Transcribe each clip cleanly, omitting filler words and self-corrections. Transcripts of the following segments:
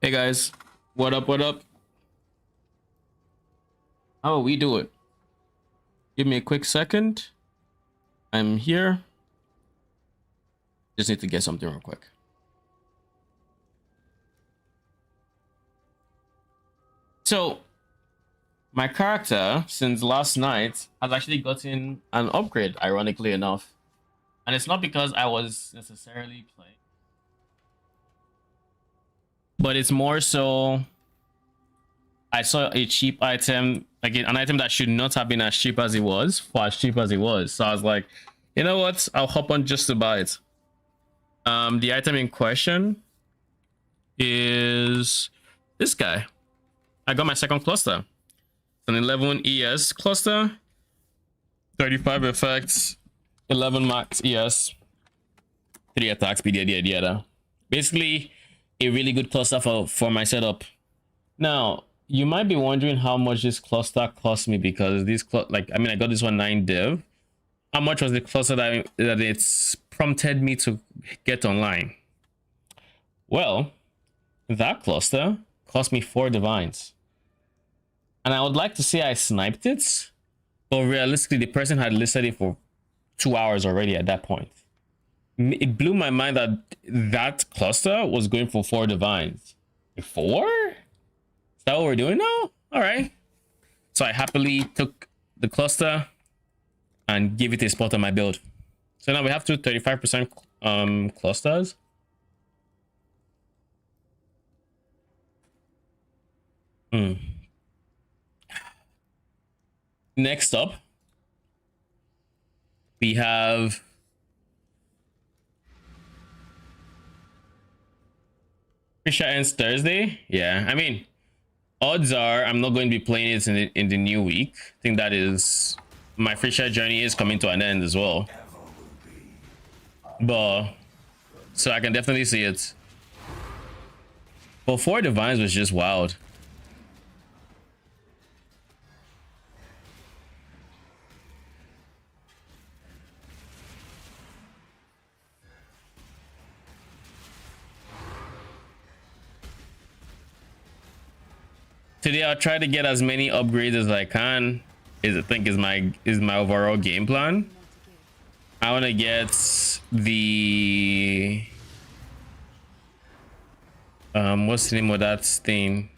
Hey guys, what up? What up? How will we do it? Give me a quick second. I'm here. Just need to get something real quick. So, my character, since last night, has actually gotten an upgrade, ironically enough. And it's not because I was necessarily playing, but it's more so I saw a cheap item, like an item that should not have been as cheap as it was, for as cheap as it was. So I was like, you know what? I'll hop on just to buy it. The item in question is this guy. I got my second cluster. It's an 11 ES cluster, 35 effects, 11 max ES, 3 attacks, yada. Basically, a really good cluster for my setup. Now, you might be wondering how much this cluster cost me, because this I got this one 9 div. How much was the cluster that it's prompted me to get online? Well, that cluster cost me 4 divines. And I would like to say I sniped it, but realistically, the person had listed it for 2 hours already at that point. It blew my mind that that cluster was going for 4 divines. 4? Is that what we're doing now? All right. So I happily took the cluster and give it a spot on my build. So now we have 35% clusters. Next up, we have Phrecia ends Thursday. Yeah, I mean, odds are I'm not going to be playing it in the new week. I think that is my Phrecia journey is coming to an end as well. But so I can definitely see it. But 4 divines was just wild. Today I'll try to get as many upgrades as I can. I think is my overall game plan. I want to get the what's the name of that thing?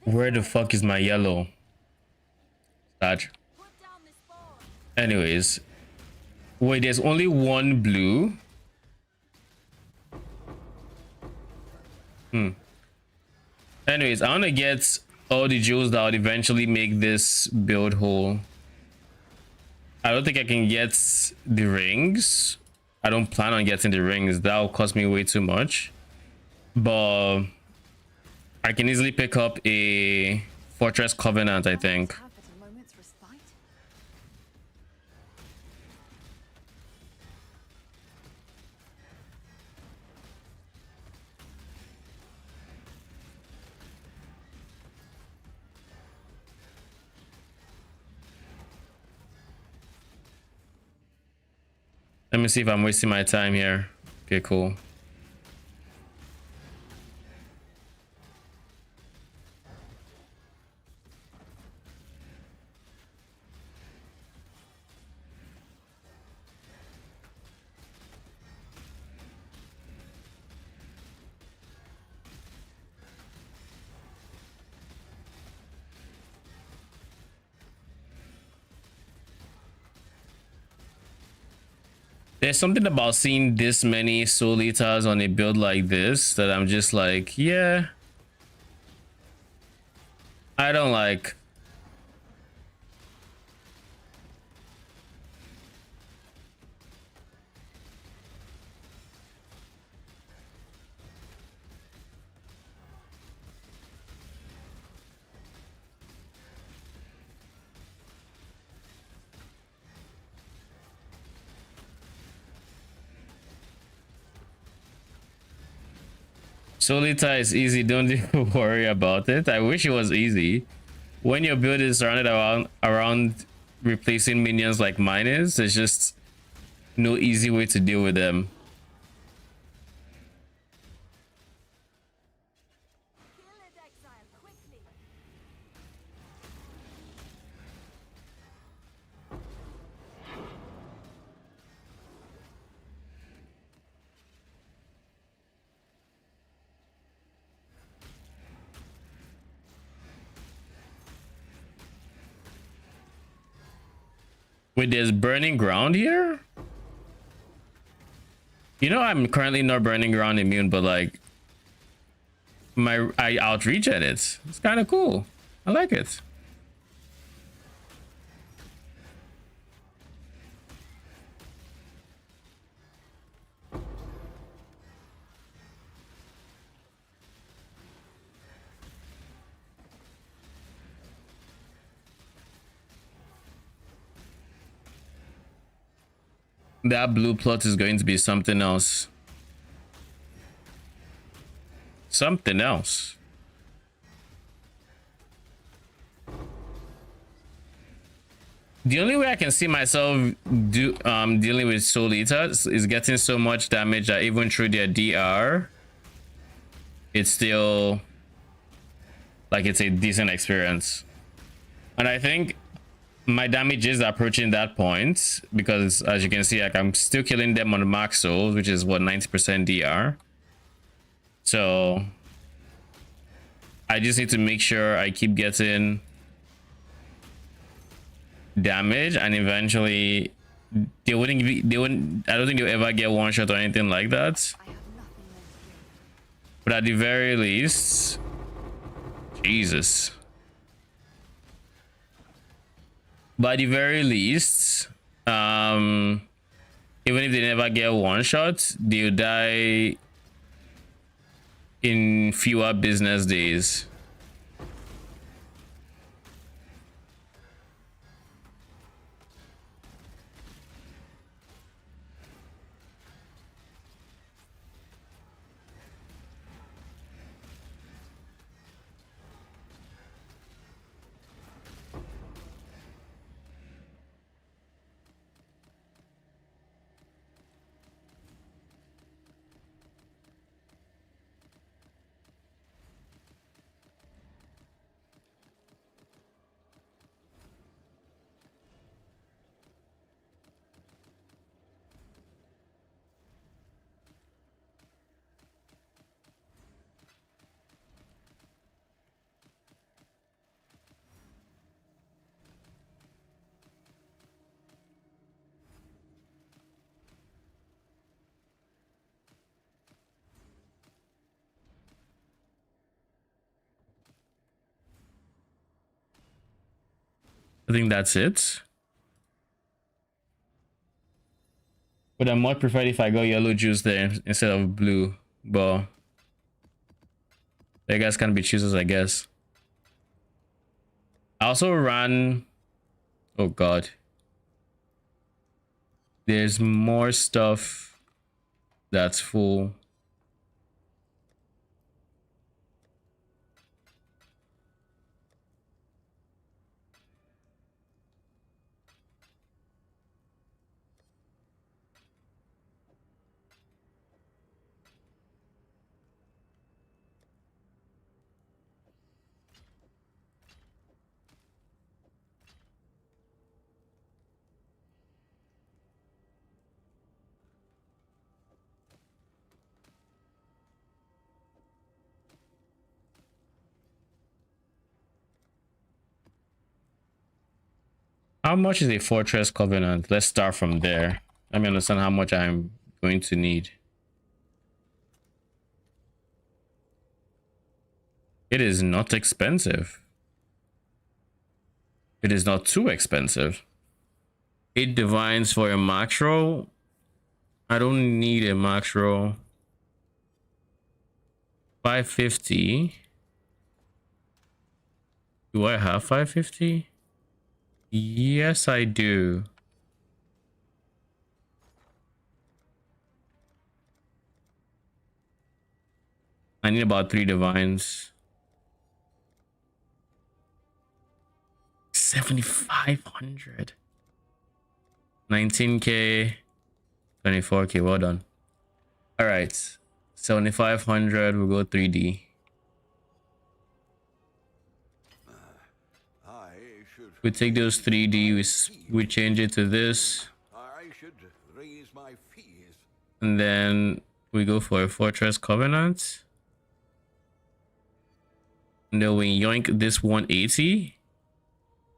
Where the fuck is my yellow? That. Anyways, wait, there's only one blue. Anyways, I want to get all the jewels that would eventually make this build whole. I don't think I can get the rings. I don't plan on getting the rings. That will cost me way too much. But I can easily pick up a Fortress Covenant, I think. Let me see if I'm wasting my time here. Okay, cool. There's something about seeing this many Soul Eaters on a build like this that I'm just like, yeah, I don't like. Solita is easy, don't even worry about it. I wish it was easy. When your build is surrounded around replacing minions like mine is, there's just no easy way to deal with them. Wait, there's burning ground here? You know, I'm currently not burning ground immune, but like I outreach at it. It's kind of cool. I like it. That blue plot is going to be something else. Something else. The only way I can see myself dealing with Soul Eaters is getting so much damage that even through their DR, it's still like it's a decent experience. And I think my damage is approaching that point because, as you can see, like I'm still killing them on max souls, which is what 90% DR. So I just need to make sure I keep getting damage, and eventually they wouldn't I don't think they'll ever get one shot or anything like that, but at the very least, Jesus, by the very least, even if they never get one shot, they'll die in fewer business days. I think that's it. But I might prefer if I go yellow juice there instead of blue. But you guys can be choosers, I guess. I also ran. Oh God. There's more stuff that's full. How much is a Fortress Covenant? Let's start from there. Let me understand how much I'm going to need. It is not expensive. It is not too expensive. 8 divines for a max roll. I don't need a max roll. 550. Do I have 550? Yes, I do. I need about 3 divines. 7,500. 19k. 24k. Well done. All right. 7,500. We'll go 3D. We take those 3D. We change it to this. I should raise my fees. And then we go for a Fortress Covenant. And then we yoink this 180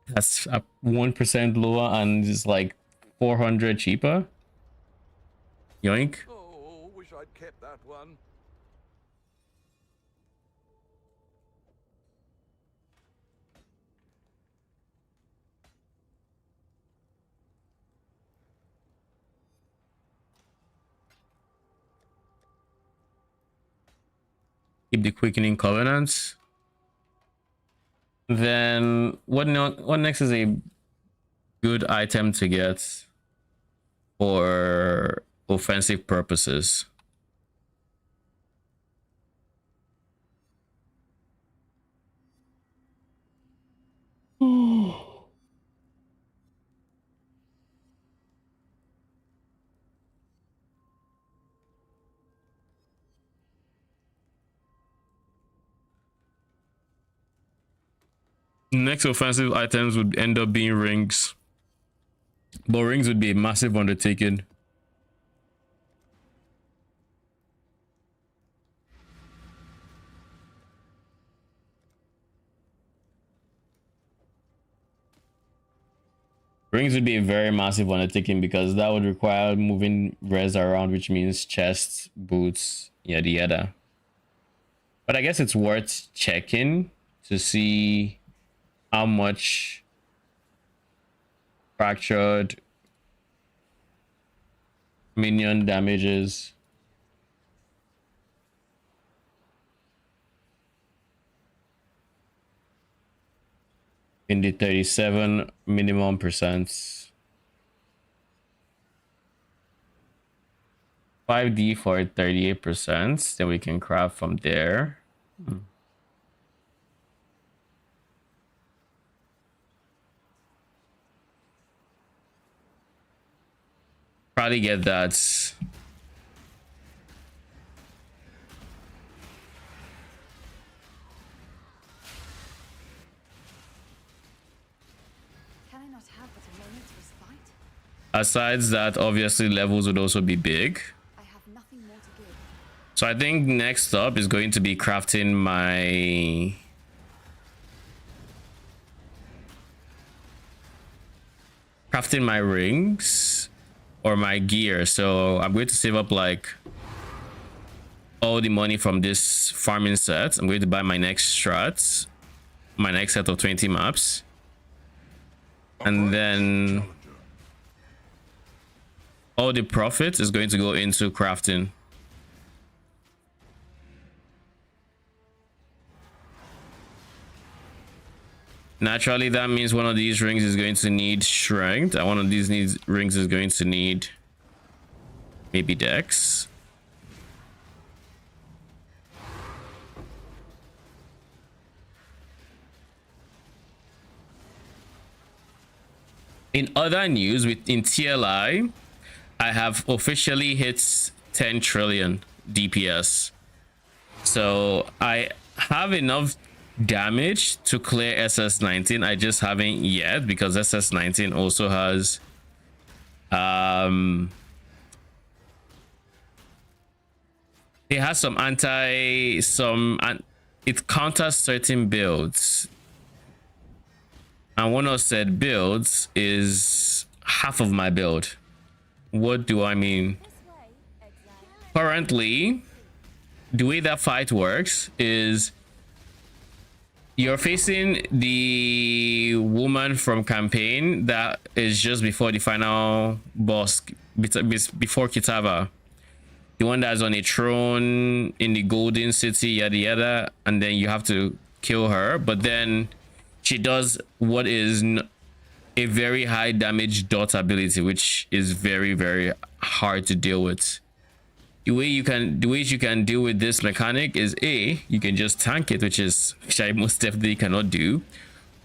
That's 1% lower and it's like 400 cheaper. Yoink. Oh, wish I'd kept that one. Keep the quickening covenants. Then what next is a good item to get for offensive purposes? Next offensive items would end up being rings, but rings would be a massive undertaking. Rings would be a very massive undertaking because that would require moving res around, which means chests, boots, yada yada. But I guess it's worth checking to see how much fractured minion damages. In the 37 minimum percents. 5D for 38%. Then we can craft from there. Probably get that. Asides that, obviously levels would also be big. I have nothing more to give. So I think next up is going to be crafting my rings or my gear. So I'm going to save up like all the money from this farming set. I'm going to buy my next strats, my next set of 20 maps, and then all the profit is going to go into crafting. Naturally, that means one of these rings is going to need strength, and one of these rings is going to need maybe dex. In other news, in TLI, I have officially hit 10 trillion DPS. So I have enough damage to clear SS19. I just haven't yet because SS19 also has it has it counters certain builds. And one of said builds is half of my build. What do I mean? Currently, the way that fight works is you're facing the woman from campaign that is just before the final boss, before Kitava. The one that's on a throne in the golden city, yada yada, and then you have to kill her. But then she does what is a very high damage dot ability, which is very, very hard to deal with. The ways you can deal with this mechanic is A, you can just tank it, which I most definitely cannot do,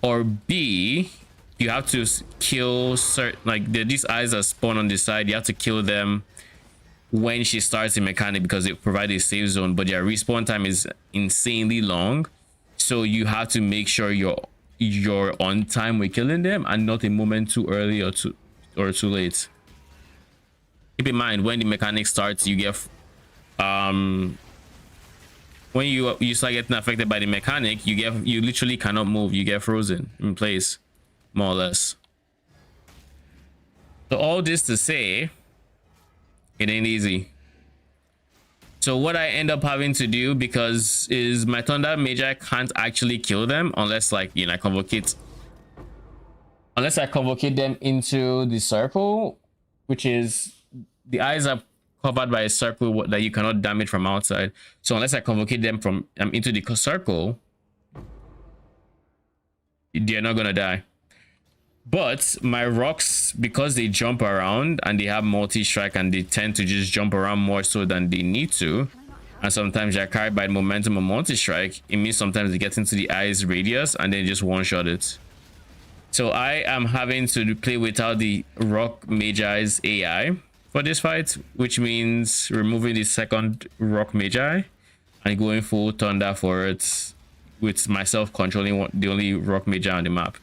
or B, you have to kill certain, like these eyes that spawn on the side, you have to kill them when she starts the mechanic because it provides a safe zone, but their respawn time is insanely long, so you have to make sure you're on time with killing them and not a moment too early or too late. Keep in mind, when the mechanic starts, you get when you start getting affected by the mechanic, you literally cannot move. You get frozen in place. more or less. So all this to say, it ain't easy. So what I end up having to do, because is my Thunder Magi can't actually kill them unless, like, you know, I convocate them into the circle, which is the eyes are covered by a circle that you cannot damage from outside. So unless I convocate them from into the circle, they're not gonna die. But my rocks, because they jump around and they have multi-strike and they tend to just jump around more so than they need to, and sometimes they're carried by momentum or multi-strike, it means sometimes they get into the eye's radius and then just one-shot it. So I am having to play without the Rock Magi's AI for this fight, which means removing the second Rock Magi and going full Thunder for it, with myself controlling the only Rock Magi on the map,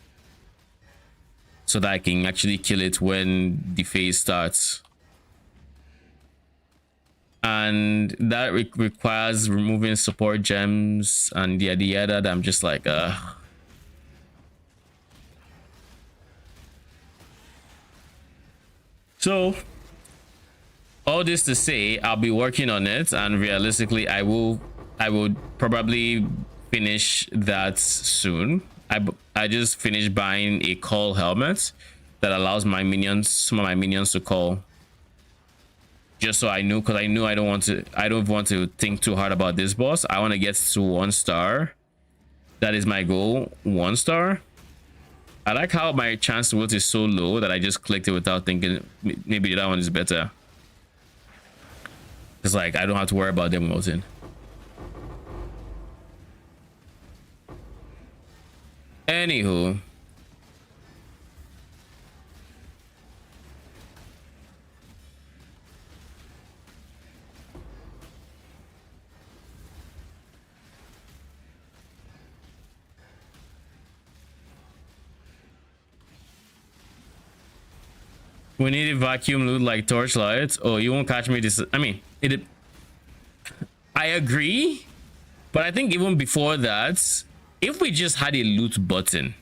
so that I can actually kill it when the phase starts. And that requires removing support gems and yada yada. I'm just like, So all this to say, I'll be working on it, and realistically, I will probably finish that soon. I just finished buying a call helmet that allows my minions, some of my minions, to call. Just so I know, because I know I don't want to think too hard about this boss. I want to get to 1 star. That is my goal, 1 star. I like how my chance to ult is so low that I just clicked it without thinking maybe that one is better. It's like I don't have to worry about them ulting. Anywho, we need a vacuum loot like torchlight. Oh, you won't catch me this. I mean, I agree, but I think even before that, if we just had a loot button,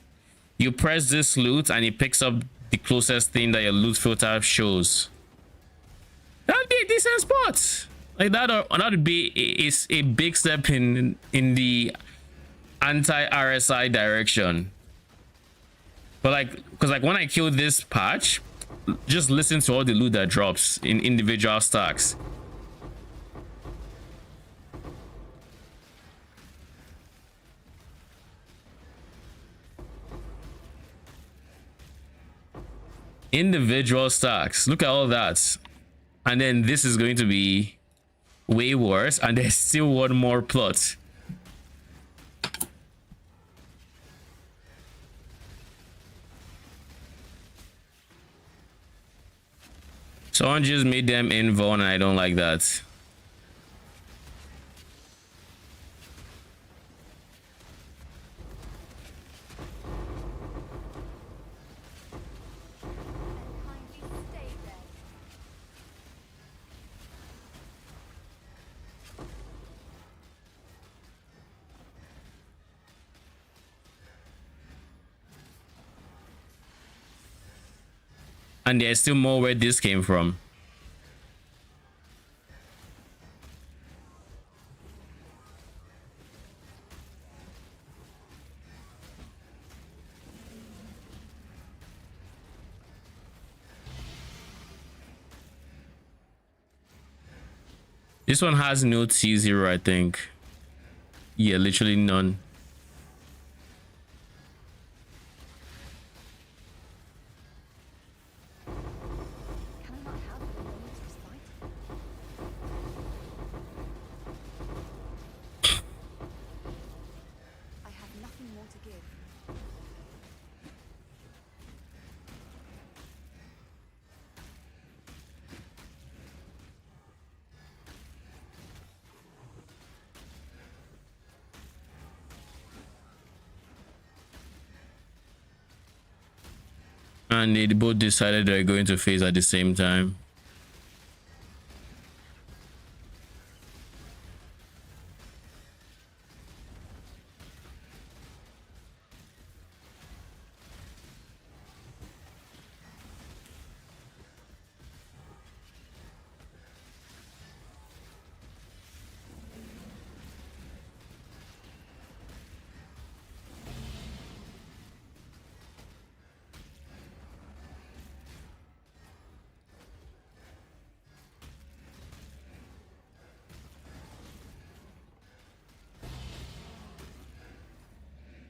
you press this loot and it picks up the closest thing that your loot filter shows, that'd be a decent spot. Like that would be a big step in the anti-RSI direction. But like, because like when I kill this patch, just listen to all the loot that drops in individual stacks. Individual stacks, look at all that. And then this is going to be way worse, and there's still one more plot. Someone just made them invuln, and I don't like that. And there's still more where this came from. This one has no T0, I think. Yeah, literally none. And they both decided they're going to phase at the same time.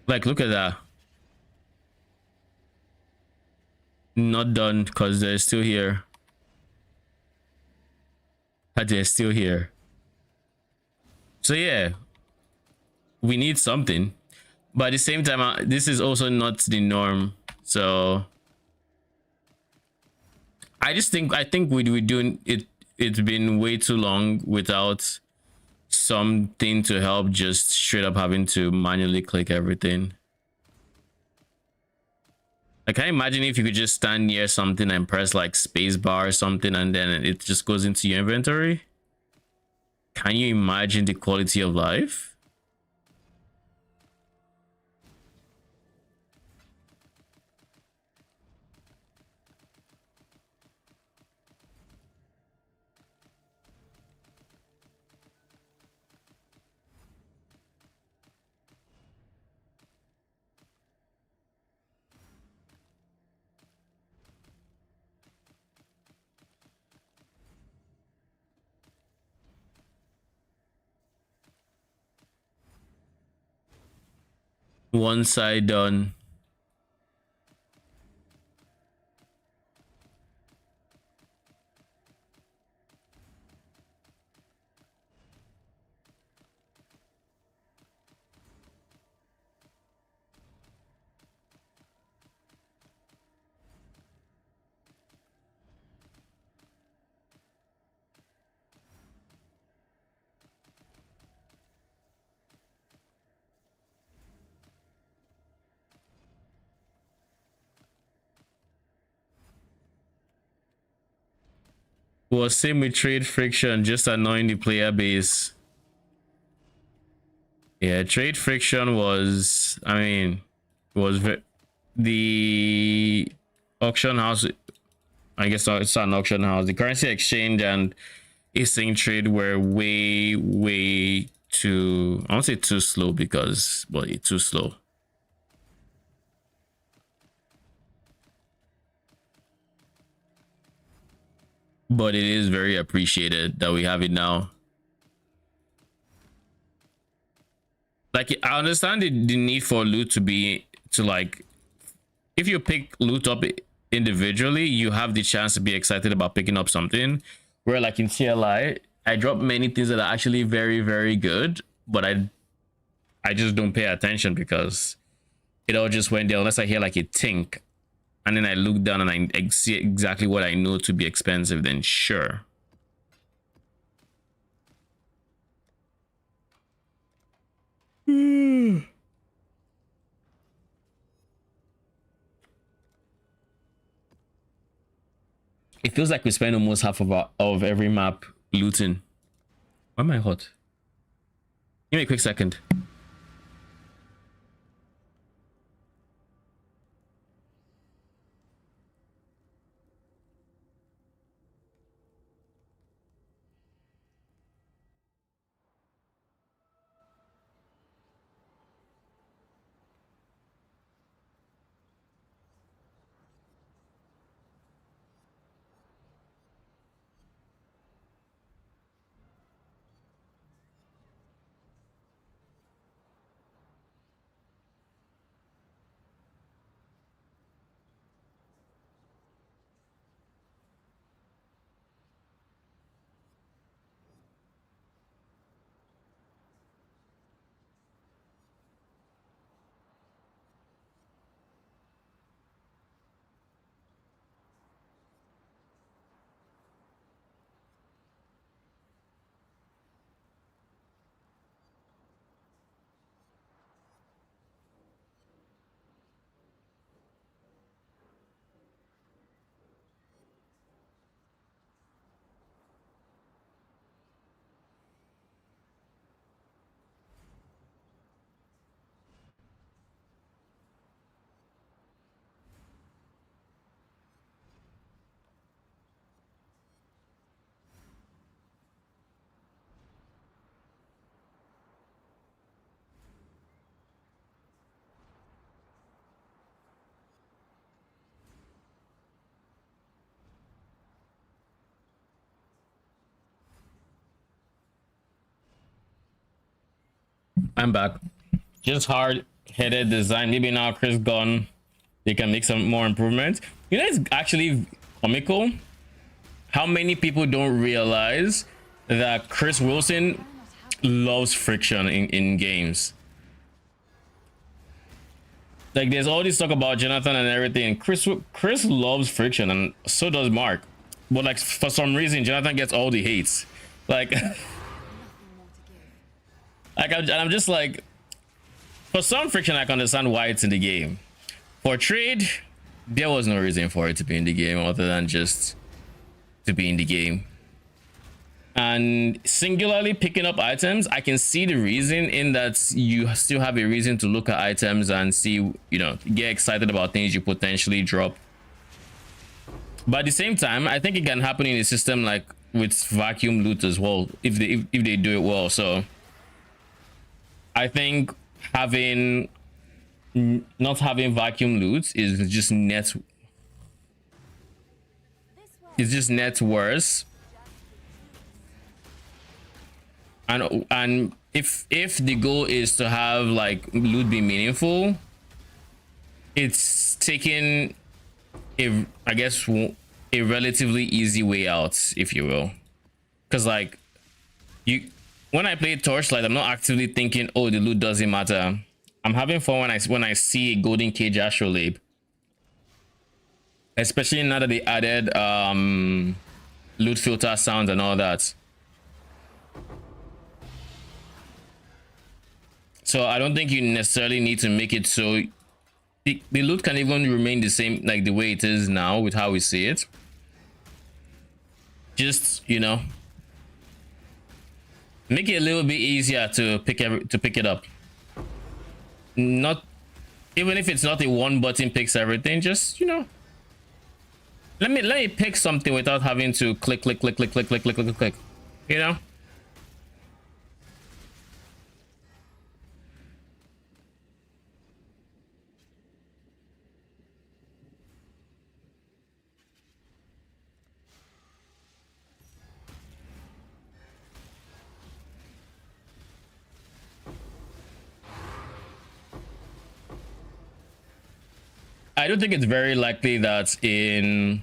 Like, look at that. Not done because they're still here. But they're still here. So yeah, we need something. But at the same time, this is also not the norm. So I think we doing it. It's been way too long without something to help just straight up having to manually click everything. I can't imagine if you could just stand near something and press like space bar or something and then it just goes into your inventory. Can you imagine the quality of life? One side done. Was same with trade friction, just annoying the player base. Yeah, trade friction was, I mean, was the auction house. I guess it's an auction house. The currency exchange and async trade were way too. I won't say too slow because, well, it's too slow. But it is very appreciated that we have it now. Like, I understand the need for loot to like, if you pick loot up individually, you have the chance to be excited about picking up something. Where like in CLI, I drop many things that are actually very good, but I just don't pay attention because it all just went there unless I hear like a tink, and then I look down and I see exactly what I know to be expensive. Then sure. It feels like we spend almost half of every map looting. Why am I hot? Give me a quick second. I'm back. Just hard headed design. Maybe now Chris gone, they can make some more improvements. You know, it's actually comical how many people don't realize that Chris Wilson loves friction in games. Like, there's all this talk about Jonathan and everything. Chris loves friction, and so does Mark. But like, for some reason, Jonathan gets all the hates. Like, Nothing more to give. I'm just like, for some friction, I can understand why it's in the game. For trade, there was no reason for it to be in the game other than just to be in the game. And singularly picking up items, I can see the reason in that you still have a reason to look at items and see, you know, get excited about things you potentially drop. But at the same time, I think it can happen in a system like with vacuum loot as well, if they do it well. So I think not having vacuum loot is just net worse. And if the goal is to have like loot be meaningful, it's taking I guess a relatively easy way out, if you will. Because like, when I play Torchlight, I'm not actively thinking, oh, the loot doesn't matter. I'm having fun when I see a golden cage astrolabe, especially now that they added loot filter sounds and all that. So I don't think you necessarily need to make it so the loot can even remain the same, like the way it is now with how we see it. Just, you know, make it a little bit easier to pick it up. Not even if it's not a one button picks everything, just, you know, let me pick something without having to click, you know. I don't think it's very likely that in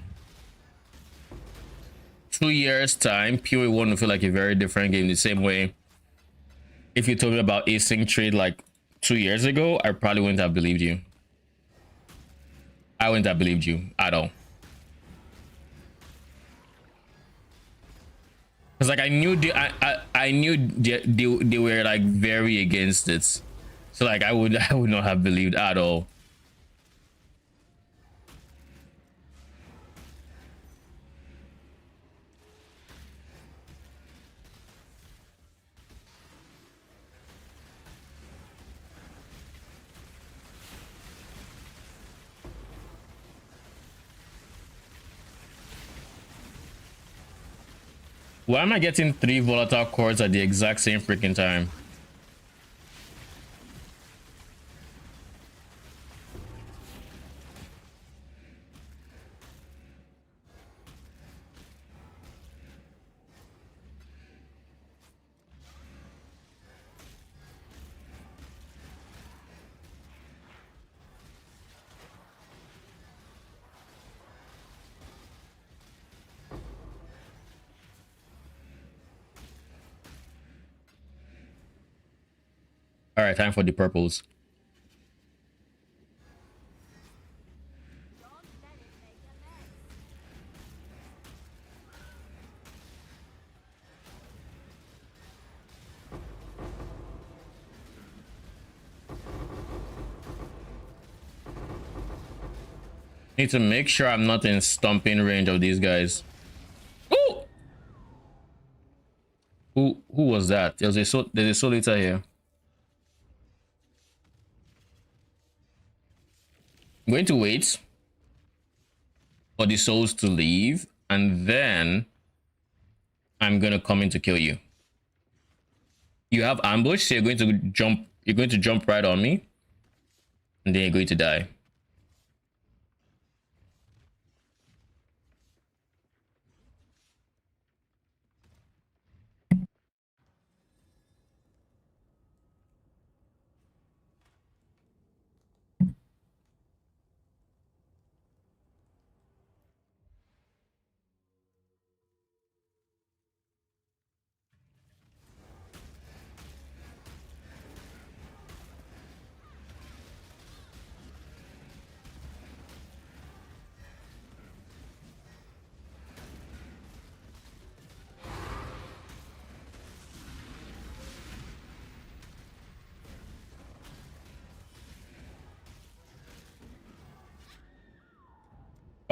2 years time PoE 1 will feel like a very different game. The same way if you told me about async trade like 2 years ago, I probably wouldn't have believed you. I wouldn't have believed you at all. Because like, I knew they were like very against it. So like, I would not have believed at all. Why am I getting 3 volatile cores at the exact same freaking time? All right, time for the purples. Need to make sure I'm not in stomping range of these guys. Ooh! Who was that? There's a soul eater here. I'm going to wait for the souls to leave, and then I'm gonna come in to kill you. You have ambush, so you're going to jump right on me, and then you're going to die.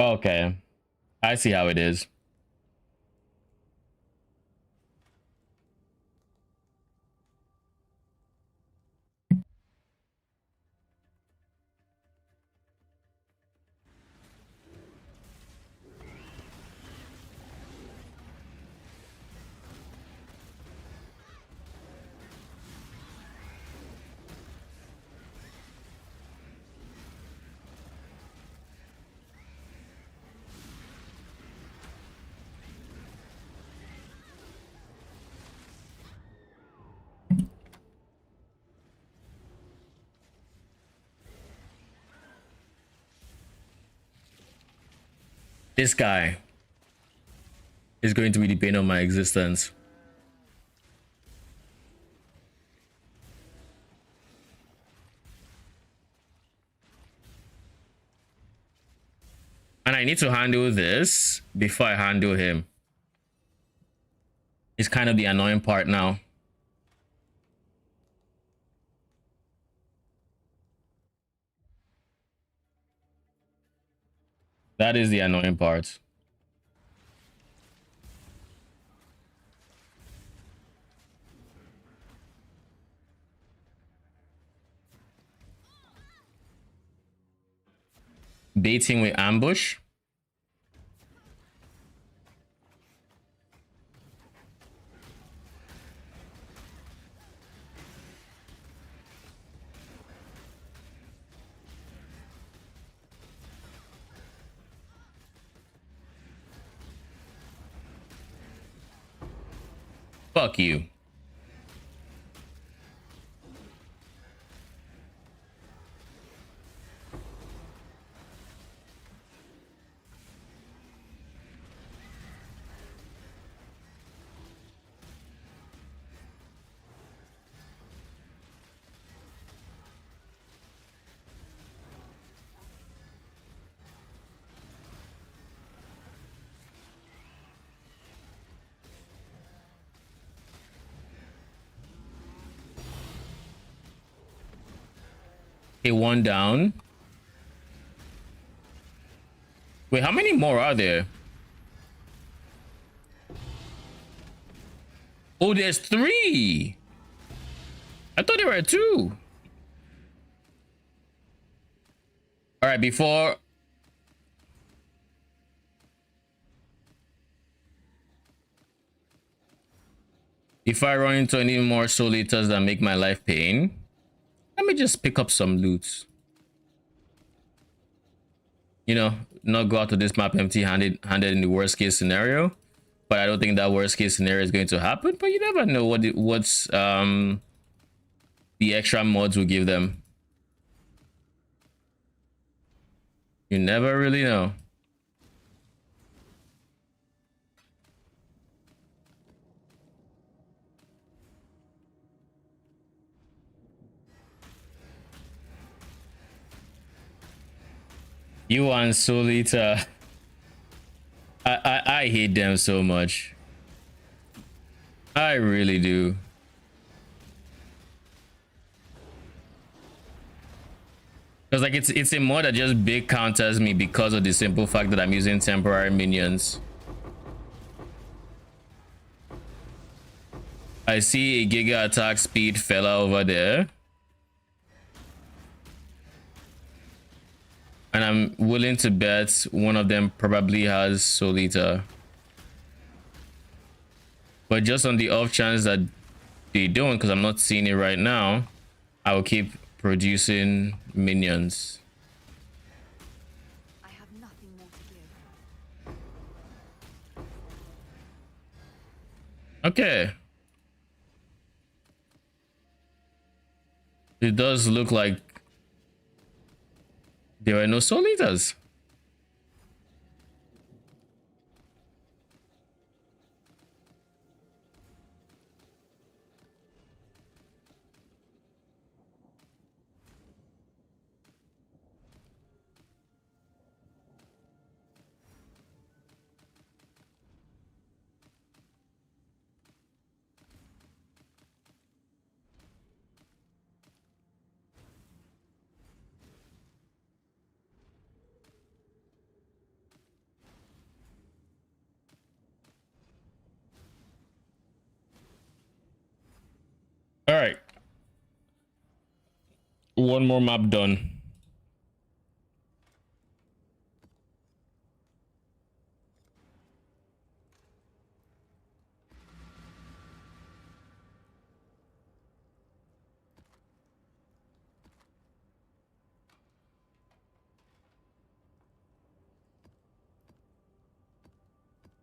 Okay. I see how it is. This guy is going to be the bane of my existence. And I need to handle this before I handle him. It's kind of the annoying part now. That is the annoying part. Baiting with ambush. Fuck you. Okay, one down. Wait, how many more are there? Oh, there's 3. I thought there were 2. All right, before... If I run into any more soul eaters that make my life pain, let me just pick up some loot. You know, not go out to this map empty-handed in the worst case scenario. But I don't think that worst case scenario is going to happen. But you never know what's the extra mods will give them. You never really know. You and Solita. I hate them so much. I really do. Because like it's a mod that just big counters me because of the simple fact that I'm using temporary minions. I see a giga attack speed fella over there. And I'm willing to bet one of them probably has Solita. But just on the off chance that they don't, because I'm not seeing it right now, I will keep producing minions. I have nothing more to give. Okay. It does look like there are no Solitas. one more map done.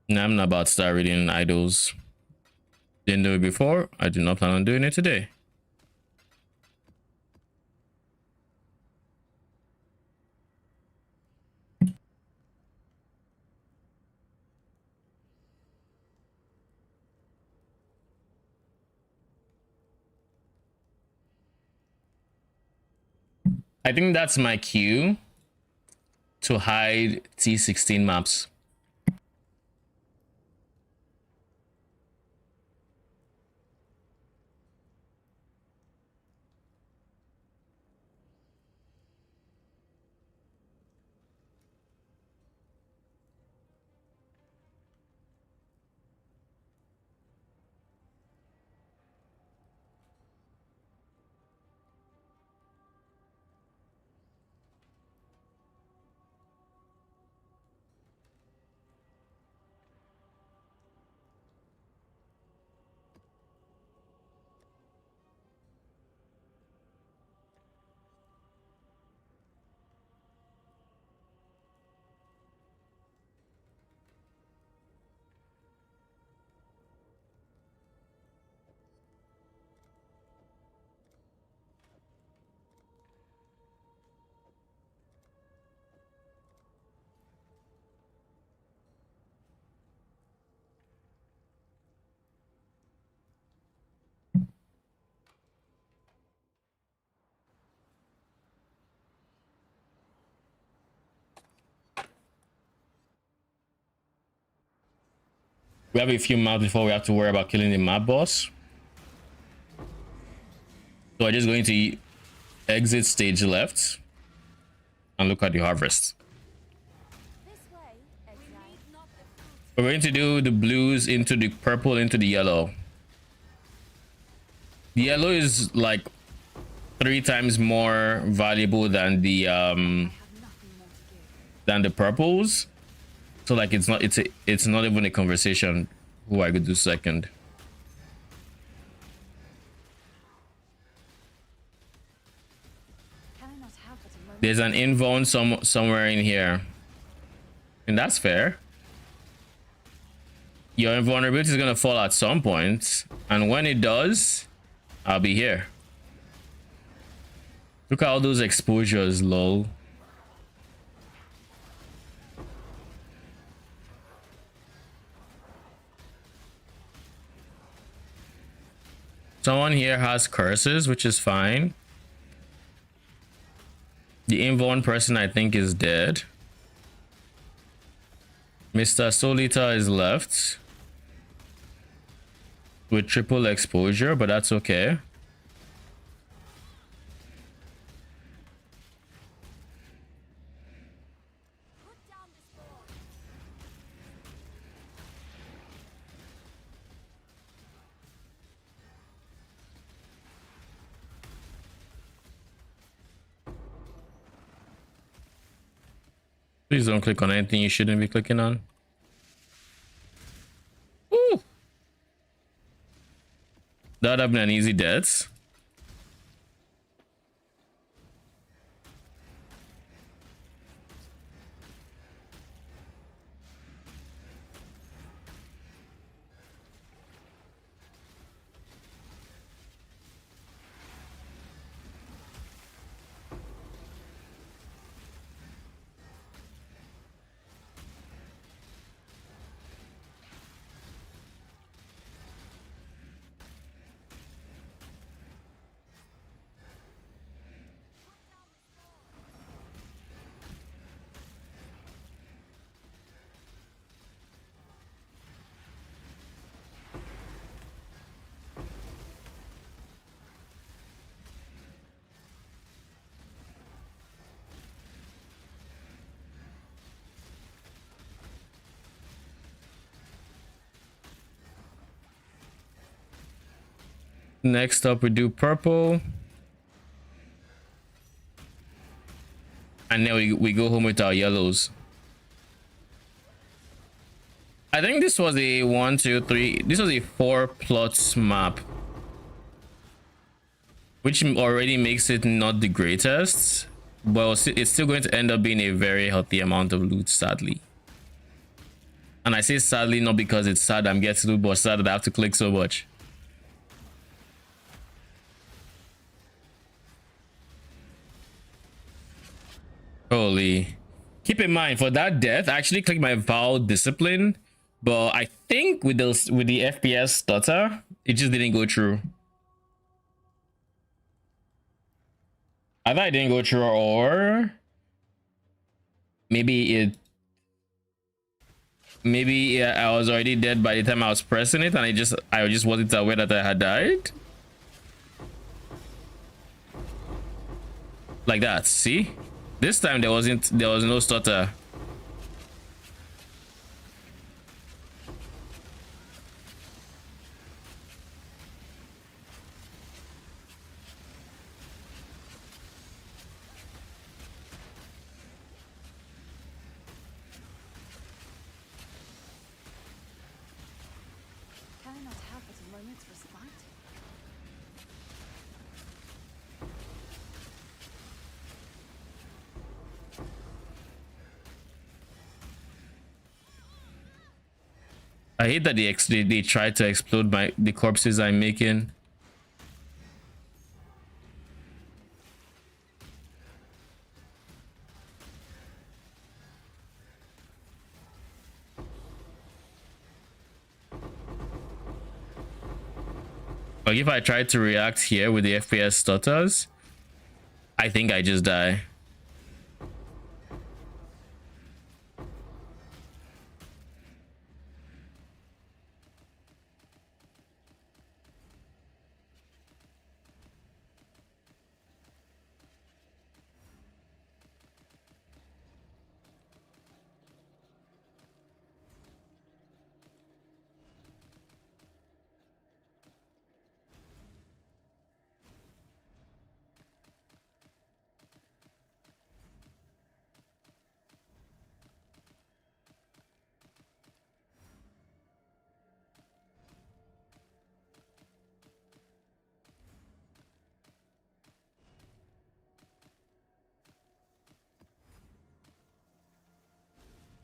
Nah, I'm not about to start reading idols. Didn't do it before. I do not plan on doing it today. I think that's my cue to hide T16 maps. We have a few maps before we have to worry about killing the map boss. So I'm just going to exit stage left and look at the harvest. This way, Exile. We're going to do the blues into the purple into the yellow. The yellow is like 3 times more valuable than the purples. So like it's not even a conversation who I could do second. Can I not have but a moment? There's an invuln somewhere in here. And that's fair. Your invulnerability is gonna fall at some point, and when it does, I'll be here. Look at all those exposures, lol. Someone here has curses, which is fine. The invuln person, I think, is dead. Mr. Solita is left with triple exposure, but that's okay. Please don't click on anything you shouldn't be clicking on. Ooh. That would have been an easy death. Next up, we do purple. And then we go home with our yellows. I think this was a 1, 2, 3. This was a 4 plots map, which already makes it not the greatest, but it's still going to end up being a very healthy amount of loot, sadly. And I say sadly not because it's sad I'm getting loot, but sad that I have to click so much. Holy. Keep in mind, for that death, I actually clicked my vow discipline, but I think with the FPS stutter, it just didn't go through. I thought it didn't go through, or maybe I was already dead by the time I was pressing it, and I just wasn't aware that I had died. Like that. See, this time there was no stutter. Can I not have but a moment's respite? I hate that they try to explode the corpses I'm making. Like if I try to react here with the FPS stutters, I think I just die.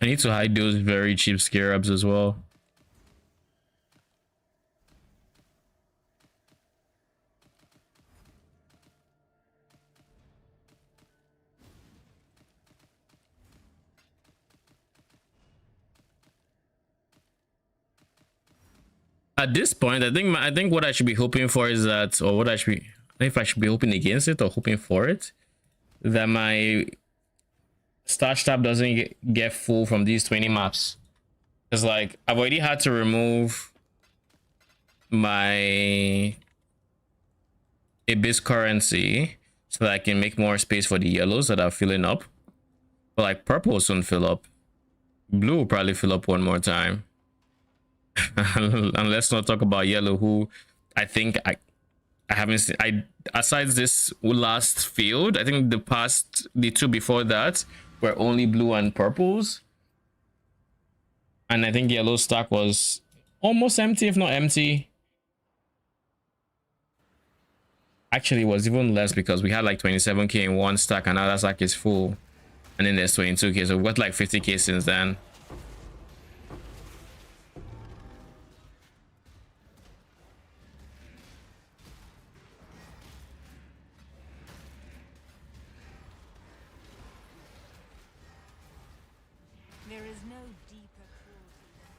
I need to hide those very cheap scarabs as well. At this point, I think what I should be hoping for is that, or what I should be, if I should be hoping against it or hoping for it, that my starch tab doesn't get full from these 20 maps. Because like I've already had to remove my abyss currency so that I can make more space for the yellows that are filling up. But like purple will soon fill up. Blue will probably fill up one more time. And let's not talk about yellow, who I think I haven't seen. Aside this last field, I think the two before that were only blue and purples, and I think yellow stack was almost empty, if not empty. Actually, it was even less because we had like 27k in one stack, and now that stack is full, and then there's 22k, so we've got like 50k since then. There is no deeper cruelty.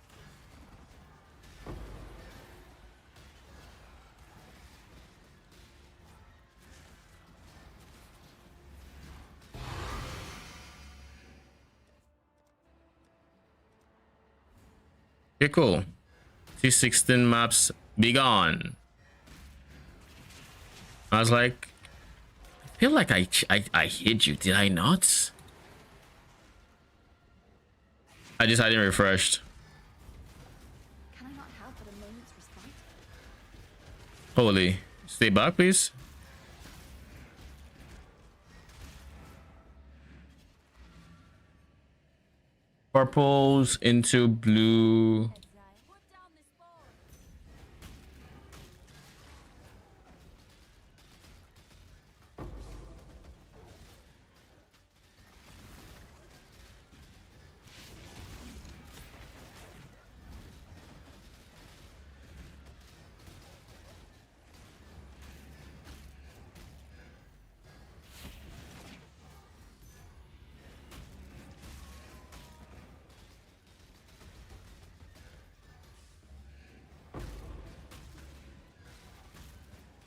Okay, cool. T16 maps, be gone. I was like, I feel like I hit you, did I not? I just hadn't refreshed. Can I not have but a moment's respite? Holy. Stay back, please. purples into blue. Exile. Put down this board.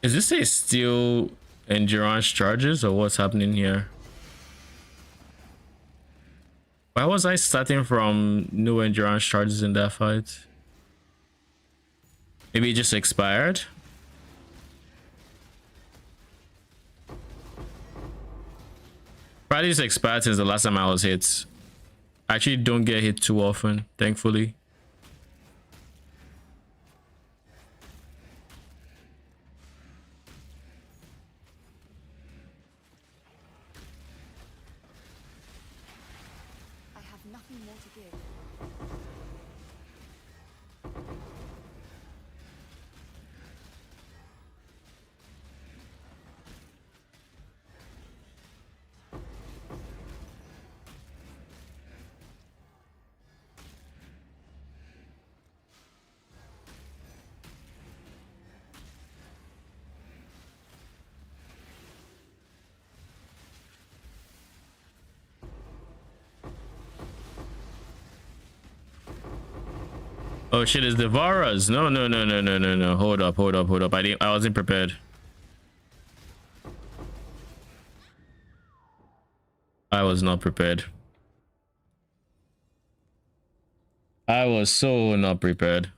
Is this a steel endurance charges or what's happening here? Why was I starting from no endurance charges in that fight? Maybe it just expired? Probably just expired since the last time I was hit. I actually don't get hit too often, thankfully. I have nothing more to give. Oh shit, it's Devouras. No. Hold up. I wasn't prepared. I was not prepared. I was so not prepared.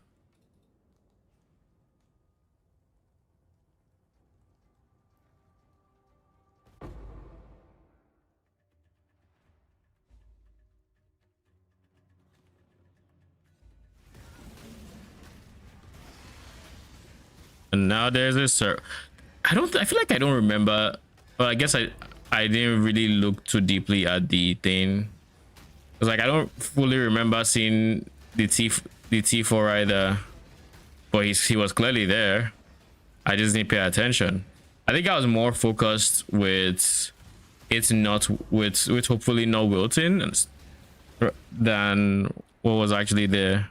And now there's a sir. I feel like I don't remember. Well, I guess I didn't really look too deeply at the thing. Cause like I don't fully remember seeing the T4 either. But he was clearly there. I just didn't pay attention. I think I was more focused with it's not with hopefully not wilting than what was actually there.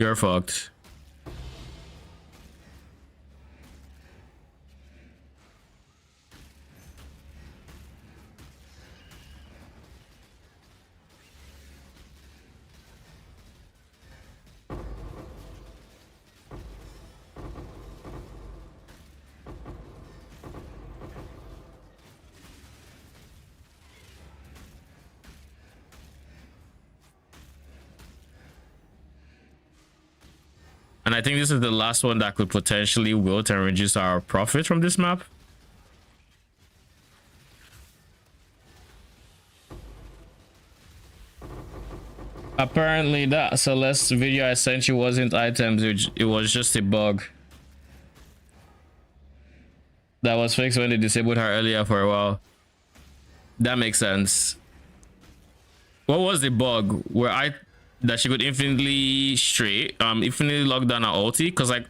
You're fucked. And I think this is the last one that could potentially wilt and reduce our profit from this map. Apparently that Celeste video I sent you wasn't items, it was just a bug. That was fixed when they disabled her earlier for a while. That makes sense. What was the bug where that she could infinitely infinitely lock down her ulti? Because like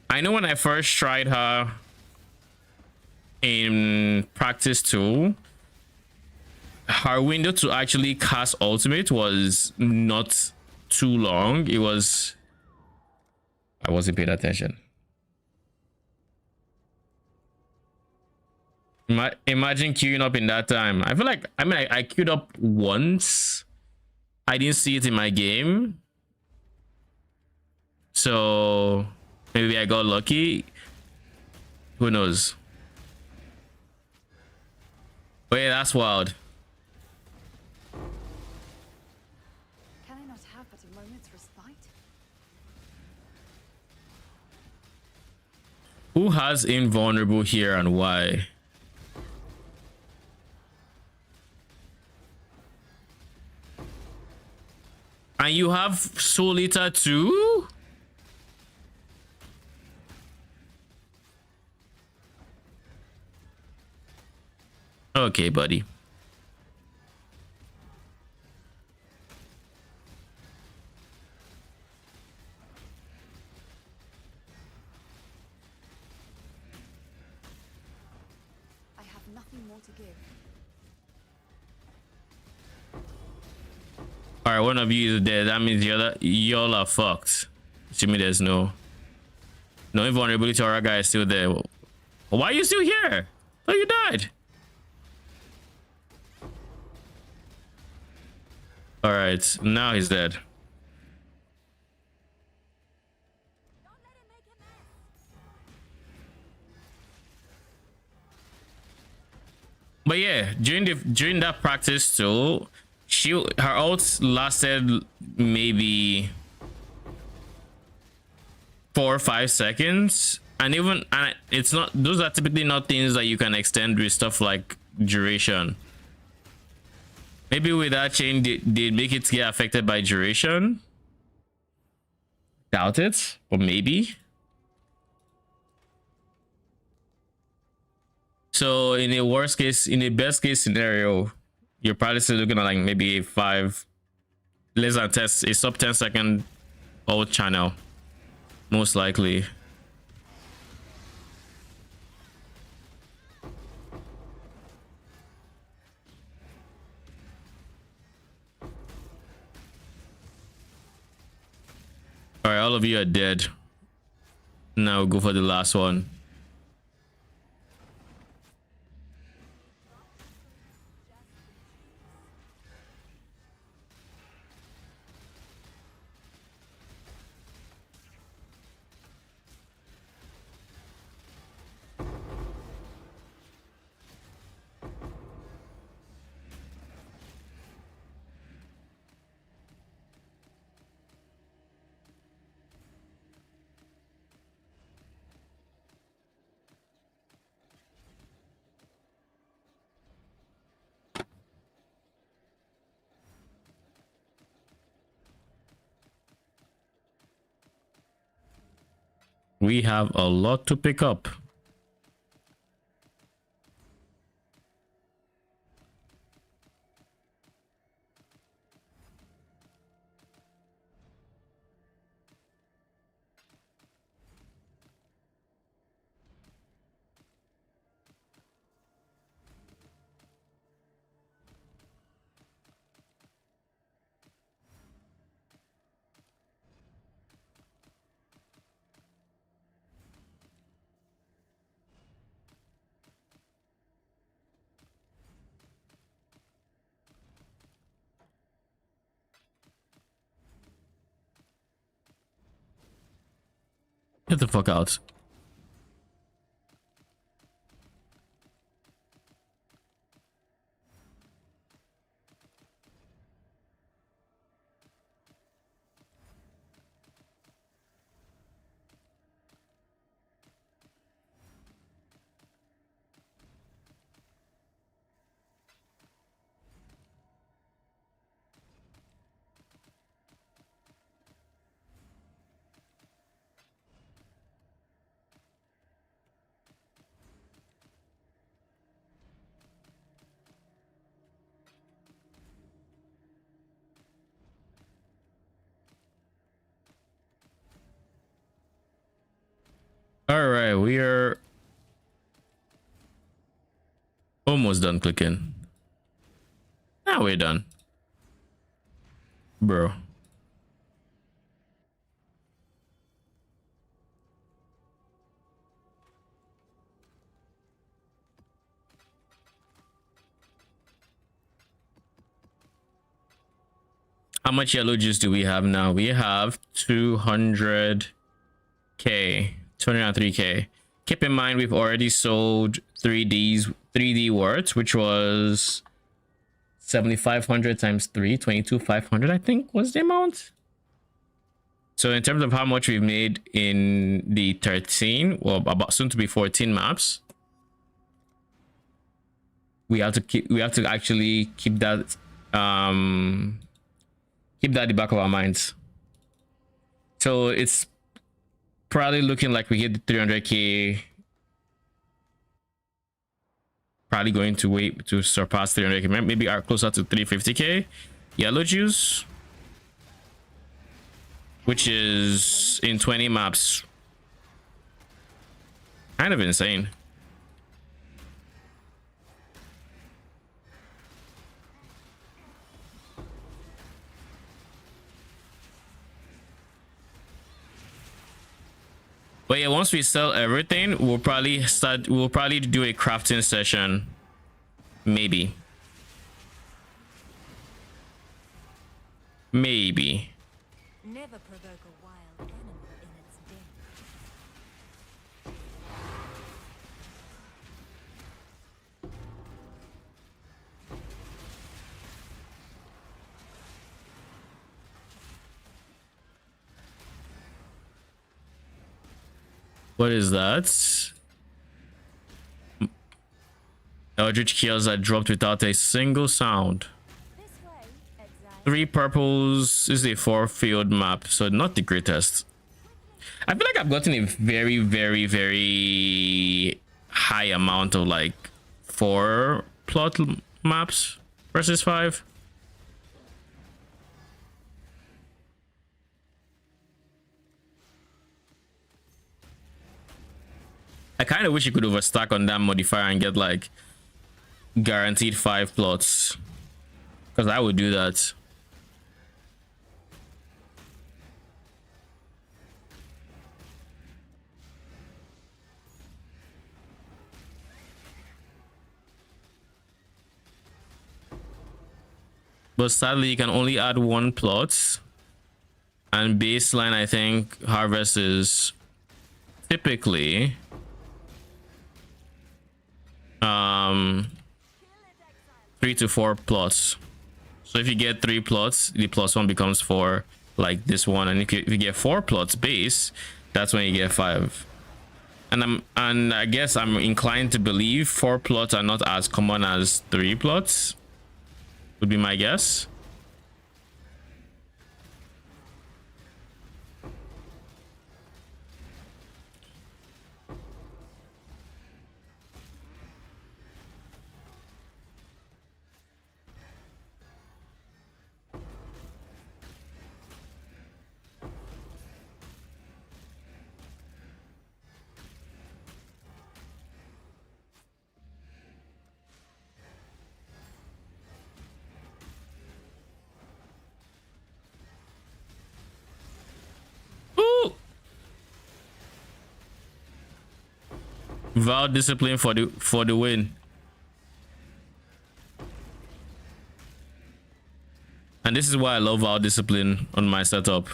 I know when I first tried her in practice 2, her window to actually cast ultimate was not too long. It was, I wasn't paying attention. Imagine queuing up in that time. I feel like I queued up once. I didn't see it in my game, so maybe I got lucky. Who knows? But yeah, that's wild. Can I not have but a moment's respite? Who has invulnerable here and why? And you have Soul Eater too? Okay, buddy. I have nothing more to give. All right, one of you is dead. That means y'all are fucked. Assuming there's no invulnerability. Our guy is still there. Why are you still here? Oh, you died. All right, now he's dead. But yeah, during that practice too, her ult lasted maybe 4 or 5 seconds, and it's not, those are typically not things that you can extend with stuff like duration. Maybe with that chain did make it get affected by duration. Doubt it, but maybe. So in a best case scenario, you're probably still looking at like maybe less than a sub 10-second old channel, most likely. All right, all of you are dead. Now we'll go for the last one. We have a lot to pick up. Get the fuck out. All right, we are almost done clicking. Now we're done, bro. How much yellow juice do we have now? We have 200k, 203k. Keep in mind we've already sold 3D words, which was 7,500 times 3, 22,500 I think was the amount. So in terms of how much we've made in the 13, well, about soon to be 14 maps, we have to actually keep that at the back of our minds. So it's probably looking like we hit the 300k Probably going to wait to surpass 300k, maybe are closer to 350k. Yellow juice, which is in 20 maps, kind of insane. But yeah, once we sell everything, we'll probably do a crafting session. Maybe. Never provoke a wild animal in its den. What is that? Eldritch kills that dropped without a single sound. This way, Exile. 3 purples. This is a 4-field map, so not the greatest. I feel like I've gotten a very, very, very high amount of like 4 plot maps versus 5. I kind of wish you could overstack on that modifier and get like guaranteed 5 plots, because I would do that. But sadly, you can only add 1 plot, and baseline, I think, harvest is typically 3 to 4 plots. So if you get 3 plots, the +1 becomes 4, like this one. And if you get 4 plots base, that's when you get 5. And I guess I'm inclined to believe 4 plots are not as common as 3 plots, would be my guess. Vow discipline for the win. And this is why I love vow discipline on my setup.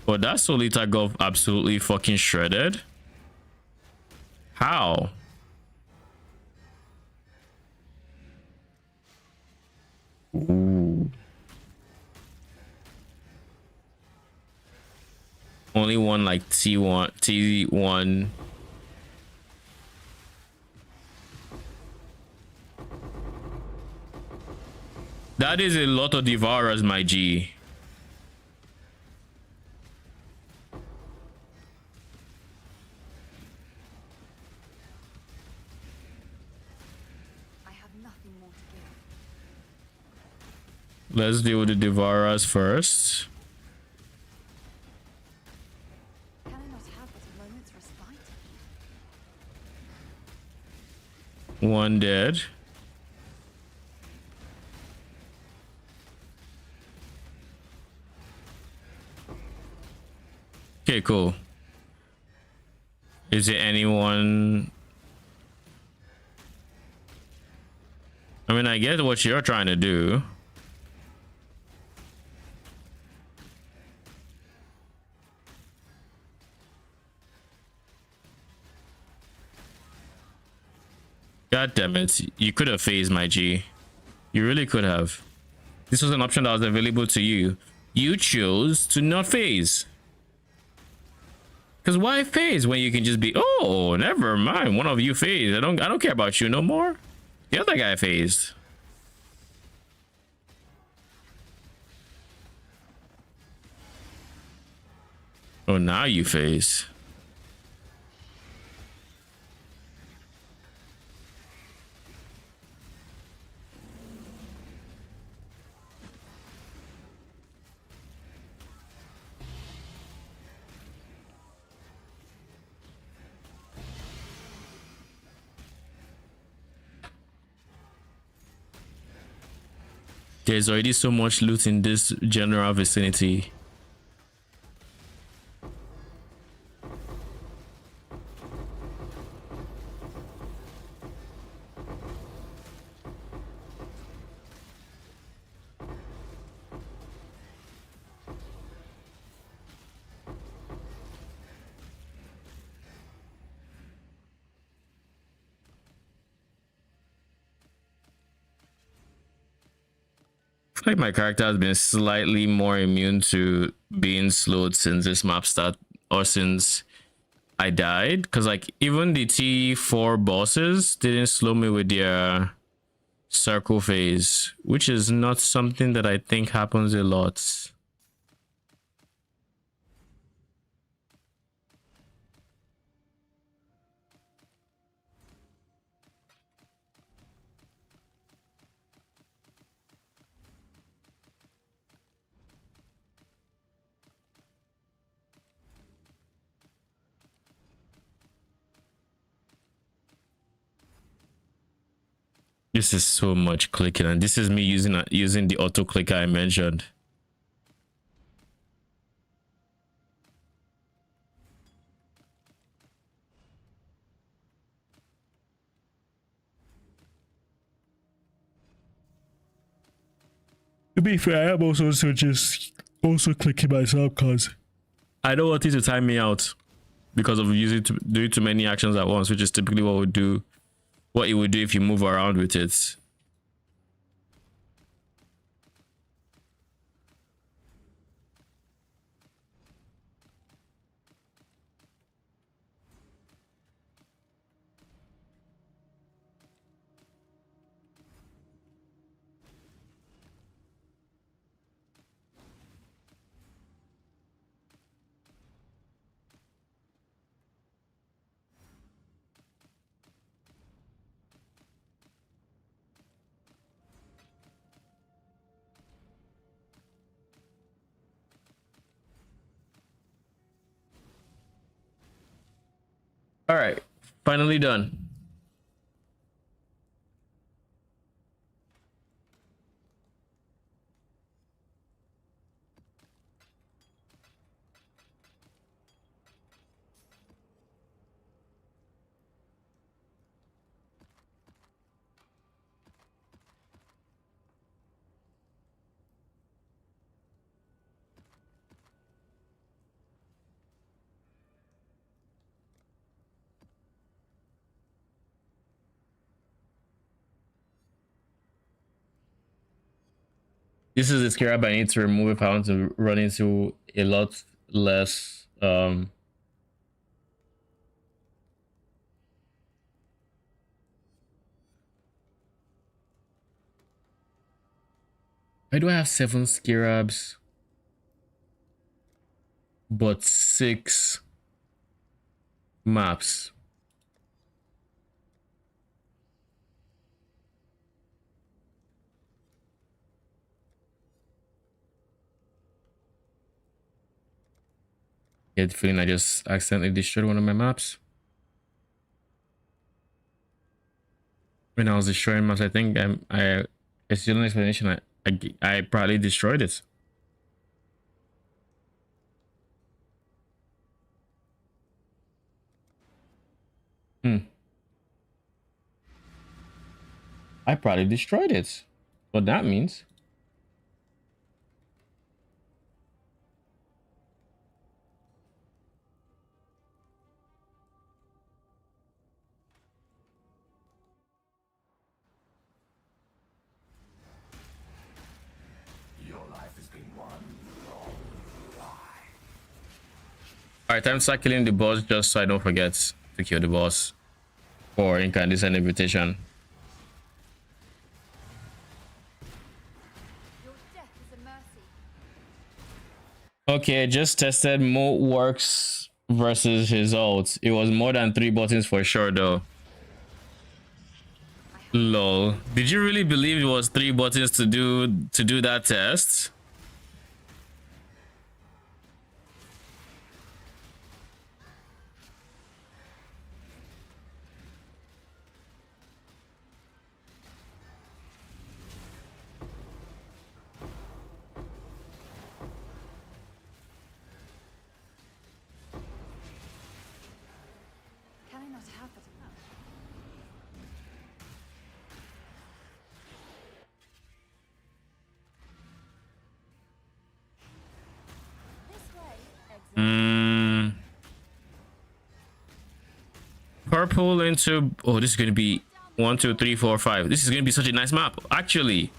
But that Solita Gov absolutely fucking shredded. How? Ooh. Only one like T1. That is a lot of Devourers, my G. Let's deal with the Devourers first. Can I not have but a moment's respite? 1 dead. Okay, cool. Is there anyone? I mean, I get what you're trying to do. God damn it. You could have phased, my G. You really could have. This was an option that was available to you. You chose to not phase. Because why phase when you can just be, oh, never mind. One of you phased. I don't care about you no more. The other guy phased. Oh, now you phase. There's already so much loot in this general vicinity. I feel like my character has been slightly more immune to being slowed since this map start, or since I died, because like even the T4 bosses didn't slow me with their circle phase, which is not something that I think happens a lot. This is so much clicking, and this is me using the auto clicker I mentioned. To be fair, I am also just clicking myself because I don't want it to time me out because of doing too many actions at once, which is typically what it would do if you move around with it. All right, finally done. This is the scarab I need to remove if I want to run into a lot less why do I have 7 scarabs but 6 maps? I get the feeling I just accidentally destroyed one of my maps. When I was destroying maps, I think it's still an explanation. I probably destroyed it. I probably destroyed it. What that means. Alright, time to start killing the boss just so I don't forget to kill the boss for incandescent invitation. Your death is a mercy. Okay, just tested Mo works versus his ult. It was more than 3 buttons for sure though. Lol. Did you really believe it was 3 buttons to do that test? Can I not have it? This way, Exile. Purple into, oh, this is gonna be 1 2 3 4 5. This is gonna be such a nice map. Actually,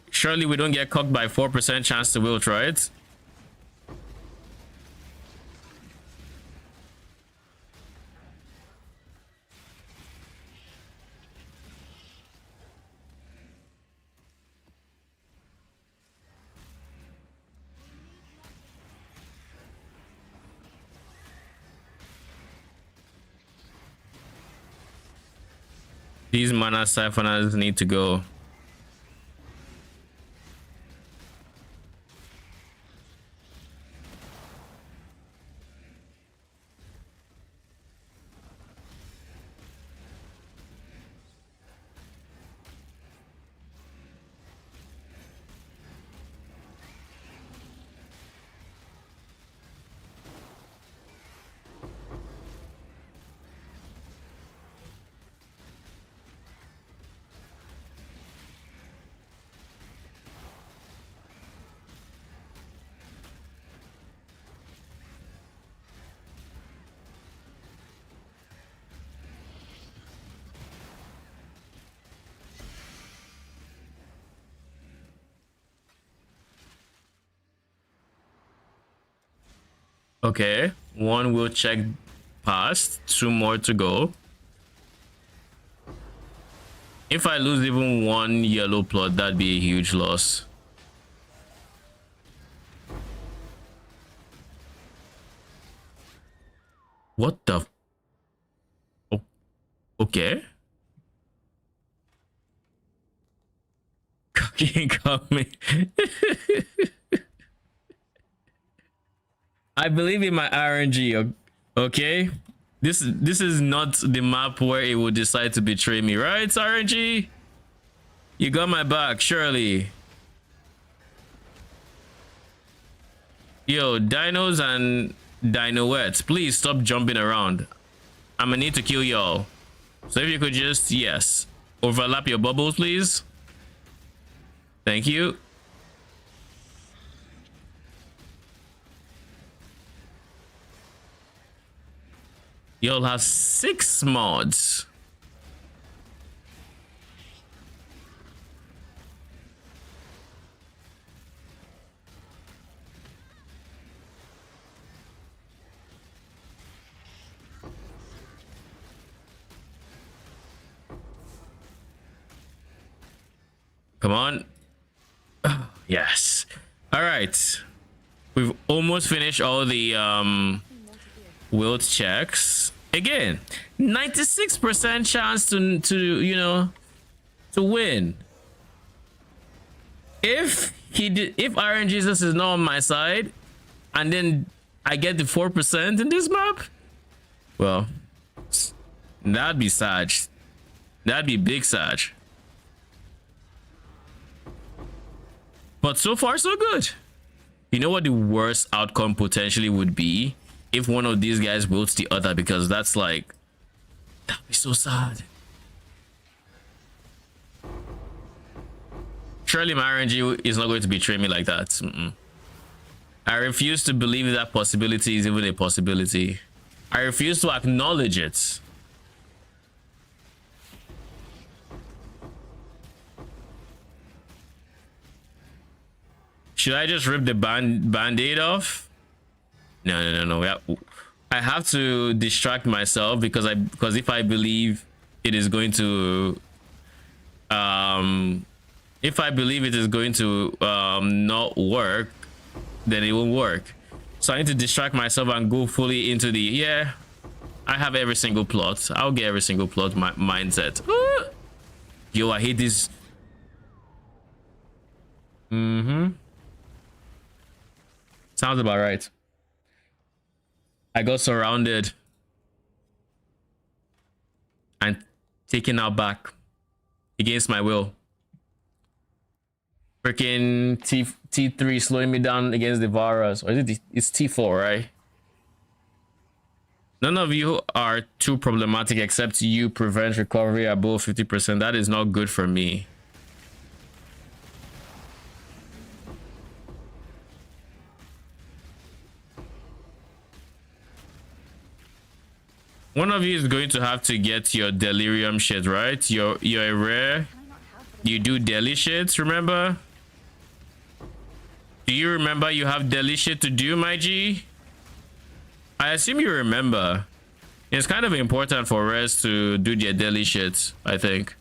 surely we don't get cocked by 4% chance to wilt, right? These mana siphoners need to go. Okay, 1 will check past, 2 more to go. If I lose even 1 yellow plot, that'd be a huge loss. What the? Oh, okay. Cookie coming. I believe in my RNG. Okay, this is not the map where it will decide to betray me, right? RNG, you got my back, surely. Yo, dinos and dinoettes, please stop jumping around. I'm gonna need to kill y'all. So if you could just, yes, overlap your bubbles, please. Thank you. You'll have 6 mods. Come on. Yes. All right. We've almost finished all the wilt checks. Again, 96% chance to you know, to win. If Iron Jesus is not on my side and then I get the 4% in this map, well, that'd be sad. That'd be big sad. But so far so good. You know what the worst outcome potentially would be? If one of these guys wilts the other, because that's like, that'd be so sad. Surely my RNG is not going to betray me like that. I refuse to believe that possibility is even a possibility. I refuse to acknowledge it. Should I just rip the band-aid off? No. I have to distract myself because if I believe it is going to not work, then it won't work. So I need to distract myself and go fully into the, yeah, I have every single plot. I'll get every single plot mindset. Yo, I hate this. Sounds about right. I got surrounded and taken out back against my will. Freaking T3 slowing me down against the Varas. Or is it it's T4, right? None of you are too problematic except you prevent recovery above 50%. That is not good for me. One of you is going to have to get your delirium shit, right? You're a rare. You do deli shit, remember? Do you remember you have deli shit to do, my G? I assume you remember. It's kind of important for rares to do their deli shit, I think.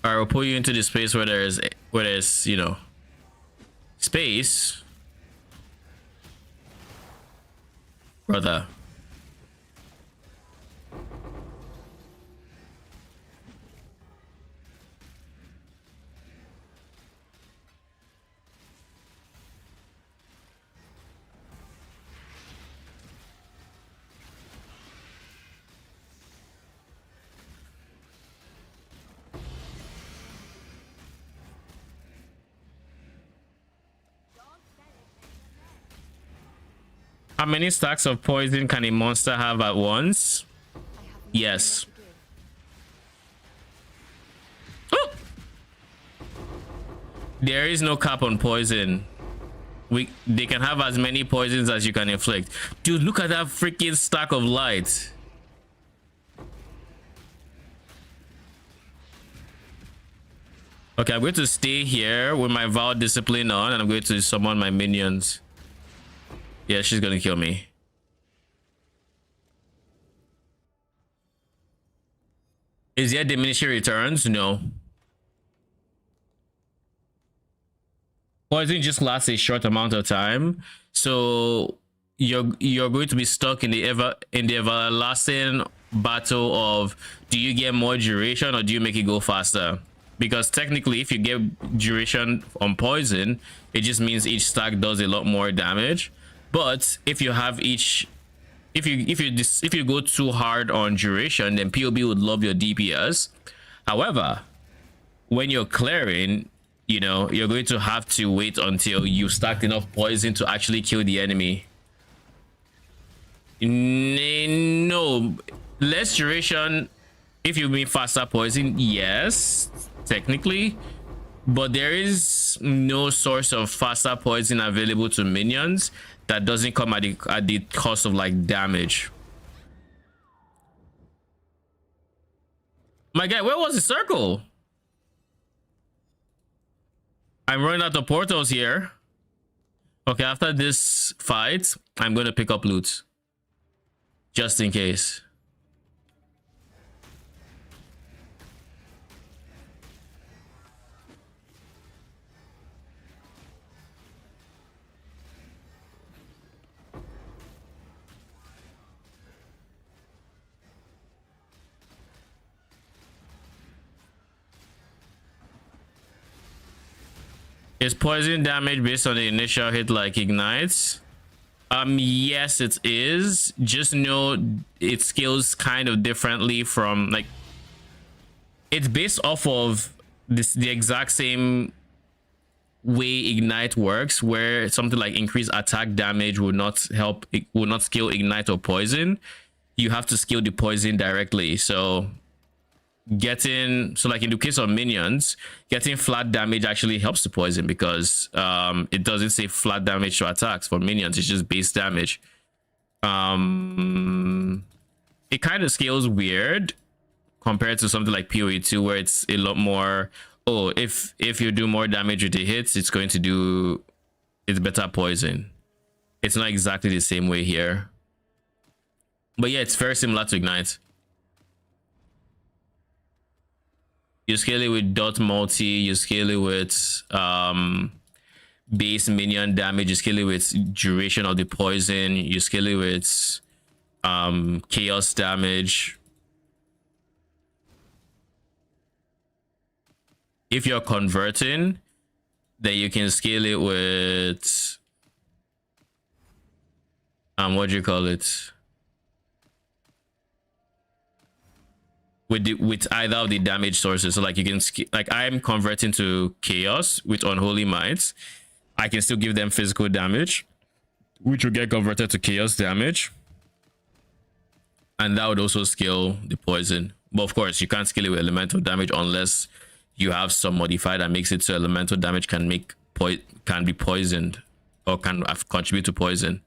Alright, we'll pull you into the space where there's, you know, space. Brother. How many stacks of poison can a monster have at once? Yes. Oh! There is no cap on poison. They can have as many poisons as you can inflict. Dude, look at that freaking stack of light. Okay, I'm going to stay here with my Vow Discipline on, and I'm going to summon my minions. Yeah, she's gonna kill me. Is there diminishing returns? No. Poison just lasts a short amount of time, so you're going to be stuck in the everlasting battle of, do you get more duration or do you make it go faster? Because technically, if you get duration on poison, it just means each stack does a lot more damage. But if you have if you go too hard on duration, then POB would love your DPS. However, when you're clearing, you know, you're going to have to wait until you stacked enough poison to actually kill the enemy. No, less duration. If you mean faster poison, yes, technically, but there is no source of faster poison available to minions that doesn't come at the cost of like damage. My guy, where was the circle? I'm running out of portals here. Okay, after this fight, I'm gonna pick up loot. Just in case. Is poison damage based on the initial hit like ignites? Yes, it is. Just know it scales kind of differently from, like, it's based off of the exact same way ignite works, where something like increased attack damage will not scale ignite or poison. You have to scale the poison directly. So like in the case of minions, getting flat damage actually helps the poison, because it doesn't say flat damage to attacks for minions, it's just base damage. It kind of scales weird compared to something like PoE2, where it's a lot more, oh, if you do more damage with the hits, it's better poison. It's not exactly the same way here. But yeah, it's very similar to Ignite. You scale it with dot multi, you scale it with base minion damage, you scale it with duration of the poison, you scale it with chaos damage. If you're converting, then you can scale it with what do you call it? With either of the damage sources. So like you can like I'm converting to chaos with unholy might. I can still give them physical damage, which will get converted to chaos damage, and that would also scale the poison. But of course, you can't scale it with elemental damage unless you have some modifier that makes it so elemental damage can be poisoned or can contribute to poison.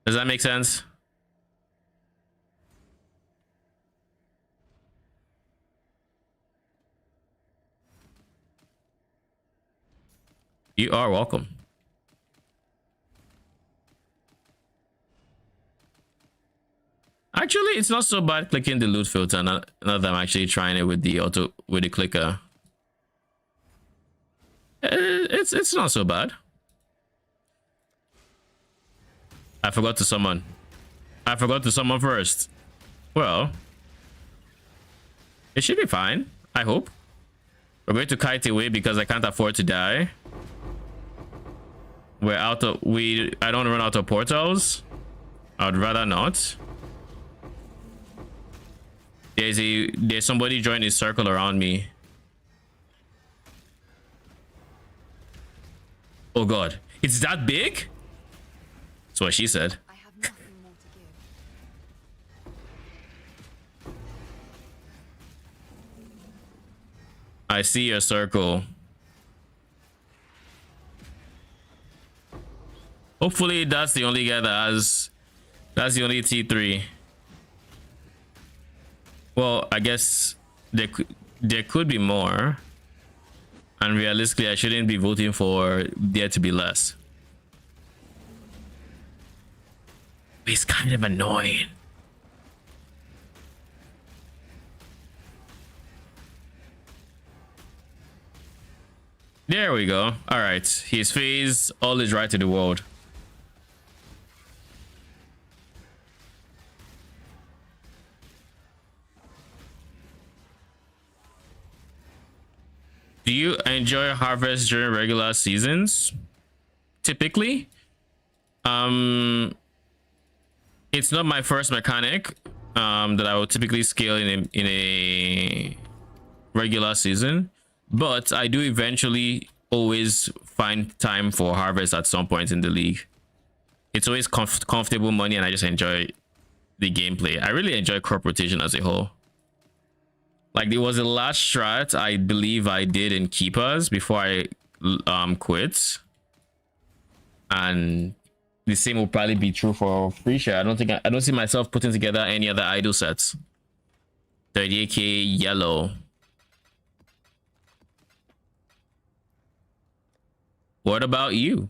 Does that make sense? You are welcome. Actually, it's not so bad clicking the loot filter. Now that I'm actually trying it with the clicker. It's not so bad. I forgot to summon. I forgot to summon first. Well, it should be fine. I hope. We're going to kite away because I can't afford to die. We're out of I don't run out of portals. I'd rather not. There's somebody joining a circle around me. Oh god, it's that big? That's what she said. I have nothing more to give. I see your circle. Hopefully that's the only guy that has. That's the only T3. Well, I guess there could be more. And realistically, I shouldn't be voting for there to be less. It's kind of annoying. There we go. All right. His face, all is right to the world. Do you enjoy harvest during regular seasons? Typically, it's not my first mechanic that I would typically scale in a regular season, but I do eventually always find time for harvest at some point in the league. It's always comfortable money, and I just enjoy the gameplay. I really enjoy crop rotation as a whole. Like, there was a last strat I believe I did in keepers before I quit, and the same will probably be true for Phrecia. I don't see myself putting together any other idle sets. 38k yellow. What about you?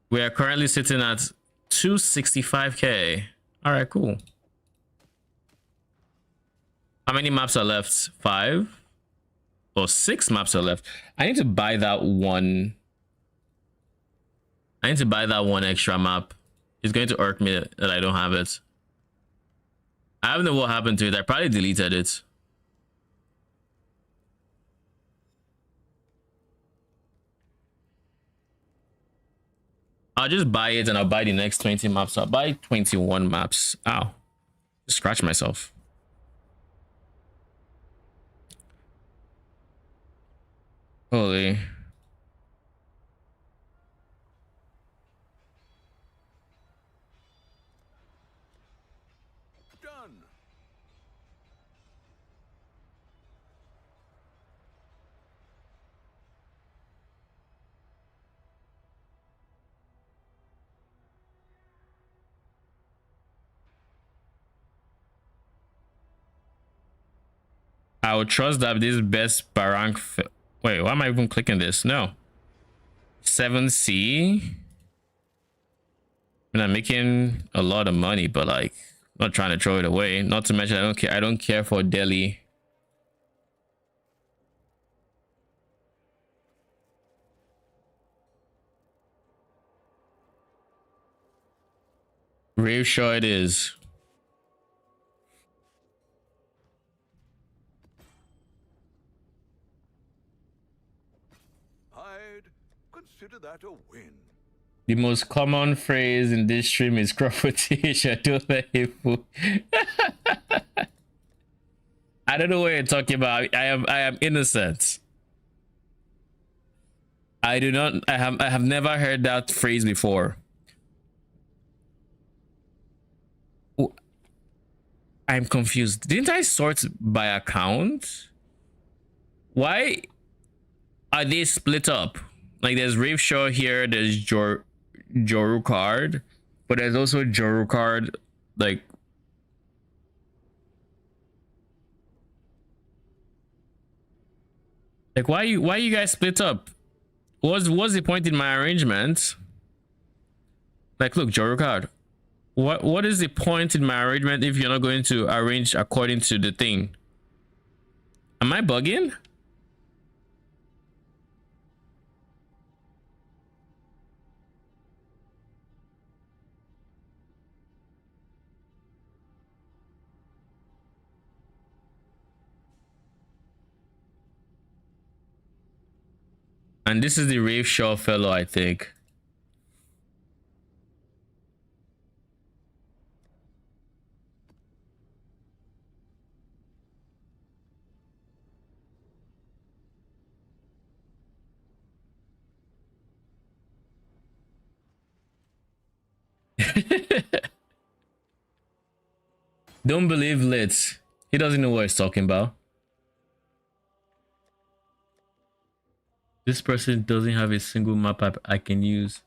We are currently sitting at 265k. All right, cool. How many maps are left? 5 or 6 maps are left. I need to buy that one. I need to buy that one extra map. It's going to irk me that I don't have it. I don't know what happened to it. I probably deleted it. I'll just buy it and I'll buy the next 20 maps. I'll buy 21 maps. Ow. Just scratch myself. Holy. Done. I would trust that this best barrank. Wait, why am I even clicking this? No. 7C. And I'm making a lot of money, but like, not trying to throw it away. Not to mention, I don't care. I don't care for Delhi. Rave sure it is. I'd consider that a win. The most common phrase in this stream is crop rotation. Don't let it fool. I don't know what you're talking about. I am innocent. I do not. I have never heard that phrase before. I'm confused. Didn't I sort by account? Why are they split up? Like there's Rave Shaw here, there's Joru card, but there's also Joru card like why you guys split up? What's the point in my arrangement? Like look, Joru card. What is the point in my arrangement if you're not going to arrange according to the thing? Am I bugging? And this is the Rave Shaw fellow, I think. Don't believe Litz. He doesn't know what he's talking about. This person doesn't have a single map app I can use.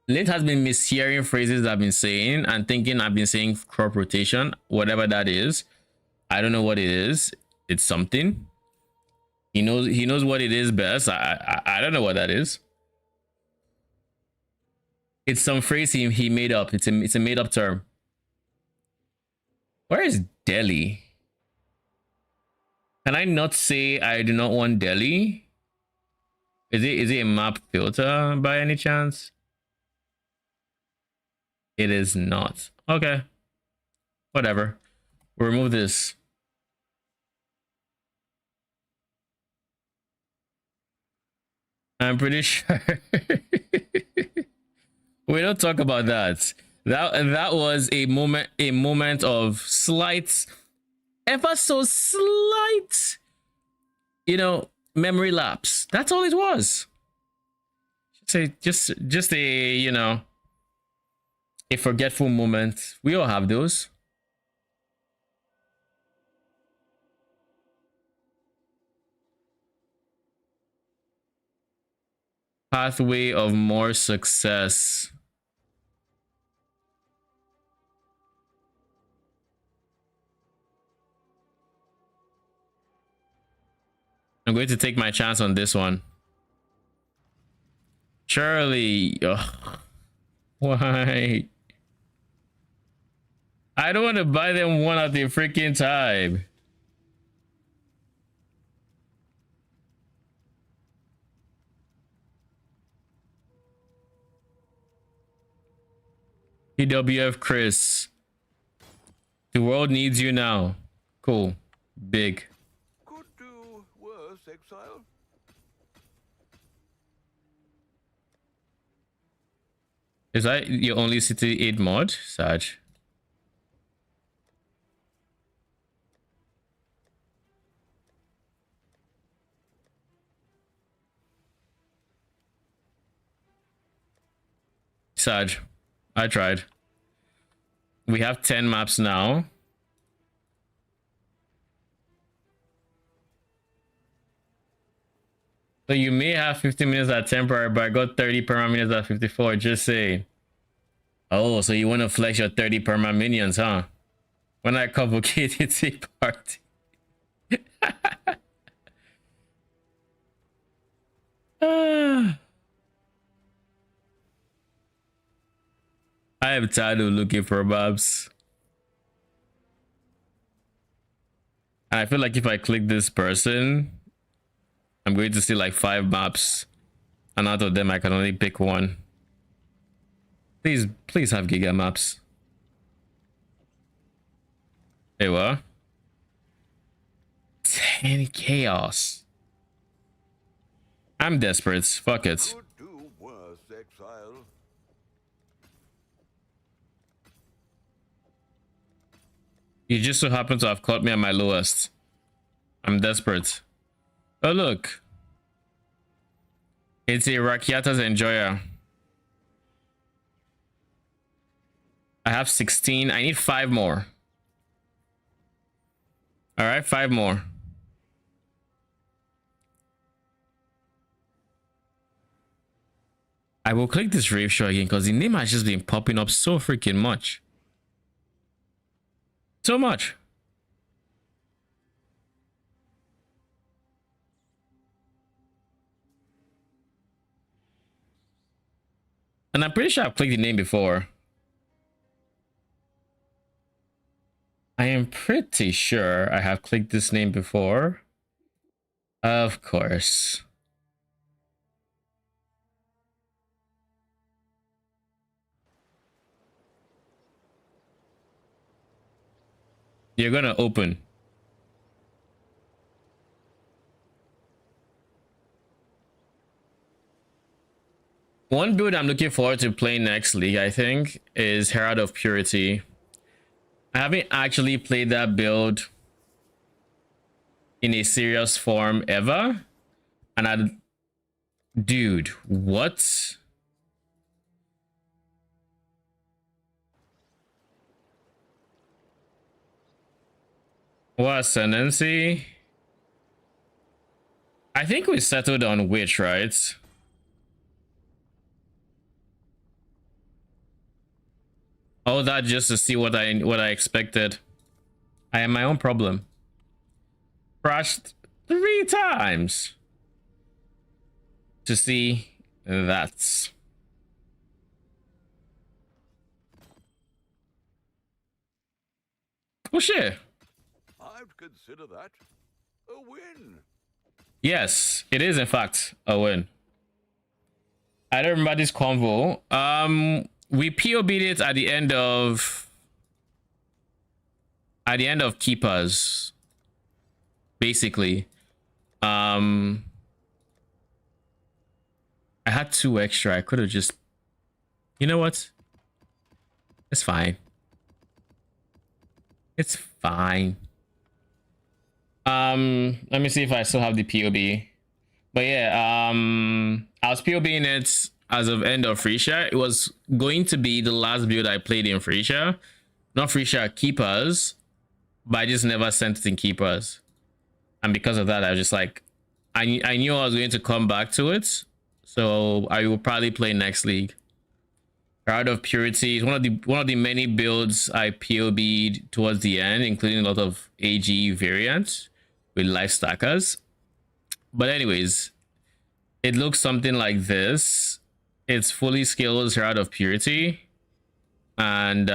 Lint has been mishearing phrases I've been saying and thinking I've been saying crop rotation, whatever that is. I don't know what it is. It's something. He knows what it is best. I don't know what that is. It's some phrase he made up. It's a made up term. Where is Delhi? Can I not say I do not want Delhi? Is it a map filter by any chance? It is not. Okay. Whatever. We'll remove this. I'm pretty sure. We don't talk about that. That was a moment of slight, ever so slight, memory lapse. That's all it was. Just a a forgetful moment. We all have those. Pathway of more success. I'm going to take my chance on this one. Charlie. Ugh. Why? I don't want to buy them one at the freaking time. PWF Chris. The world needs you now. Cool. Big. Could do worse, Exile. Is that your only City 8 mod, Saj? Saj, I tried. We have 10 maps now. So you may have 50 minutes at temporary, but I got 30 perma minutes at 54. Just say. Oh, so you want to flex your 30 perma minions, huh? When I convocate a tea party. I am tired of looking for maps. And I feel like if I click this person, I'm going to see like 5 maps. And out of them, I can only pick one. Please have Giga maps. Hey, what? 10 chaos. I'm desperate. Fuck it. Could do worse, Exile. You just so happen to have caught me at my lowest. I'm desperate. Oh, look. It's a Rakiata's Enjoyer. I have 16. I need 5 more. All right, 5 more. I will click this rave show again because the name has just been popping up so freaking much. So much. And I'm pretty sure I've clicked the name before. I am pretty sure I have clicked this name before. Of course. You're gonna open. One build I'm looking forward to playing next league, I think, is Herald of Purity. I haven't actually played that build in a serious form ever. And dude, what? What ascendancy? I think we settled on witch, right? Oh, that just to see what I expected. I am my own problem. Crashed 3 times to see that. Oh shit. I'd consider that a win. Yes, it is in fact a win. I don't remember this convo. We POB'd it at the end of Keepers. Basically. I had 2 extra. I could have just, you know what? It's fine. It's fine. Let me see if I still have the POB. But yeah, I was POBing it as of end of Phrecia. It was going to be the last build I played in Phrecia. Not Phrecia, Keepers. But I just never sent it in Keepers. And because of that, I was just like, I knew I was going to come back to it. So I will probably play next league. Herald of Purity is one of the many builds I POB'd towards the end, including a lot of AG variants with life stackers. But anyways, it looks something like this. It's fully scaled Herald of Purity. And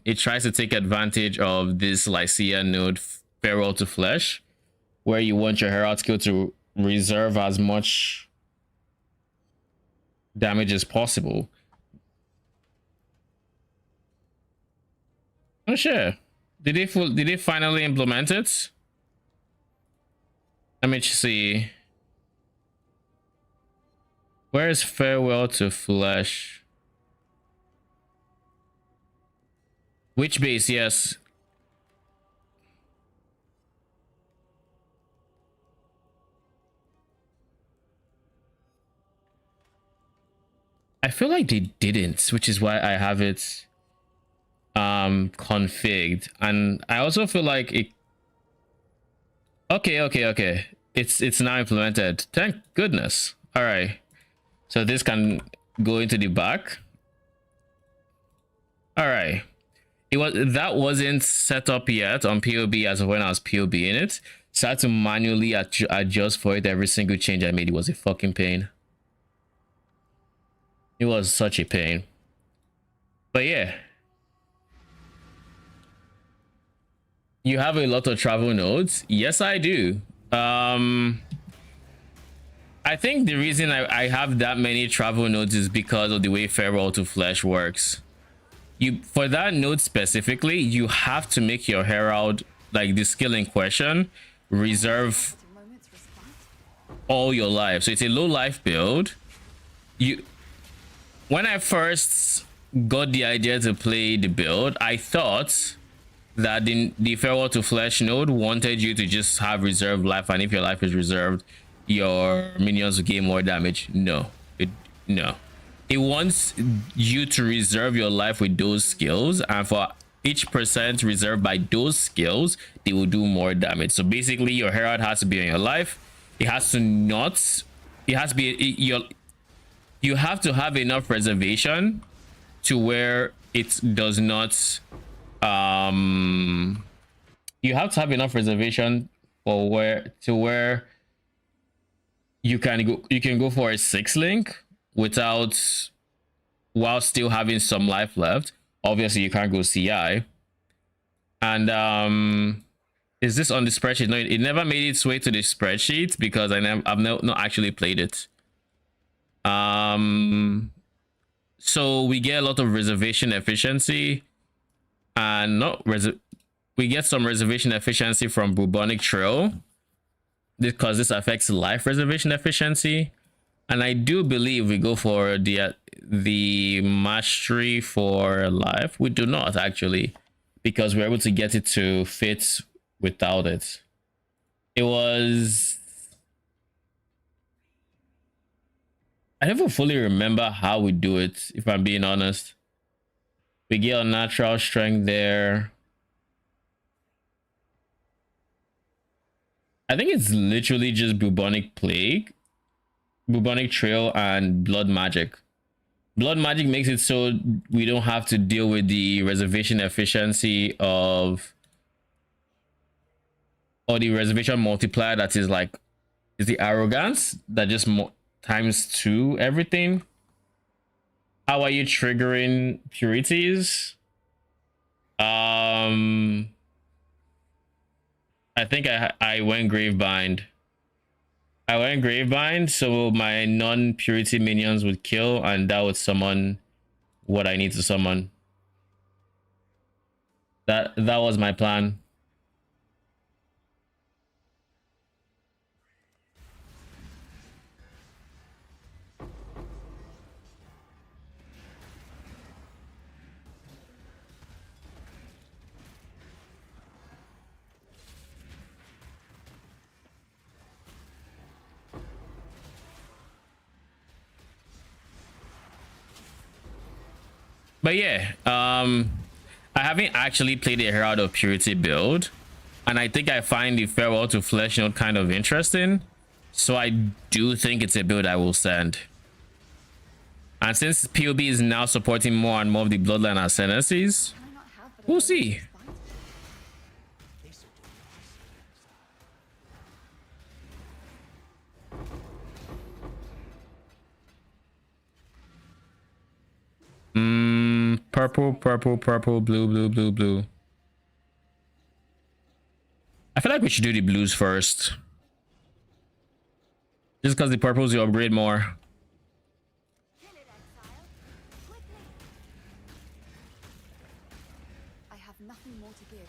it tries to take advantage of this Lycia node, Farewell to Flesh, where you want your Herald skill to reserve as much damage as possible. Oh shit. Did they finally implement it? Let me just see. Where is Farewell to Flesh? Which base? Yes. I feel like they didn't, which is why I have it configured. And I also feel like it okay, it's now implemented, thank goodness. All right, so this can go into the back. All right, That wasn't set up yet on POB as of when I was POB in it. So I had to manually adjust for it. Every single change I made, it was a fucking pain. It was such a pain. But yeah. You have a lot of travel nodes. Yes, I do. I think the reason I have that many travel nodes is because of the way Herald of Flesh works. For that node specifically, you have to make your Herald, like the skill in question, reserve all your life. So it's a low life build. When I first got the idea to play the build, I thought that the Herald of Flesh node wanted you to just have reserved life, and if your life is reserved, your minions will gain more damage. No. It wants you to reserve your life with those skills, and for each percent reserved by those skills, they will do more damage. So basically, your Herald has to be on your life. It has to not. It has to be you have to have enough reservation to where it does not. You have to have enough reservation for where you can go for a 6 link while still having some life left. Obviously you can't go CI. And is this on the spreadsheet? No, it never made its way to the spreadsheet because I've not actually played it. So we get a lot of reservation efficiency, and we get some reservation efficiency from Bubonic Trail because this affects life reservation efficiency. And I do believe we go for the mastery for life. We do not actually, because we're able to get it to fit without it. It was, I never fully remember how we do it, if I'm being honest. We get our natural strength there. I think it's literally just Bubonic Plague, Bubonic Trail, and Blood Magic. Blood Magic makes it so we don't have to deal with the reservation efficiency or the reservation multiplier that is the arrogance that just times 2 everything. How are you triggering purities? I think I went Gravebind. So my non-purity minions would kill, and that would summon what I need to summon. That was my plan. But yeah, I haven't actually played the Herald of Purity build, and I think I find the Herald of Flesh node kind of interesting, so I do think it's a build I will send. And since POB is now supporting more and more of the Bloodline Ascendancies, we'll see. Purple, blue. I feel like we should do the blues first. Just because the purples you upgrade more. I have nothing more to give.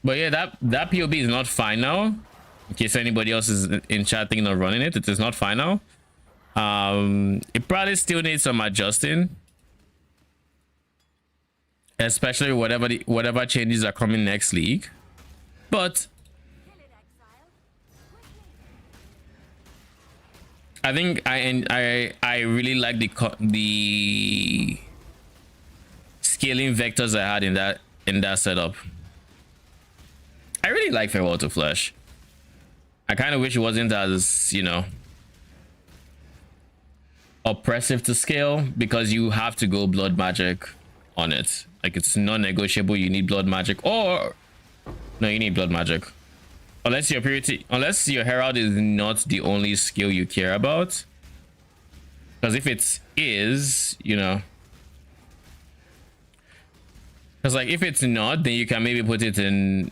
But yeah, that POB is not final. In case anybody else is in chat thinking of running it, it is not final. It probably still needs some adjusting, especially whatever changes are coming next league. But Kill it, Exile. Quickly. I think I really like the scaling vectors I had in that setup. I really like Farewell to Flesh. I kind of wish it wasn't as, you know, oppressive to scale, because you have to go blood magic on it. Like, it's non-negotiable. You need blood magic, or no, you need blood magic. Unless your purity, unless your herald is not the only skill you care about. Because if it is, you know, because like if it's not, then you can maybe put it in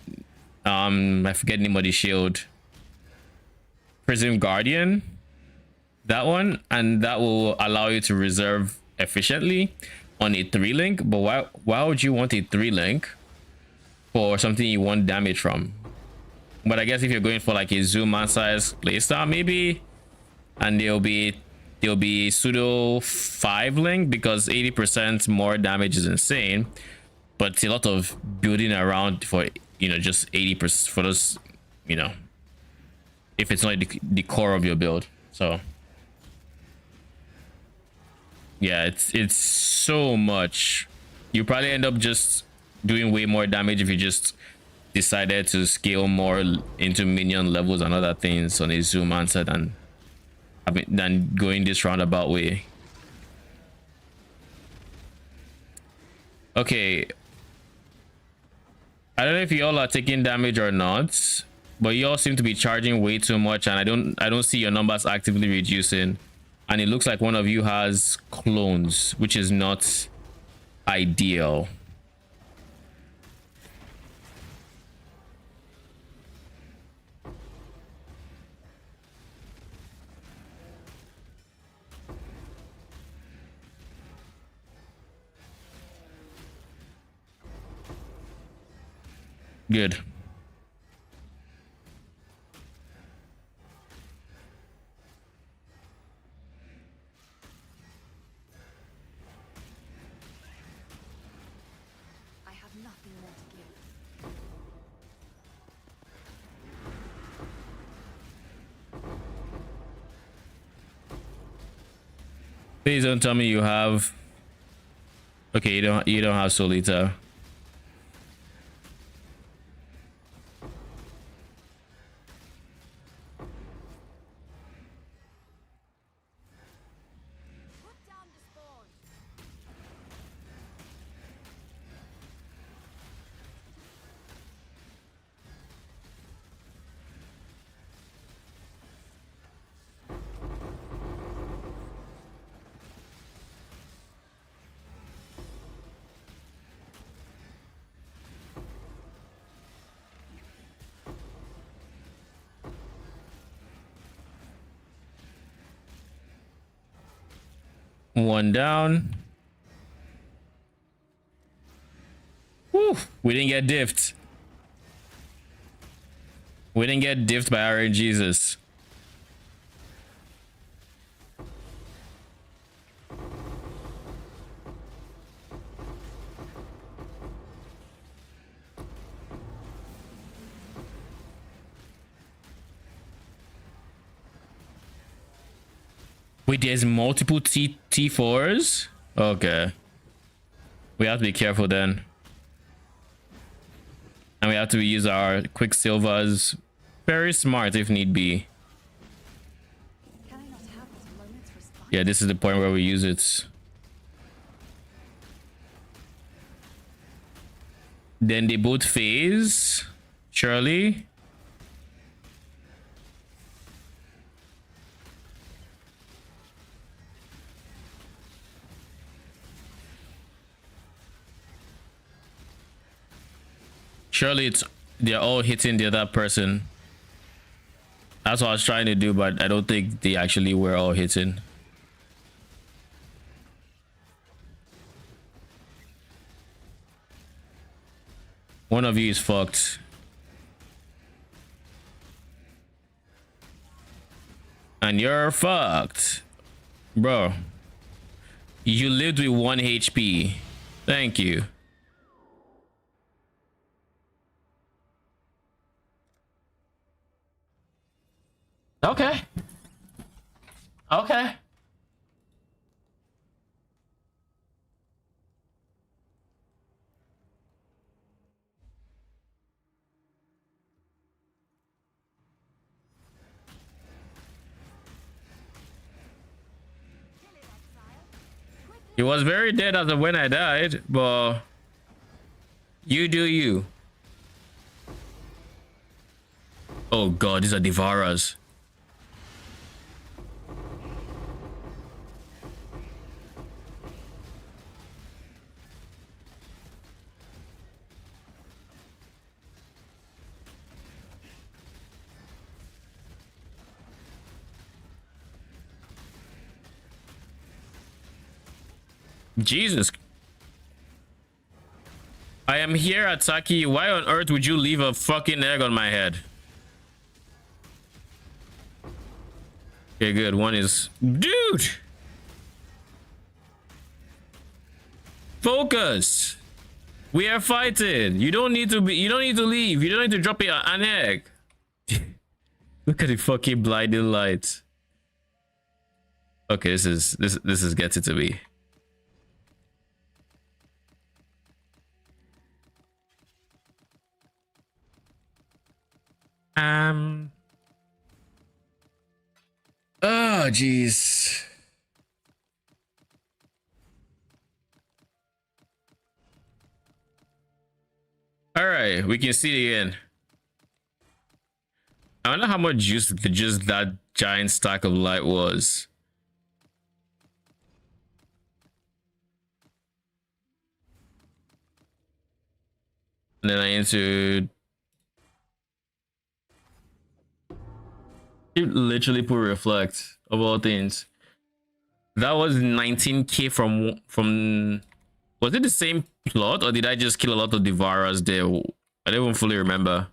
I forget the name of the shield. Prism Guardian, that one, and that will allow you to reserve efficiently on a 3-link. But why would you want a 3-link for something you want damage from? But I guess if you're going for like a Zooman size playstyle, maybe, and there'll be pseudo 5-link, because 80% more damage is insane, but it's a lot of building around for, you know, just 80% for those, you know, if it's not the core of your build. So yeah, it's so much. You probably end up just doing way more damage if you just decided to scale more into minion levels and other things on a zoom answer than going this roundabout way. Okay, I don't know if y'all are taking damage or not, but y'all seem to be charging way too much, and I don't see your numbers actively reducing, and it looks like one of you has clones, which is not ideal. Good. I have nothing more to give. Please don't tell me you have. Okay, you don't have Solita. Put down the spawn. One down. Whew, we didn't get diffed. We didn't get diffed by our Jesus. Wait, there's multiple T4s? Okay. We have to be careful then. And we have to use our Quicksilvers very smart if need be. Can I not have this moment's response? Yeah, this is the point where we use it. Then they both phase. Surely. Surely they're all hitting the other person. That's what I was trying to do, but I don't think they actually were all hitting. One of you is fucked. And you're fucked. Bro. You lived with 1 HP. Thank you. Okay. Okay. He was very dead as of when I died, but you do you. Oh god, these are Devourers. Jesus. I am here, Ataki. Why on earth would you leave a fucking egg on my head? Okay, good. One is... Dude! Focus! We are fighting. You don't need to be... You don't need to leave. You don't need to drop an egg. Look at the fucking blinding light. Okay, this is getting to me. Oh, jeez. All right, we can see it again. I wonder how much juice just that giant stack of light was. And then I entered. You literally put reflect of all things. That was 19k from. Was it the same plot or did I just kill a lot of Devourers there? I don't even fully remember.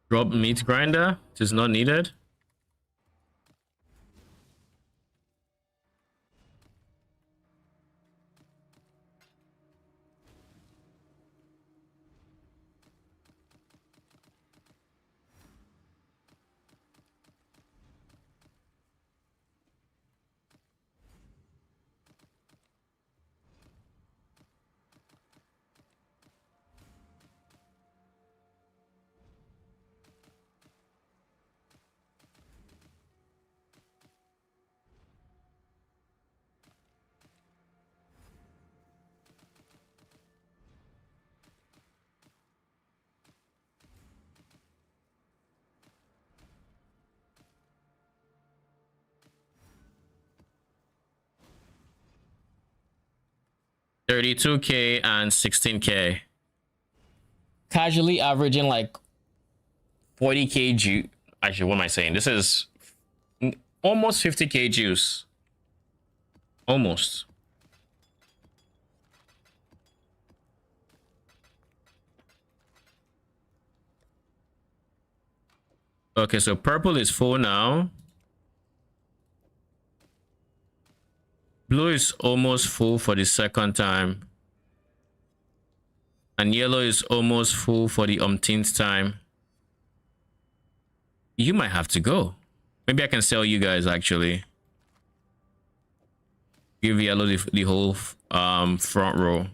Drop meat grinder. It is not needed. $32k and $16k. Casually averaging like 40k juice. Actually, what am I saying? This is almost 50k juice. Almost. Okay, so purple is full now. Blue is almost full for the second time. And yellow is almost full for the umpteenth time. You might have to go. Maybe I can sell you guys actually. Give yellow the whole front row.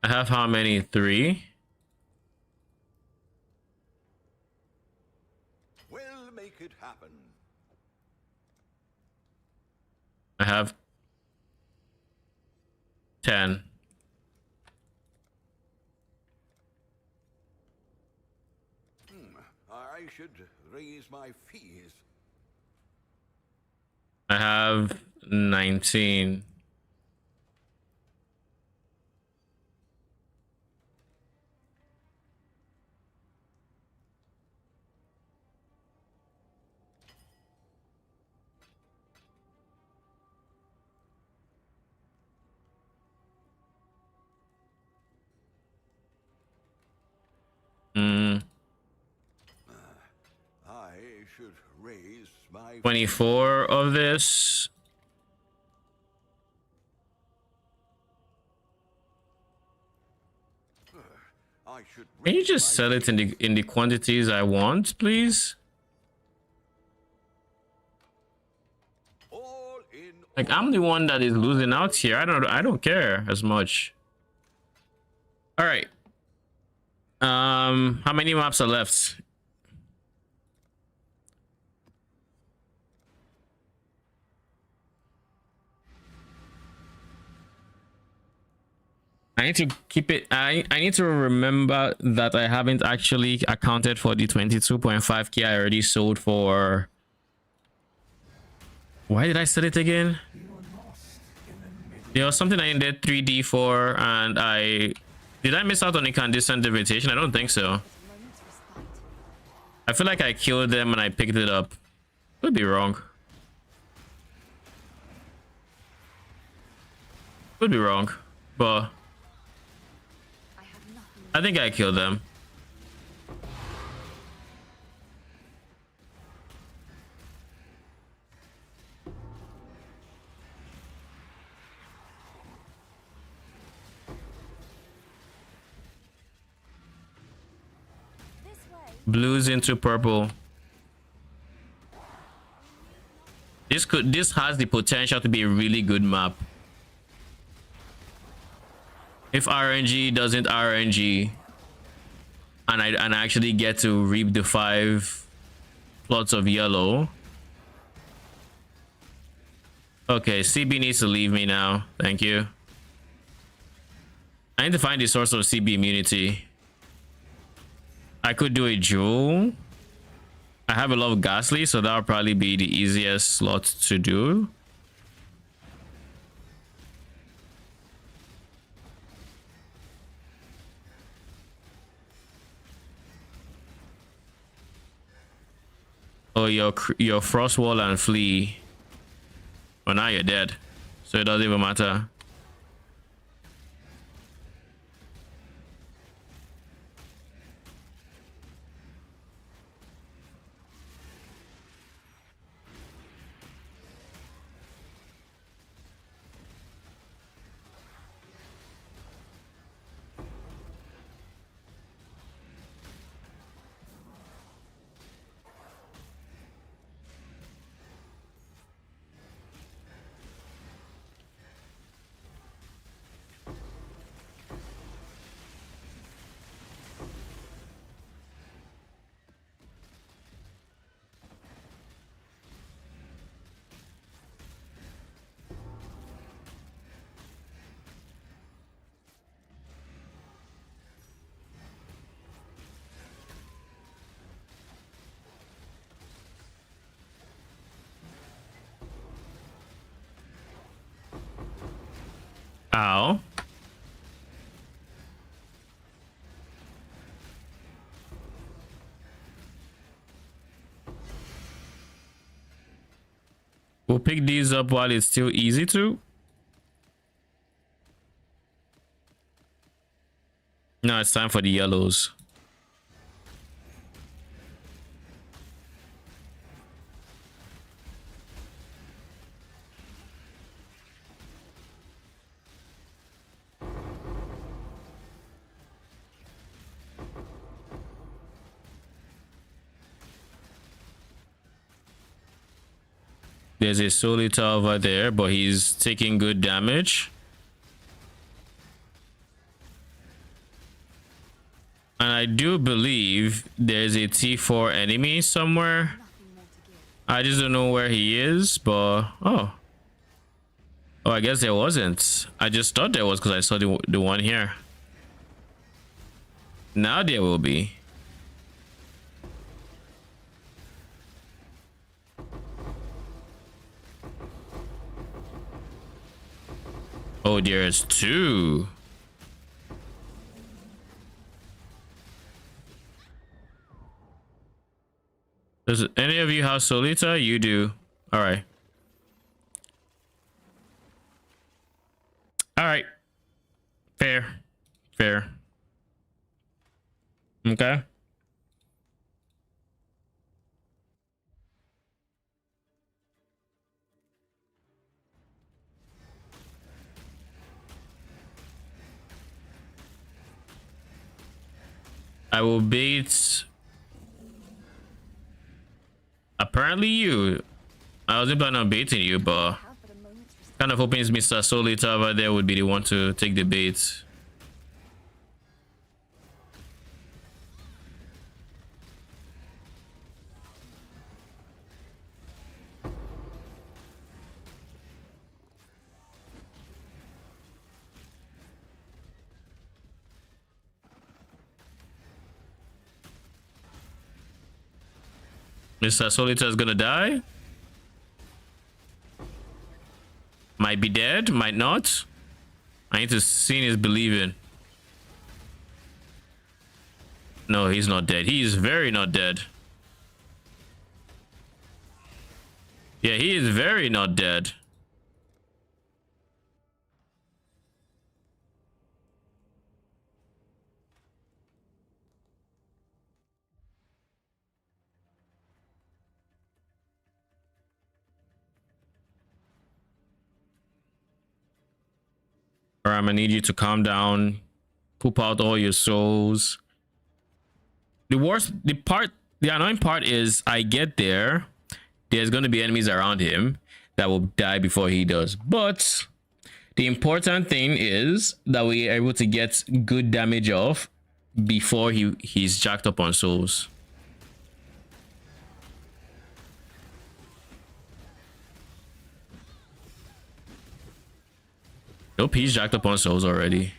I have how many? 3? We'll make it happen. I have 10. I should raise my fees. I have 19. I should raise my 24 of this. I should Can you raise just my sell it in the quantities I want, please? all in. Like, I'm the one that is losing out here. I don't care as much. All right. How many maps are left? I need to keep it. I need to remember that I haven't actually accounted for the 22.5k I already sold for. Why did I sell it again? There was something I needed 3D for, and did I miss out on incandescent invitation? I don't think so. I feel like I killed them and I picked it up. Could be wrong. Could be wrong, but I think I killed them. Blues into purple. This has the potential to be a really good map. If RNG doesn't RNG and I actually get to reap the 5 plots of yellow. Okay, CB needs to leave me now. Thank you. I need to find the source of CB immunity. I could do a jewel. I have a lot of ghastly, so that'll probably be the easiest slot to do. Oh, your frost wall and flee. Well, now you're dead, so it doesn't even matter. Ow. We'll pick these up while it's still easy to. No, it's time for the yellows. There's a Solita over there, but he's taking good damage. And I do believe there's a T4 enemy somewhere. I just don't know where he is, but oh, I guess there wasn't. I just thought there was because I saw the one here. Now there will be. Oh, there's two. Does any of you have Solita? You do. All right. All right. Fair. Fair. Okay. I will bait. Apparently you. I wasn't planning on baiting you, but kind of hoping Mr. Solita over there would be the one to take the bait. Mr. Solita is gonna die. Might be dead, might not. I need to see his believing. No, he's not dead. He is very not dead. Yeah, he is very not dead. Or I'm gonna need you to calm down, poop out all your souls. The annoying part is I get there, there's gonna be enemies around him that will die before he does. But the important thing is that we are able to get good damage off before he's jacked up on souls. Nope, he's jacked up on souls already.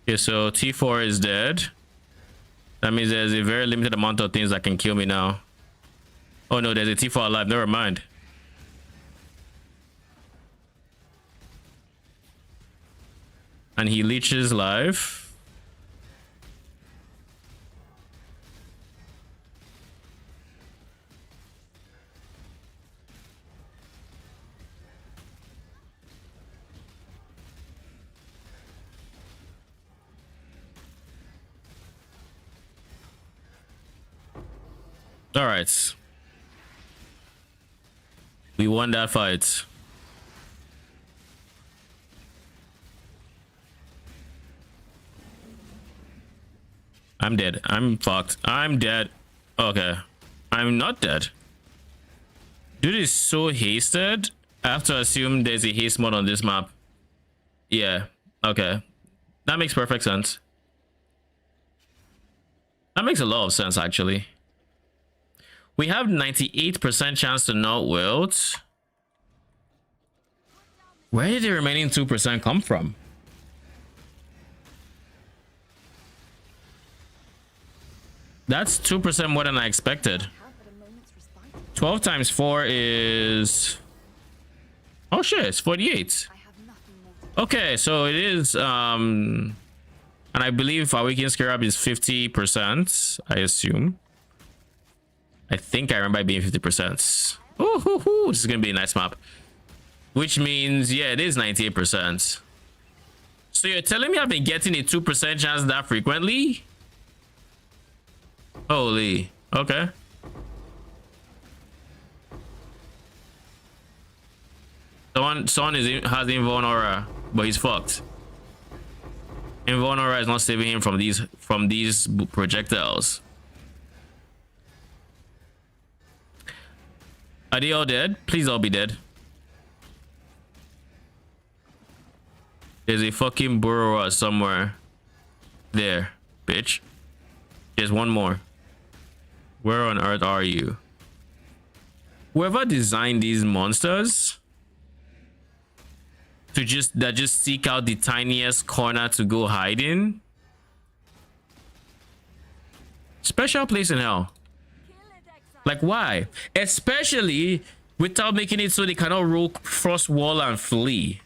Okay, so T4 is dead. That means there's a very limited amount of things that can kill me now. Oh no, there's a T4 alive. Never mind. And he leeches life. All right. We won that fight. I'm dead. I'm fucked. I'm dead. Okay. I'm not dead. Dude is so hasted. I have to assume there's a haste mod on this map. Yeah. Okay. That makes perfect sense. That makes a lot of sense, actually. We have 98% chance to not wilt. Where did the remaining 2% come from? That's 2% more than I expected. 12 times 4 is... Oh shit, it's 48. Okay, so it is... And I believe our weekend scarab is 50%, I assume. I think I remember it being 50%. Ooh, this is gonna be a nice map. Which means, yeah, it is 98%. So you're telling me I've been getting a 2% chance that frequently? Holy, okay. Someone has invulnerable, but he's fucked. Invulnerable is not saving him from these projectiles. Are they all dead? Please all be dead. There's a fucking burrower somewhere. There, bitch. There's one more. Where on earth are you? whoever designed these monsters to just seek out the tiniest corner to go hide in. Special place in hell. Like, why? Especially without making it so they cannot roll frost wall and flee.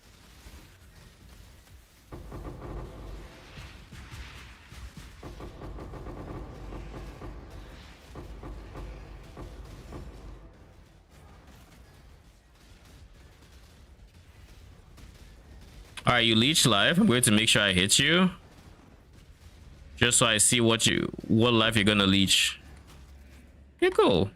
All right, you leech life. I'm going to make sure I hit you, just so I see what life you're gonna leech. Okay, cool.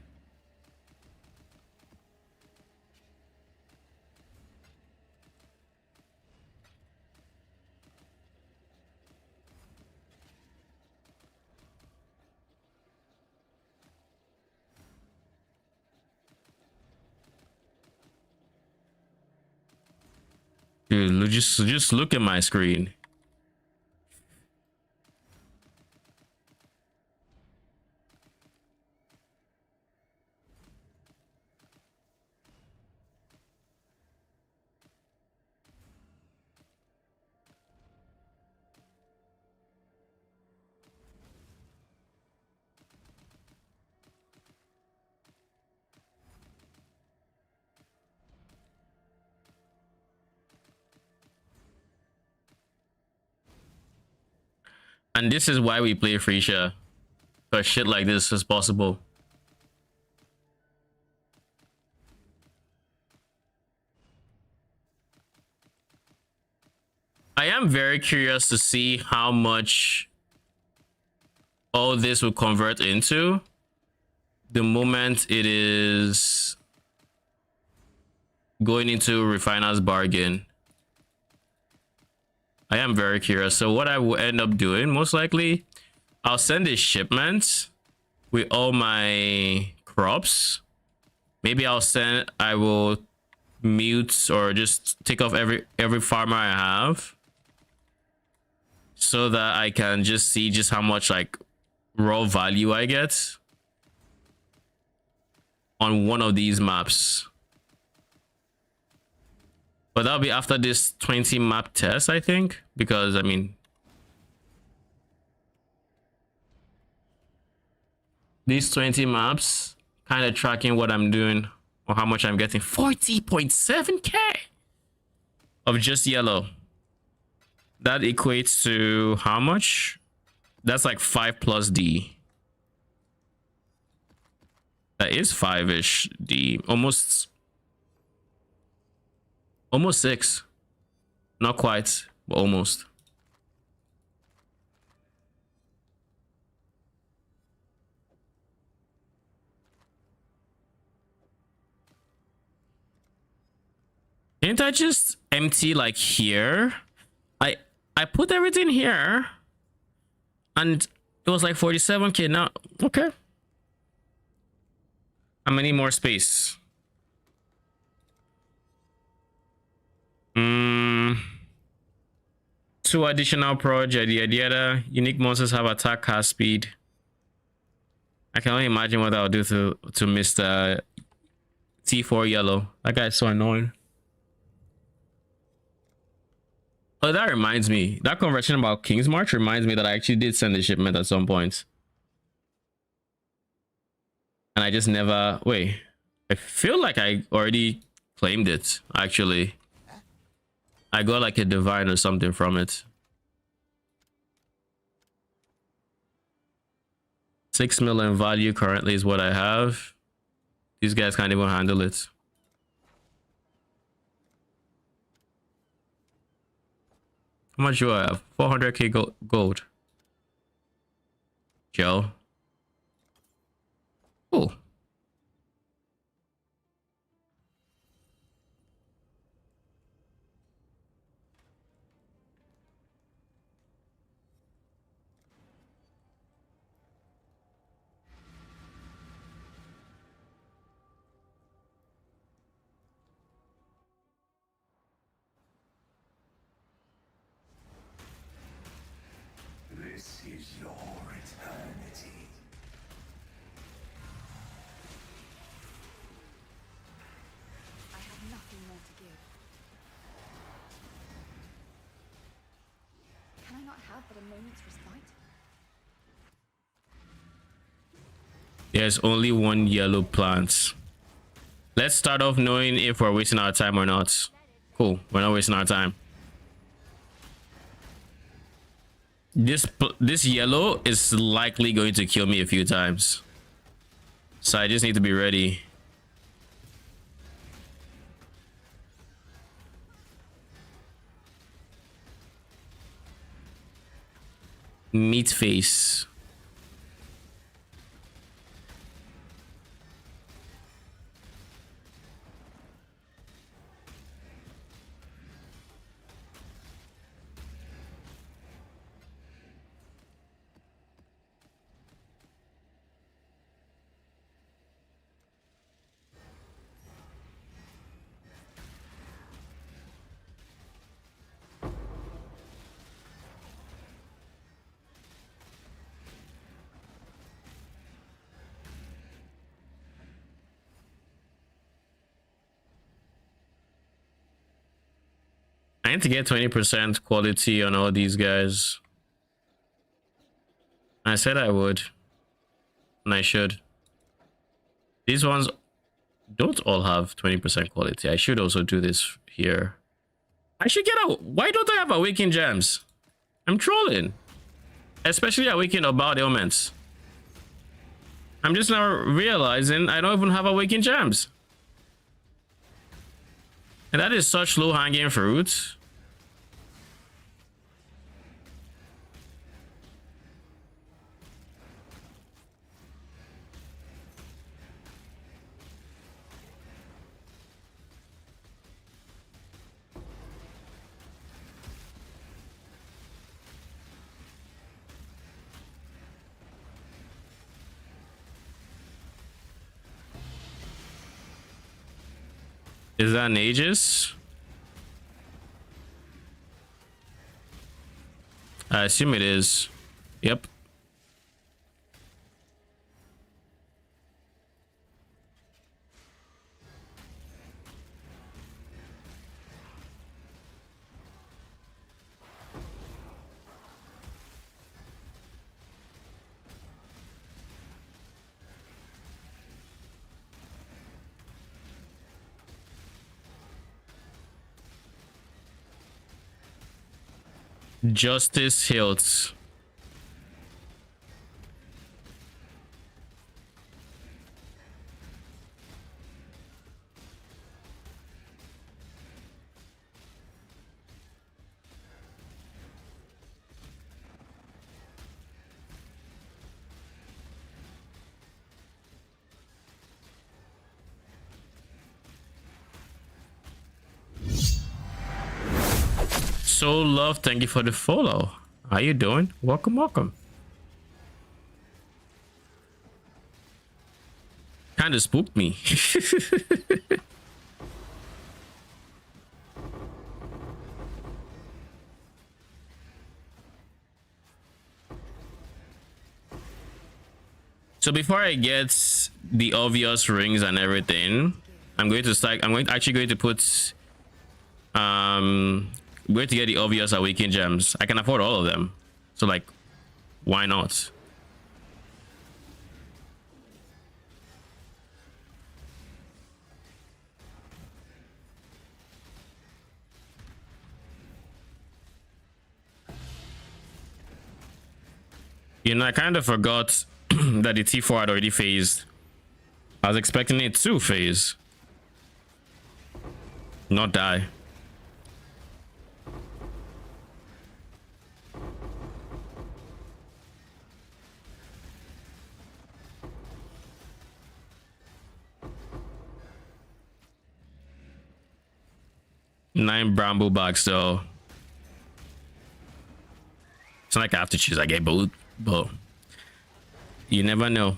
Dude, just look at my screen. And this is why we play Phrecia, because shit like this is possible. I am very curious to see how much all this will convert into the moment it is going into Refiner's Bargain. I am very curious. So what I will end up doing, most likely, I'll send a shipment with all my crops. Maybe I will mute or just take off every farmer I have, so that I can just see just how much like raw value I get on one of these maps. But that'll be after this 20 map test, I think, because I mean, these 20 maps kind of tracking what I'm doing or how much I'm getting. 40.7k of just yellow. That equates to how much? That's like 5 plus D. That is 5-ish D. Almost 6. Not quite, but almost. Didn't I just empty like here? I put everything here and it was like 47k now. Okay. How many more space? 2 additional project. Yada. Unique monsters have attack, cast speed. I can only imagine what I'll do to Mr. T4 yellow. That guy's so annoying. Oh, that reminds me. That conversation about King's March reminds me that I actually did send a shipment at some point. And I just never... Wait. I feel like I already claimed it, actually. I got like a divine or something from it. 6 million value currently is what I have. These guys can't even handle it. How much do I have? 400k gold. Joe. Cool. This is your eternity. not have but a moment's respite? There's only one yellow plant. Let's start off knowing if we're wasting our time or not. Cool, we're not wasting our time. This yellow is likely going to kill me a few times, so I just need to be ready. Meat face. I need to get 20% quality on all these guys. I said I would, and I should. These ones don't all have 20% quality. I should also do this here. I should get out. Why don't I have awakened gems? I'm trolling. Especially awakened about ailments. I'm just now realizing I don't even have awakened gems. And that is such low hanging fruit. Is that an Aegis? I assume it is. Yep. Justice Hills. So love, thank you for the follow. How you doing? Welcome, welcome. Kind of spooked me. So before I get the obvious rings and everything, I'm going to start. Actually going to put I'm going to get the obvious awakened gems. I can afford all of them, so like, why not? You know, I kind of forgot that the T4 had already phased. I was expecting it to phase, not die. Nine bamboo bags though. It's not like I have to choose. I get both, but you never know.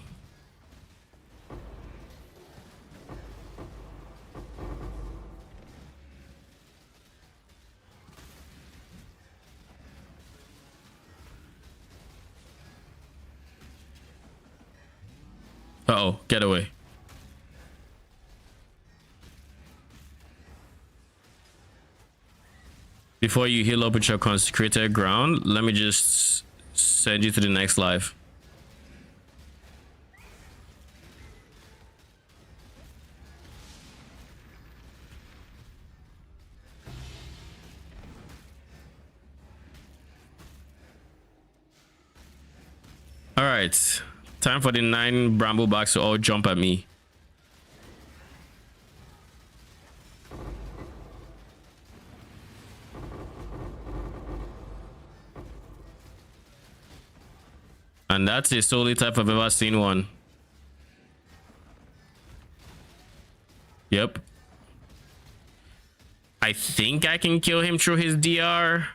Uh-oh, get away. Before you heal up with your consecrated ground, let me just send you to the next life. All right, time for the 9 bramblebacks to all jump at me. And that's the solely type I've ever seen one. Yep. I think I can kill him through his DR.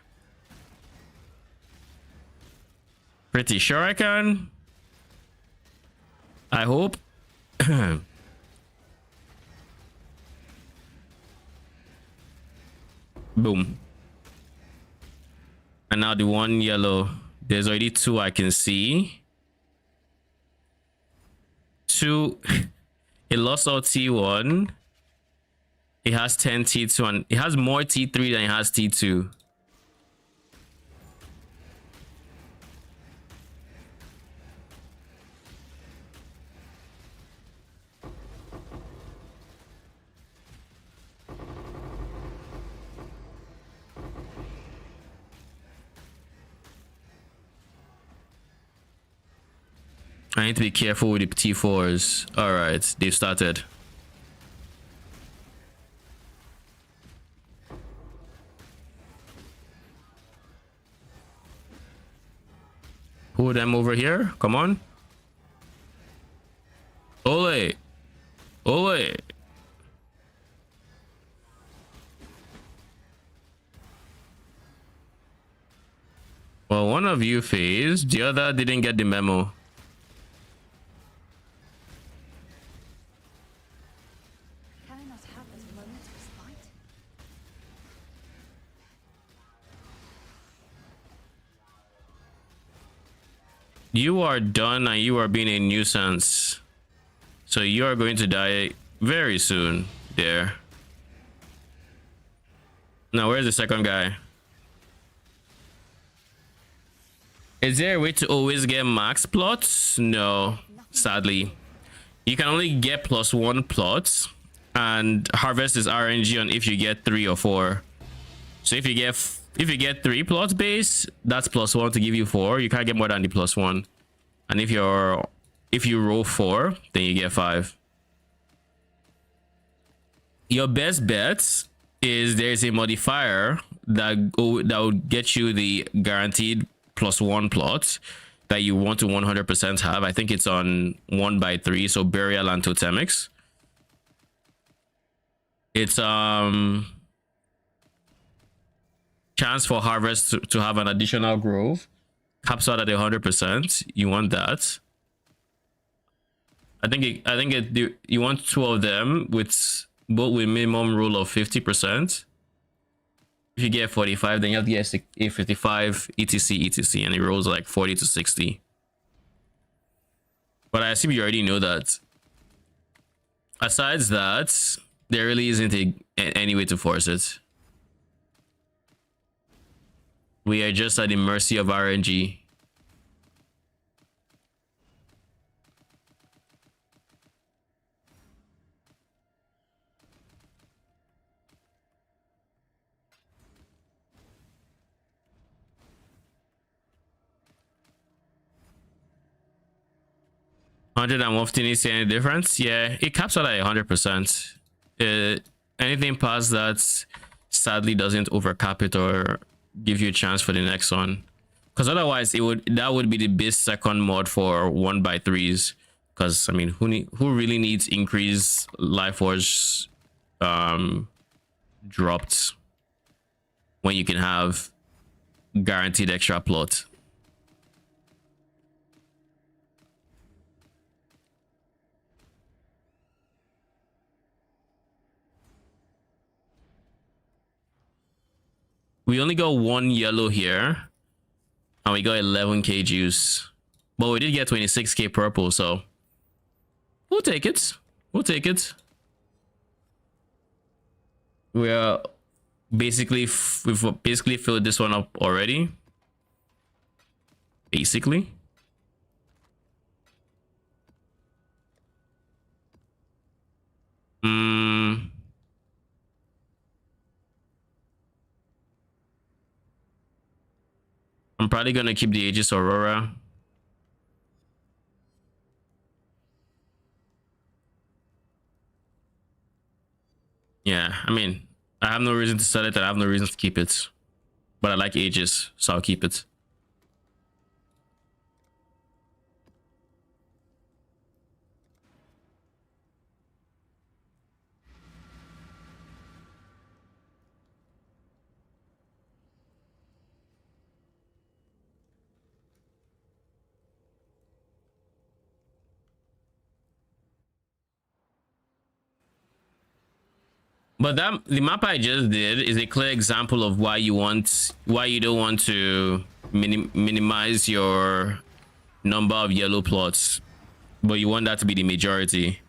Pretty sure I can. I hope. Boom. And now the one yellow. There's already 2 I can see. 2. It lost all T1. It has 10 T2 and it has more T3 than it has T2. I need to be careful with the T4s. All right, they've started. Who are them over here? Come on. Ole. Ole. Well, one of you phased, the other didn't get the memo. You are done and you are being a nuisance. So you are going to die very soon there. Now, where's the second guy? Is there a way to always get max plots? No, sadly. You can only get +1 plots, and harvest is RNG on if you get 3 or 4. So if you get 3 plots base, that's +1 to give you 4. You can't get more than the +1. And if you roll 4, then you get 5. Your best bet is there's a modifier that would get you the guaranteed +1 plot that you want to 100% have. I think it's on 1/3, so burial and totemics. It's chance for harvest to have an additional grove, caps out at 100%. You want that. I think you want 2 of them with both with minimum rule of 50%. If you get 45, then you have to get a 55 etc, and it rolls like 40 to 60. But I assume you already know that. Besides that, there really isn't any way to force it. We are just at the mercy of RNG. $150 needs to see any difference? Yeah, it caps out at 100%. Anything past that sadly doesn't overcap it or give you a chance for the next one. Because otherwise that would be the best second mod for 1/3s. Because I mean, who really needs increased life force dropped when you can have guaranteed extra plot? We only got 1 yellow here, and we got 11k juice, but we did get 26k purple, so we'll take it. We'll take it. Basically, we've basically filled this one up already. Basically. I'm probably gonna keep the Aegis Aurora. Yeah, I mean, I have no reason to sell it and I have no reason to keep it. But I like Aegis, so I'll keep it. But that the map I just did is a clear example of why you don't want to minimize your number of yellow plots, but you want that to be the majority.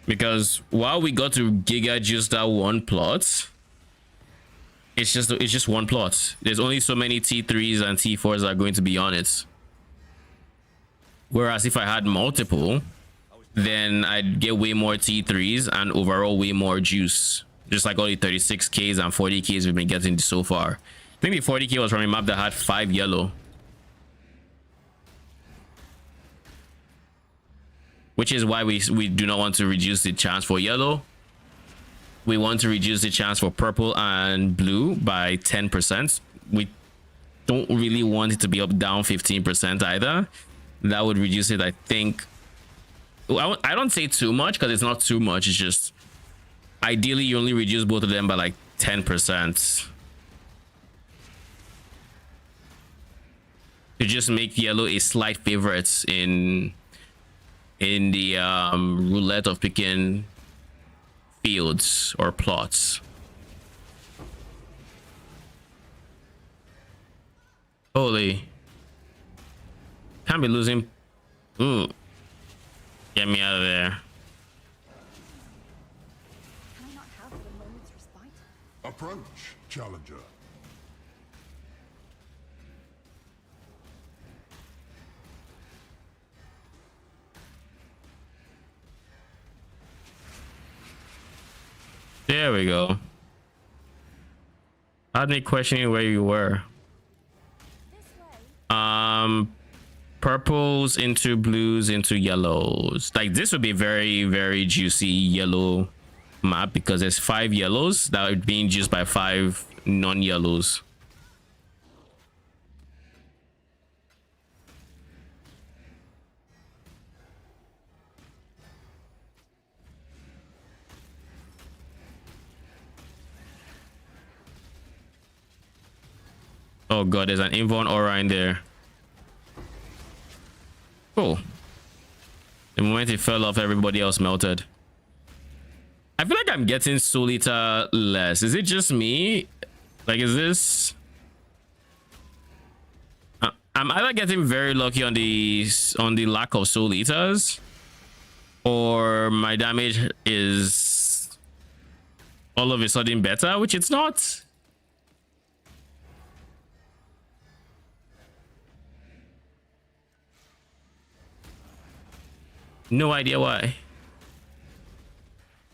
Because while we got to giga juice that one plot, it's just one plot. There's only so many T3s and T4s that are going to be on it. Whereas if I had multiple, then I'd get way more T3s and overall way more juice. Just like all the 36Ks and 40Ks we've been getting so far. I think the 40K was from a map that had 5 yellow. Which is why we do not want to reduce the chance for yellow. We want to reduce the chance for purple and blue by 10%. We don't really want it to be up down 15% either. That would reduce it, I think. I don't say too much because it's not too much. It's just ideally you only reduce both of them by like 10%. To just make yellow a slight favorite in the roulette of picking fields or plots. Holy. Can't be losing. Ooh. Get me out of there. Can I not have a moment's respite? Approach, challenger. There we go. Had me questioning where you were. This way. Purples into blues into yellows. Like this would be very, very juicy yellow map because there's 5 yellows that are being juiced by 5 non-yellows. Oh god, there's an Invon aura in there. Cool. The moment it fell off, everybody else melted. I feel like I'm getting Soul Eater less. Is it just me? Like, is this... I'm either getting very lucky on the lack of Soul Eaters, or my damage is all of a sudden better, which it's not. No idea why.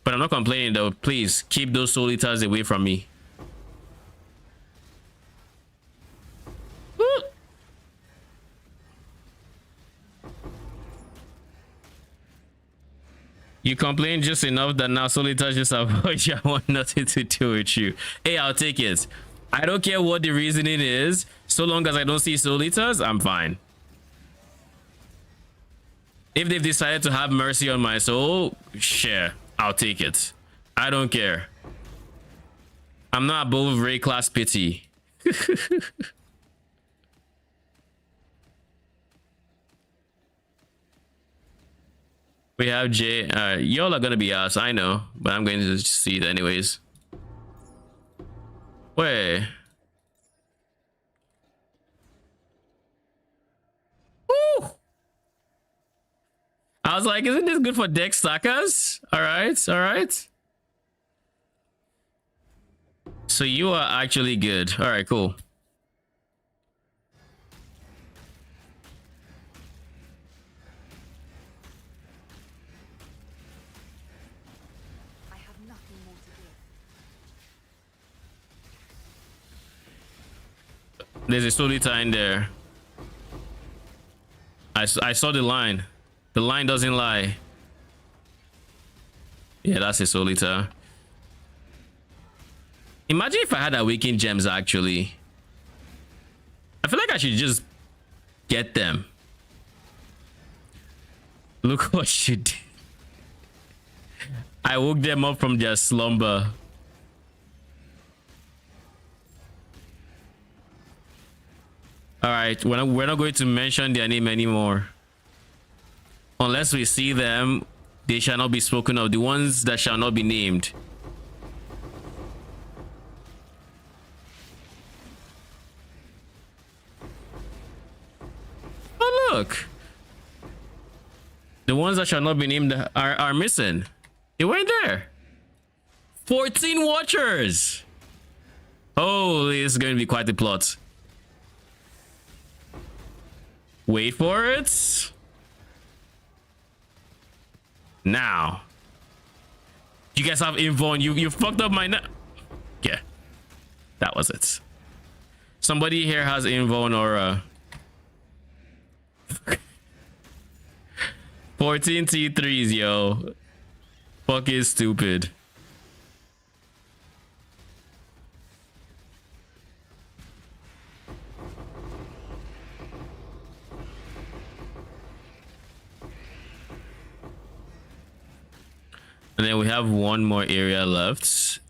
But I'm not complaining though. Please keep those Soul Eaters away from me. Woo! You complain just enough that now Soul Eaters just avoid you. I want nothing to do with you. Hey, I'll take it. I don't care what the reasoning is. So long as I don't see Soul Eaters, I'm fine. If they've decided to have mercy on my soul, sure, I'll take it. I don't care. I'm not above Ray class pity. We have Jay. Y'all are gonna be us, I know, but I'm going to see it anyways. Wait. Woo! I was like, isn't this good for deck stackers? All right, all right. So you are actually good. All right, cool. I have nothing more to give. There's a Solita in there. I saw the line. The line doesn't lie. Yeah, that's a Solita. Imagine if I had awakened gems actually. I feel like I should just get them. Look what you did. I woke them up from their slumber. All right, we're not going to mention their name anymore. Unless we see them, they shall not be spoken of. The ones that shall not be named. Oh, look. The ones that shall not be named are missing. They weren't there. 14 watchers. Holy, this is going to be quite the plot. Wait for it. Now. You guys have info and you fucked up my yeah. That was it. Somebody here has info or 14 T3s, yo. Fucking stupid. And then we have one more area left.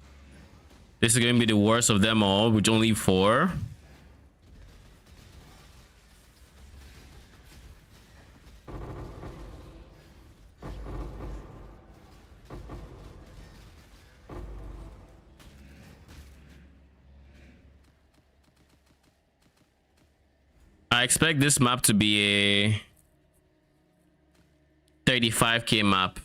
This is going to be the worst of them all, with only 4. I expect this map to be a 35k map.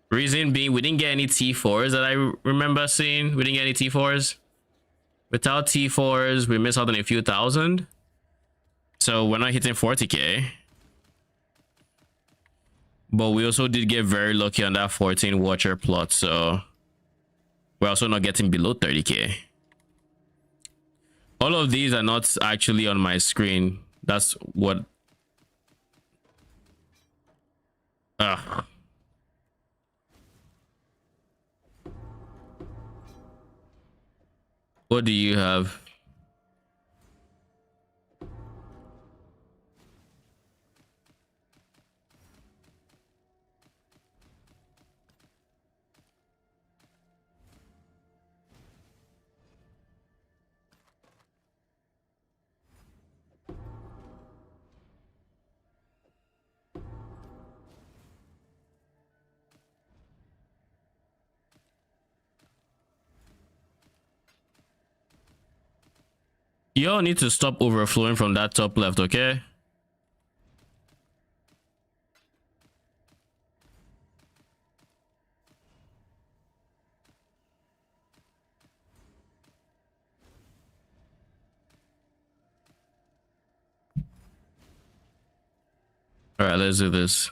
Reason being, we didn't get any T4s that I remember seeing. We didn't get any T4s. Without T4s, we missed out on a few thousand. So we're not hitting 40k. But we also did get very lucky on that 14 watcher plot. So we're also not getting below 30k. All of these are not actually on my screen. That's what... Ugh. What do you have? You all need to stop overflowing from that top left, okay? All right, let's do this.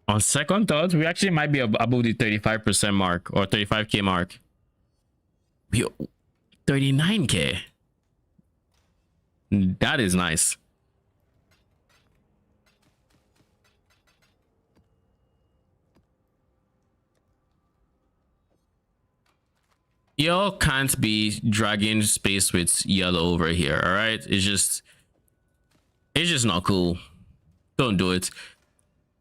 On second thought, we actually might be above the 35% mark or 35k mark. 39k. That is nice. y'all can't be dragging space with yellow over here, all right? It's just not cool. Don't do it.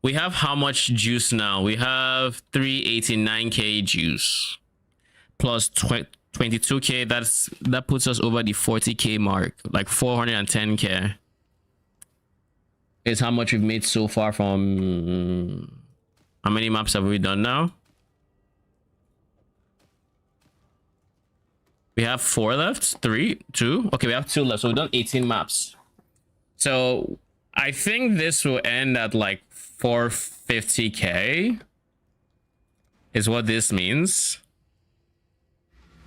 We have how much juice now? We have 389k juice plus 22k. That puts us over the 40k mark, like 410k is how much we've made so far. From how many maps have we done now? We have 4 left. 3, 2. Okay, we have 2 left, so we've done 18 maps. So I think this will end at like 450k is what this means.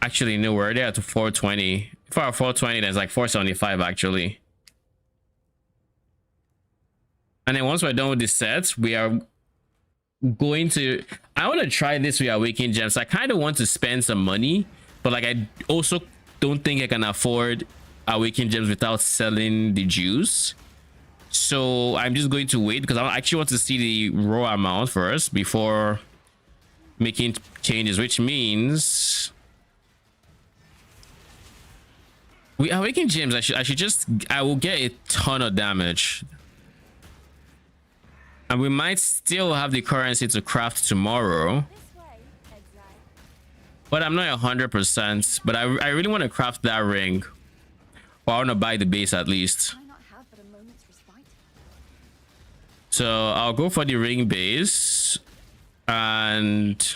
Actually, no, we're already at 420. For our 420, there's like 475 actually. And then once we're done with the sets, we are going to, I want to try this with Awakened Gems. I kind of want to spend some money, but like I also don't think I can afford Awakened Gems without selling the juice. So I'm just going to wait because I actually want to see the raw amount first before making changes, which means we Awakened Gems. I will get a ton of damage. And we might still have the currency to craft tomorrow. This way, Exile. But I'm not 100%. But I really want to craft that ring. Or I want to buy the base at least. Why not have but a moment's respite? So I'll go for the ring base. And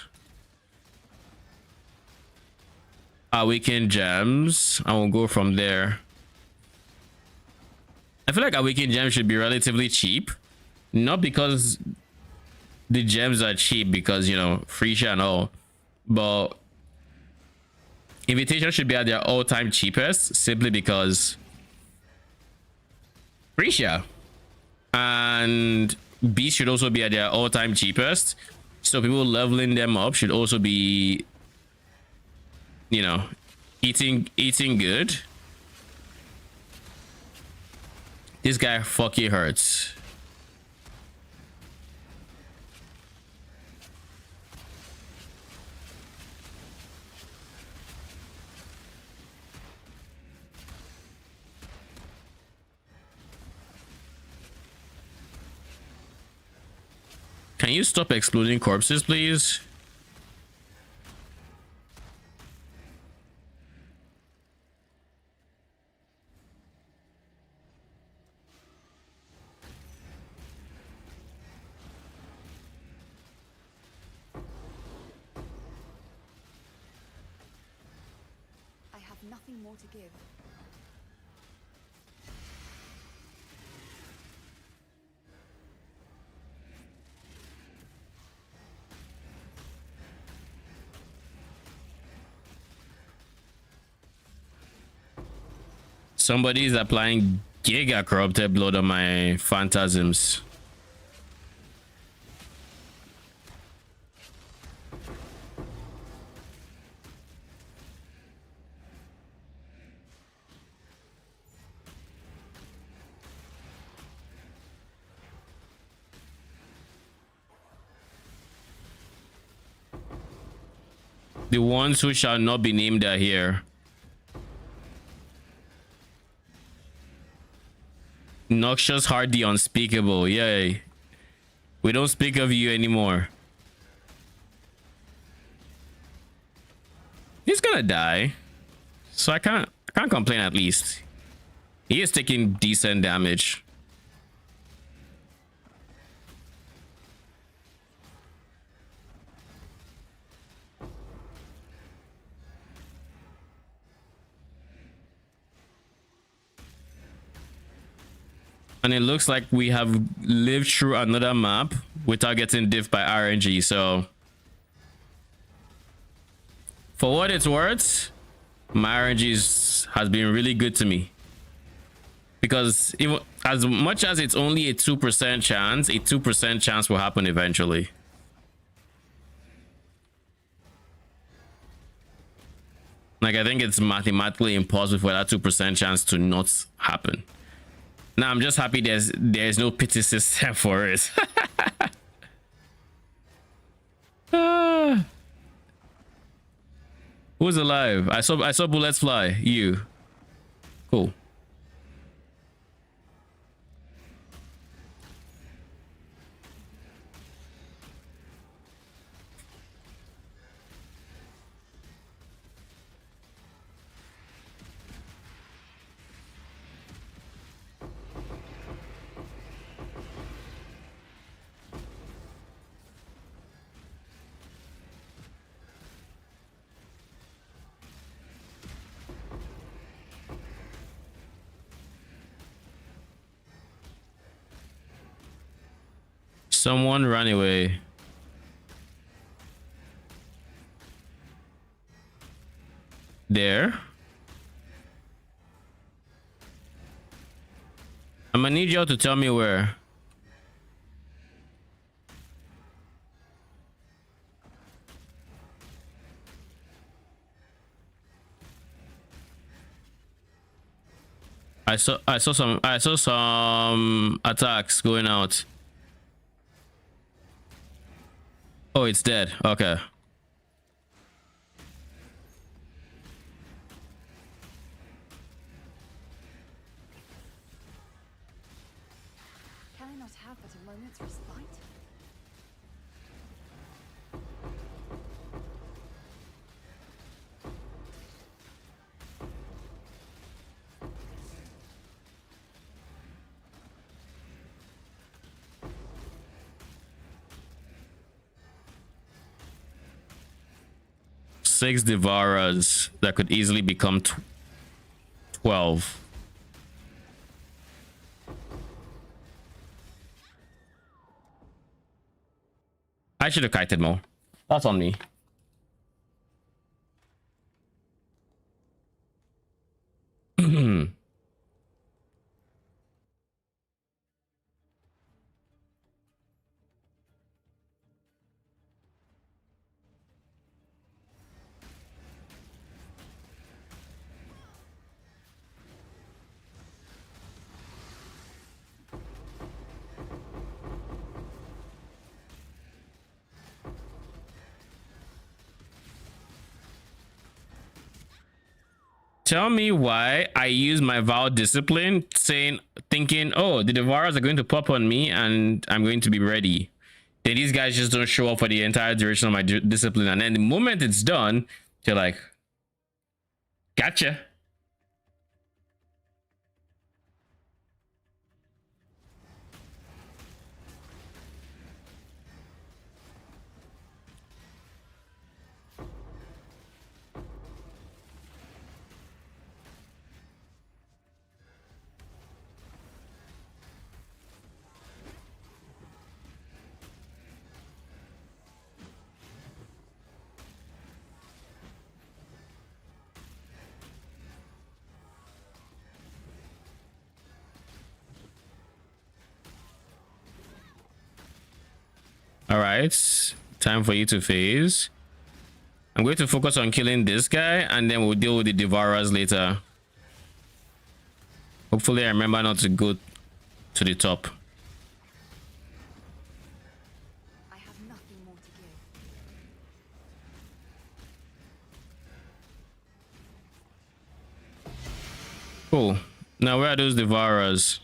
Awakened Gems. I will go from there. I feel like Awakened Gems should be relatively cheap. Not because the gems are cheap, because, you know, Phrecia and all, but Invitation should be at their all-time cheapest simply because Phrecia and Beast should also be at their all-time cheapest. So people leveling them up should also be, you know, eating good. This guy fucking hurts. Can you stop exploding corpses, please? I have nothing more to give. Somebody is applying Giga Corrupted Blood on my Phantasms. The ones who shall not be named are here. Noxious Hardy Unspeakable, yay. We don't speak of you anymore. He's gonna die, so I can't complain. At least he is taking decent damage. And it looks like we have lived through another map without getting diffed by RNG. So for what it's worth, my RNG has been really good to me. Because even as much as it's only a 2% chance, a 2% chance will happen eventually. Like, I think it's mathematically impossible for that 2% chance to not happen. Now I'm just happy there's no pity system for it. Who Who's alive? I saw bullets fly. You. Cool. Someone ran away. There. I'm gonna need y'all to tell me where. I saw some attacks going out. Oh, it's dead. Okay. Can I not have but a moment's respite? Six Devourers that could easily become 12. I should have kited more. That's on me. Tell me why I use my vow discipline thinking, oh, the Devourers are going to pop on me and I'm going to be ready. Then these guys just don't show up for the entire duration of my discipline. And then the moment it's done, they're like, gotcha. All right, time for you to phase. I'm going to focus on killing this guy and then we'll deal with the Devourers later. Hopefully I remember not to go to the top. I have nothing more to give. Cool. Now where are those Devourers?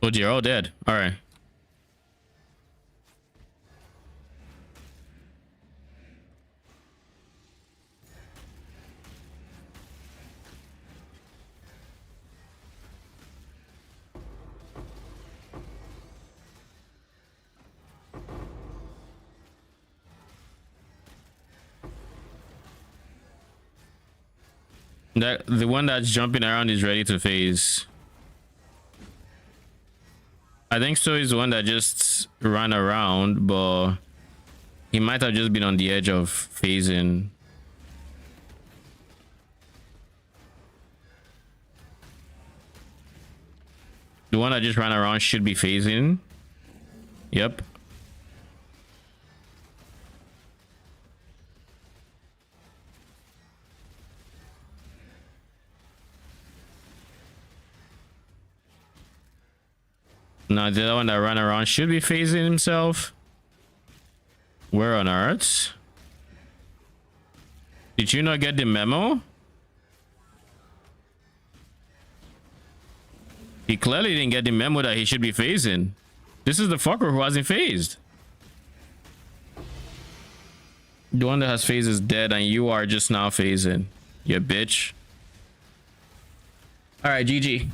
Oh, they're all dead. All right. That the one that's jumping around is ready to phase. I think so is the one that just ran around, but he might have just been on the edge of phasing. The one that just ran around should be phasing. Yep. Now the other one that ran around should be phasing himself. Where on earth? Did you not get the memo? He clearly didn't get the memo that he should be phasing. This is the fucker who hasn't phased. The one that has phased is dead and you are just now phasing. You bitch. Alright, GG.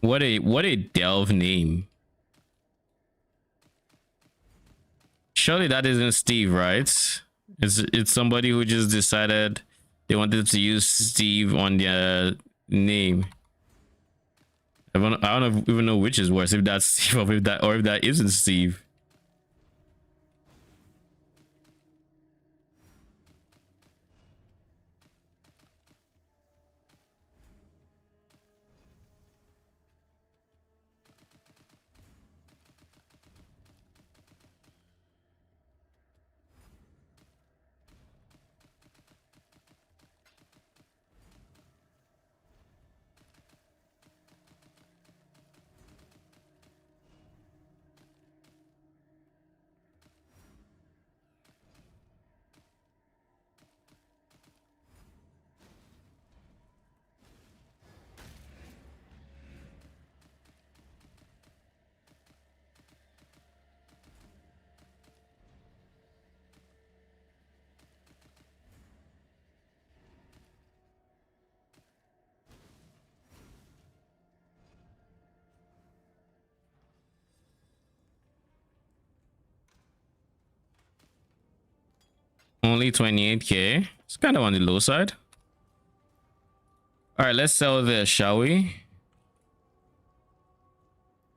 What a delve name. Surely that isn't Steve, right? It's somebody who just decided they wanted to use Steve on their name. I don't even know which is worse, if that's Steve or if that isn't Steve. Only 28k. It's kind of on the low side. All right, let's sell this, shall we?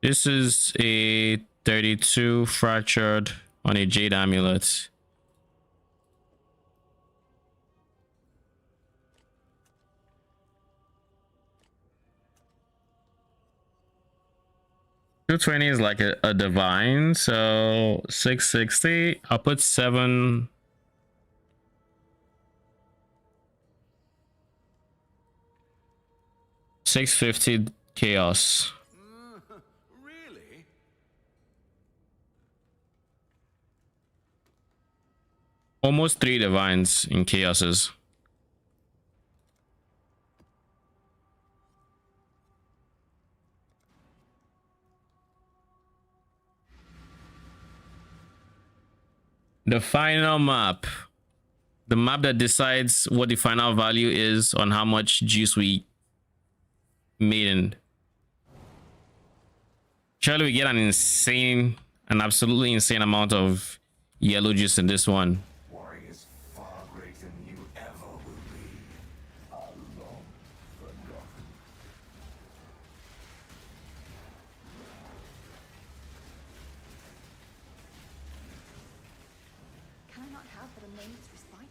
This is a 32 fractured on a jade amulet. $220 is like a divine, so 660. I'll put 7. $650 chaos. Really? Almost 3 divines in chaoses. The final map. The map that decides what the final value is on how much juice we made in. Surely we get an absolutely insane amount of yellow juice in this one. Warriors far greater than you ever will be. Are long forgotten. Can I not have but a moment's respite?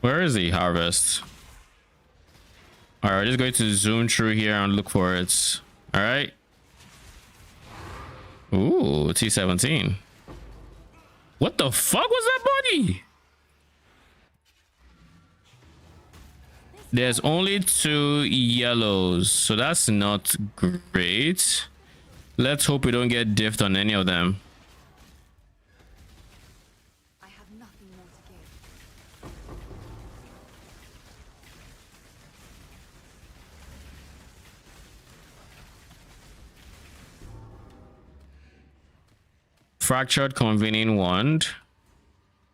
Where is the harvest? All right, just going to zoom through here and look for it. All right. Ooh, T17. What the fuck was that body? There's only 2 yellows, so that's not great. Let's hope we don't get diffed on any of them. I have nothing more to give. Fractured convening wand.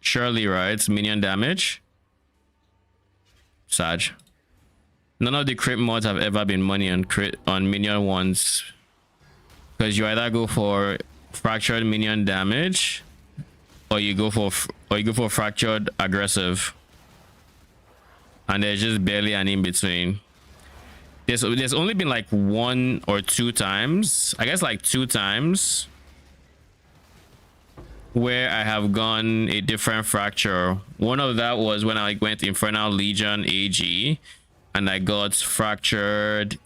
Surely, right? It's minion damage. Sag. None of the crit mods have ever been money on crit on minion ones, because you either go for fractured minion damage, or you go for fractured aggressive, and there's just barely an in between. There's only been like 1 or 2 times, I guess like 2 times, where I have gone a different fracture. One of that was when I went Infernal Legion AG and I got fractured,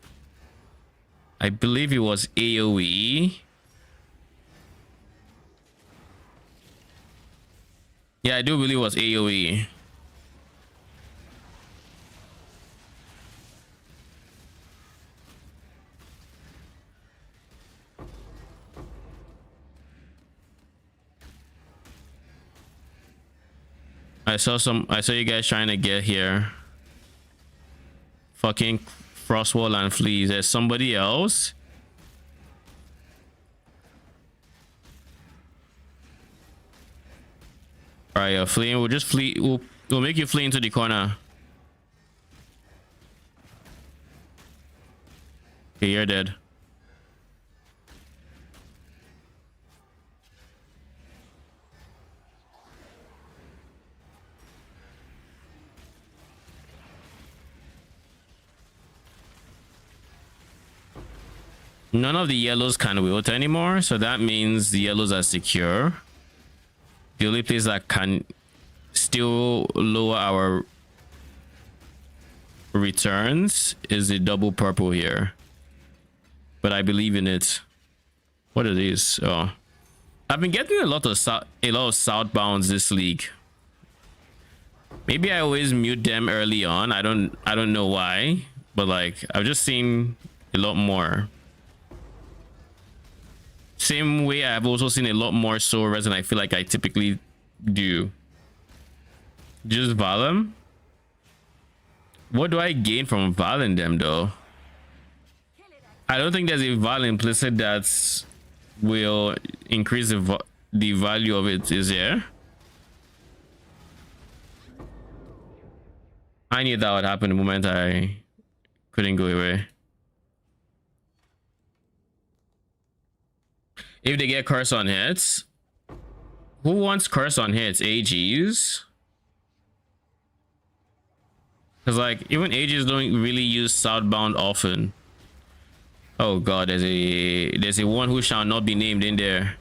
I believe it was AoE. Yeah, I do believe it was AoE. I saw you guys trying to get here. Fucking Frostwall and Fleas. There's somebody else. Alright, you're fleeing. We'll just flee. We'll make you flee into the corner. Okay, you're dead. None of the yellows can wilt anymore, so that means the yellows are secure. The only place that can still lower our returns is the double purple here, but I believe in it. What are these? Oh, I've been getting a lot of southbounds this league. Maybe I always mute them early on. I don't know why, but like I've just seen a lot more. Same way I've also seen a lot more soul res than I feel like I typically do. Just Valem? What do I gain from Valen them though? I don't think there's a Val implicit that will increase the value of it, is there? I knew that would happen the moment I couldn't go away. If they get curse on hits, who wants curse on hits? AGs? Because like even AGs don't really use southbound often. Oh god, there's a one who shall not be named in there.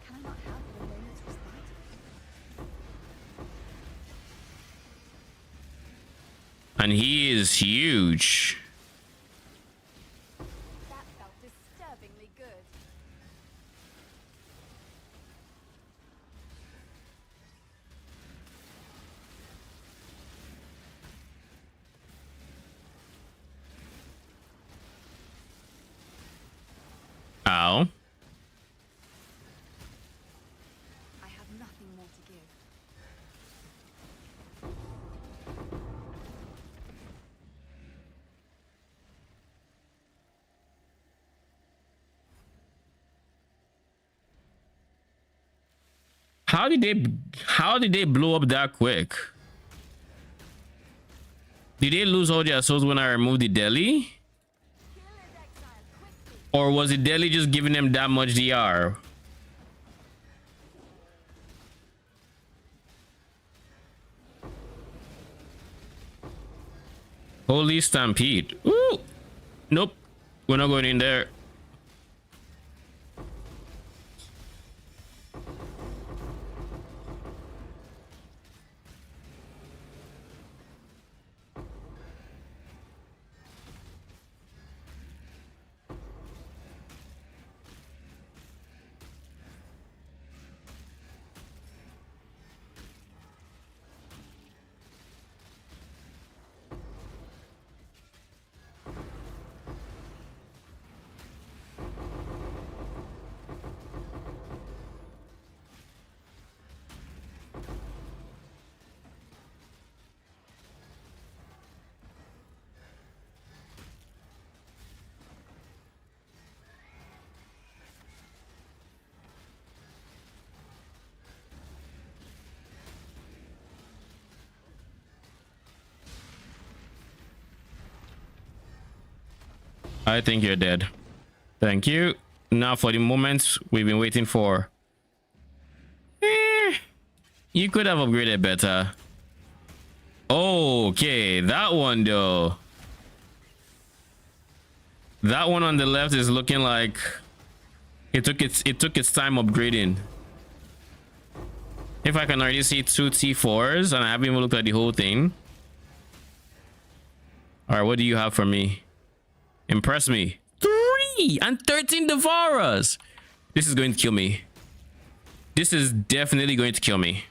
Can I not have the moment's respite? And he is huge. That felt disturbingly good. Ow. I have nothing more to give. How did they blow up that quick? Did they lose all their souls when I removed the deli? Kill his exile quickly. Or was the deli just giving them that much DR? Holy Stampede. Ooh! Nope. We're not going in there. I think you're dead. Thank you. Now for the moment we've been waiting for. You could have upgraded better. Okay, that one though. That one on the left is looking like it took its time upgrading. If I can already see 2 T4s and I haven't even looked at the whole thing. All right, what do you have for me? Impress me. 3 and 13 Devourers. This is going to kill me. This is definitely going to kill me.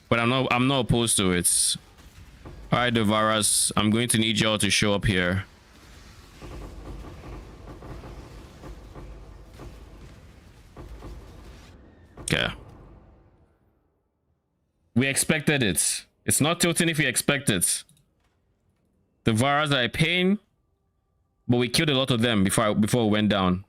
But I'm not opposed to it. All right, Devourers, I'm going to need y'all to show up here. Okay. We expected it. It's not tilting if we expect it. Devourers are a pain, but we killed a lot of them before we went down.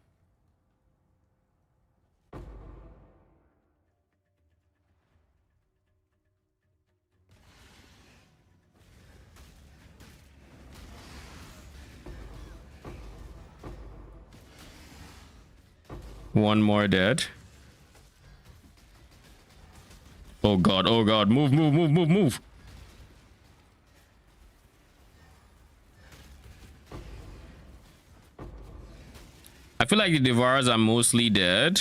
One more dead. Oh god, oh god. Move, move, move, move, move. I feel like the Devourers are mostly dead.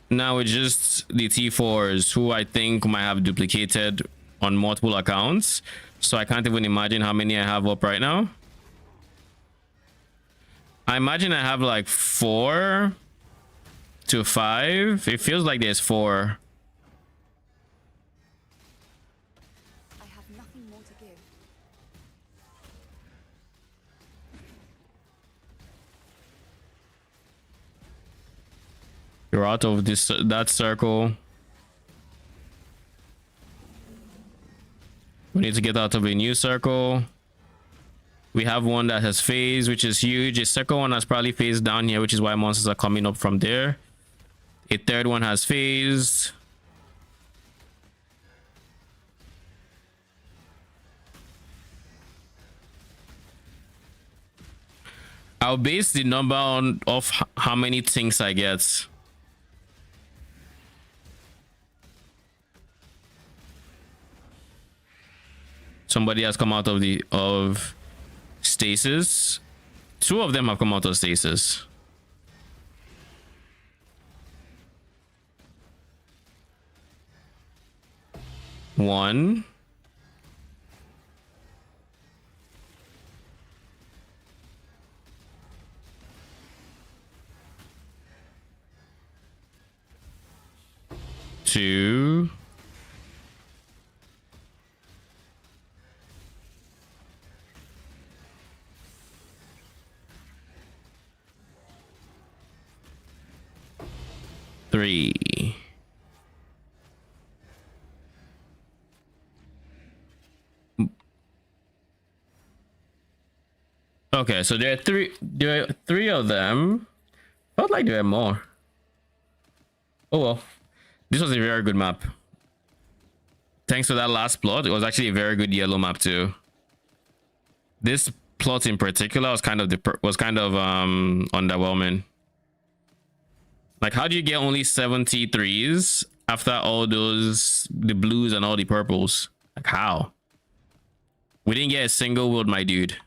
Now it's just the T4s who I think might have duplicated on multiple accounts. So I can't even imagine how many I have up right now. I imagine I have like 4 to 5. It feels like there's 4. I have nothing more to give. You're out of that circle. We need to get out of a new circle. We have one that has phase, which is huge. A second one has probably phased down here, which is why monsters are coming up from there. A third one has phased. I'll base the number of how many things I get. Somebody has come out of stasis. 2 of them have come out of stasis. One. Two. Three. Okay, so there are three of them. Felt like there were more. Oh well. This was a very good map. Thanks for that last plot. It was actually a very good yellow map too. This plot in particular was kind of underwhelming. Like, how do you get only 73s after all the blues and all the purples? Like, how? We didn't get a single wood, my dude.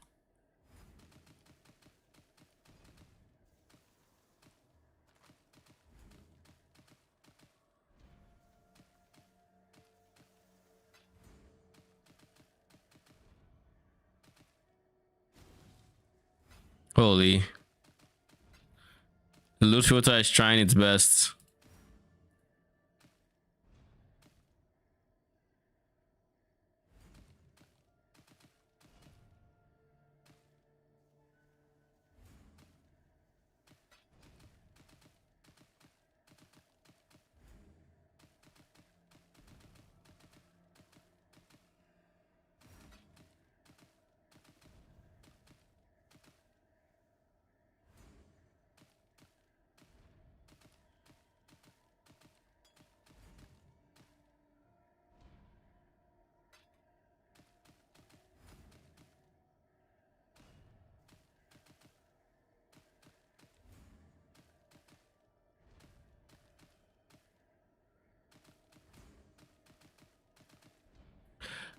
Holy. The loot filter is trying its best.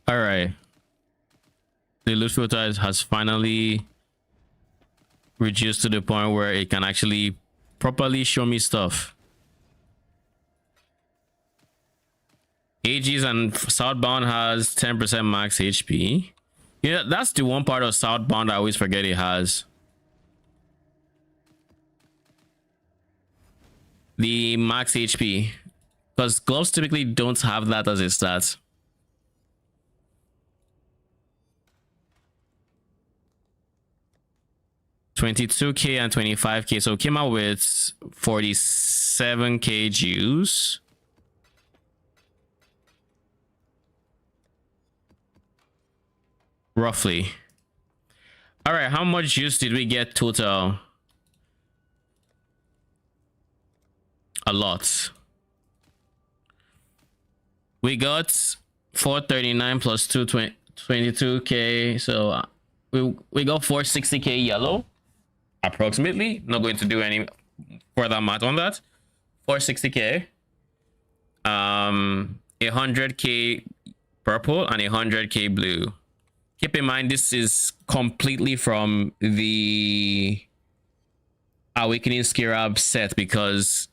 All right. The loot filter has finally reduced to the point where it can actually properly show me stuff. AGs and Southbound has 10% max HP. Yeah, that's the one part of Southbound I always forget it has. The max HP. Because gloves typically don't have that as a stat. $22K and $25K. So it came out with 47K juice. Roughly. All right, how much juice did we get total? A lot. We got 439 plus 222K. So we got 460K yellow, approximately. Not going to do any further math on that. 460K. 100K purple and 100K blue. Keep in mind, this is completely from the Awakening Scarab set, because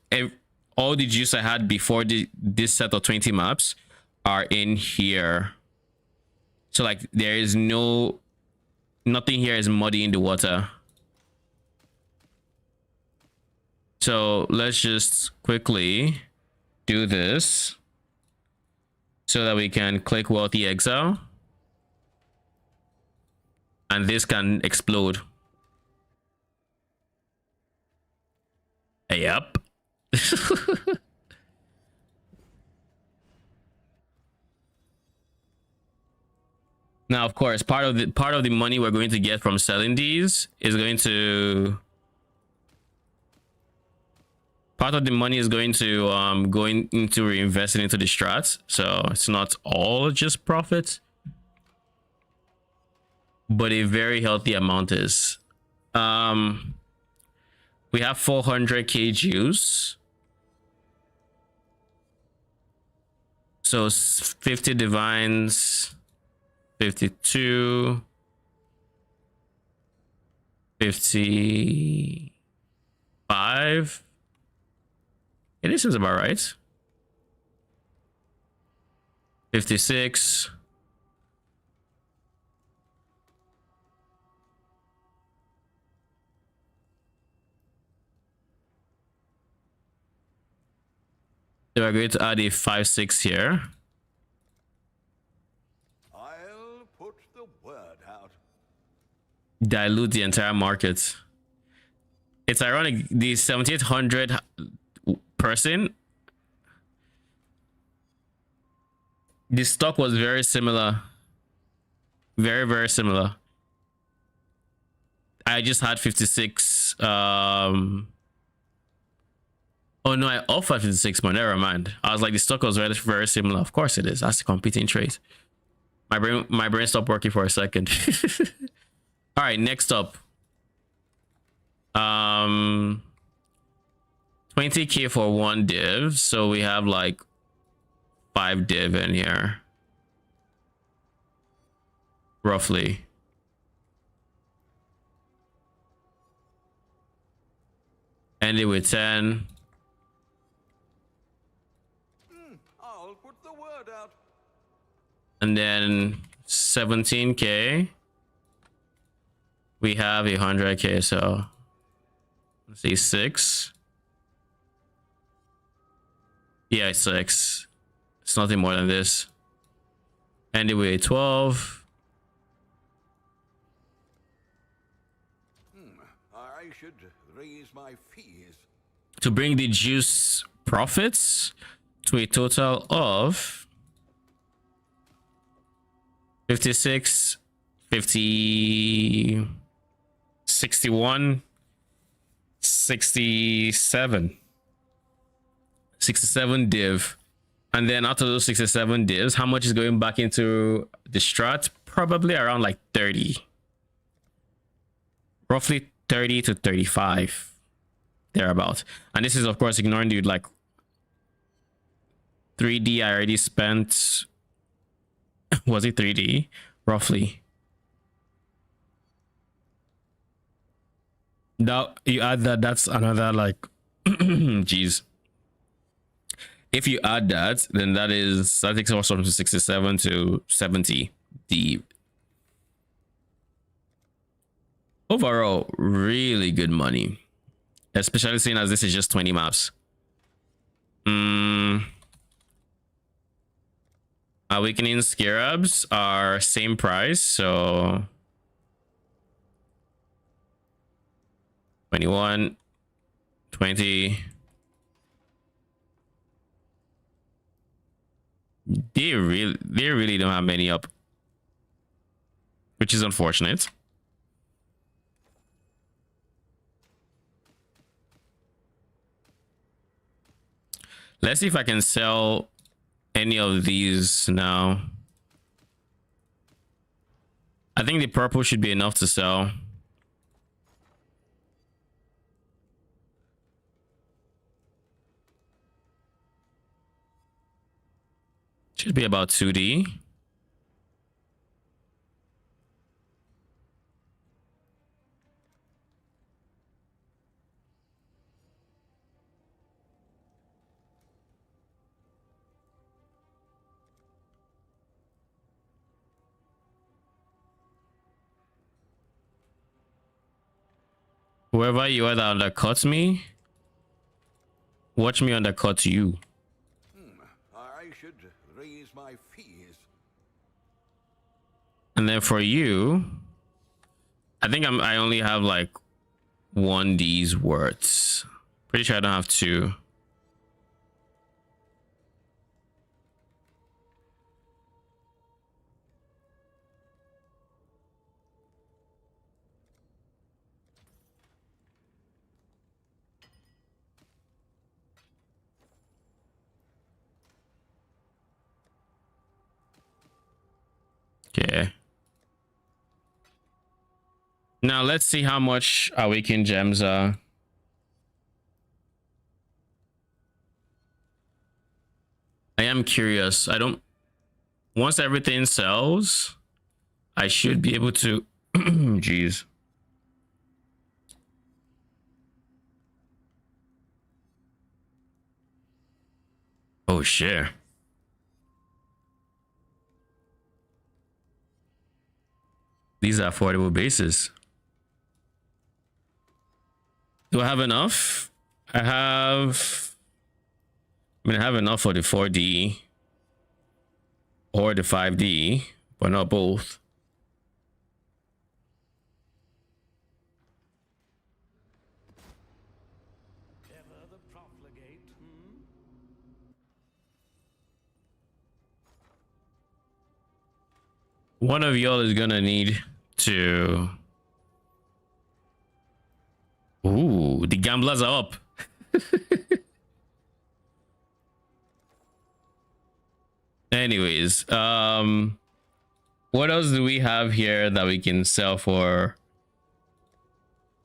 all the juice I had before this set of 20 maps are in here. So like there is nothing here is muddy in the water. So let's just quickly do this so that we can click Wealthy Exile. And this can explode. Yep. Now, of course, part of the money we're going to get from selling these is going to go into reinvesting into the strats. So it's not all just profit, but a very healthy amount is. We have 400K juice. So 50 divines, 52, 55. Yeah, this is about right. 56. So we're going to add a 5-6 here. I'll put the word out. Dilute the entire market. It's ironic, the 7800 person, the stock was very similar. Very, very similar. I just had 56. Oh no, I offered 56, but never mind. I was like, the stock was very, very similar. Of course it is. That's a competing trade. My brain stopped working for a second. All right, next up. 20K for one div. So we have like 5 div in here. Roughly. Ended with 10. I'll put the word out. And then 17K. We have 100K, so let's see, 6. Yeah, 6. It's nothing more than this. Anyway, 12. I should raise my fees. To bring the juice profits to a total of 56, 50, 61, 67. 67 div. And then out of those 67 divs, how much is going back into the strat? Probably around like 30. Roughly 30 to 35. Thereabout. And this is of course ignoring the like 3D I already spent Was it 3D? Roughly. Now you add that, that's another like jeez. If you add that, then that takes us from 67 to 70. The overall really good money, especially seeing as this is just 20 maps. Awakening Scarabs are same price, so 21, 20. They really don't have many up, which is unfortunate. Let's see if I can sell any of these now. I think the purple should be enough to sell. Should be about 2D. Whoever you are that undercuts me, watch me undercut you. I should raise my fees. And then for you, I think I only have like 1D's words. Pretty sure I don't have 2. Okay. Now let's see how much Awakened Gems are. I am curious. Once everything sells, I should be able to jeez. Oh shit. These are affordable bases. Do I have enough? I have enough for the 4D or the 5D, but not both. Ever the profligate, One of y'all is gonna need to. Ooh, the gamblers are up. Anyways, what else do we have here that we can sell for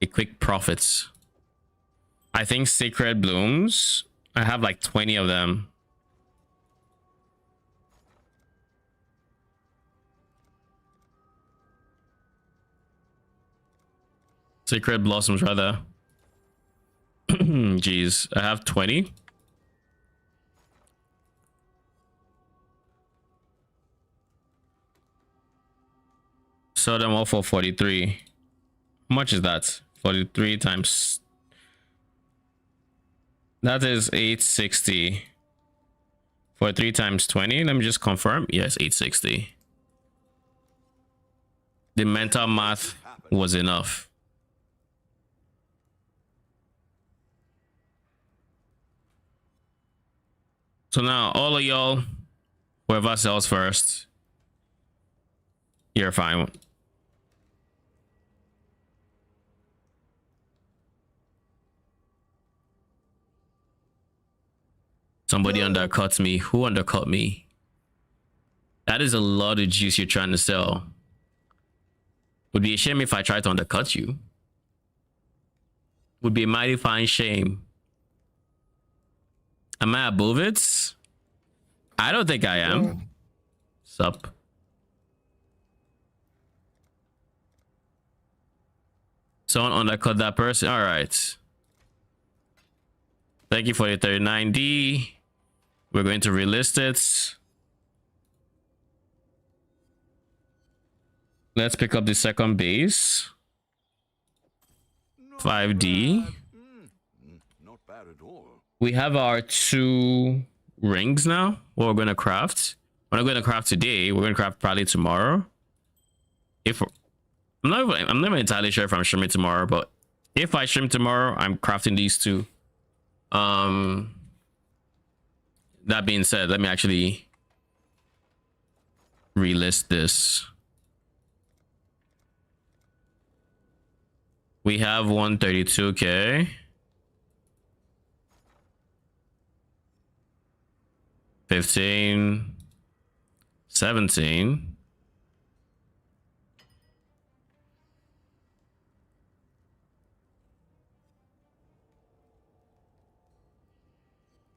a quick profits? I think Sacred Blooms. I have like 20 of them. Sacred Blossoms, rather. Jeez, I have 20. Sell them all for 43. How much is that? 43 times. That is 860. 43 times 20. Let me just confirm. Yes, 860. The mental math was enough. So now, all of y'all, whoever sells first, you're fine. Somebody undercuts me. Who undercut me? That is a lot of juice you're trying to sell. Would be a shame if I tried to undercut you. Would be a mighty fine shame. Am I above it? I don't think I am. Sup? Someone undercut that person. All right. Thank you for the 39D. We're going to relist it. Let's pick up the second base. 5D. Not bad at all. We have our 2 rings now. What we're going to craft. We're not going to craft today. We're going to craft probably tomorrow. If I'm not even entirely sure if I'm streaming tomorrow, but if I stream tomorrow, I'm crafting these 2. That being said, let me actually relist this. We have 132k. 15. 17.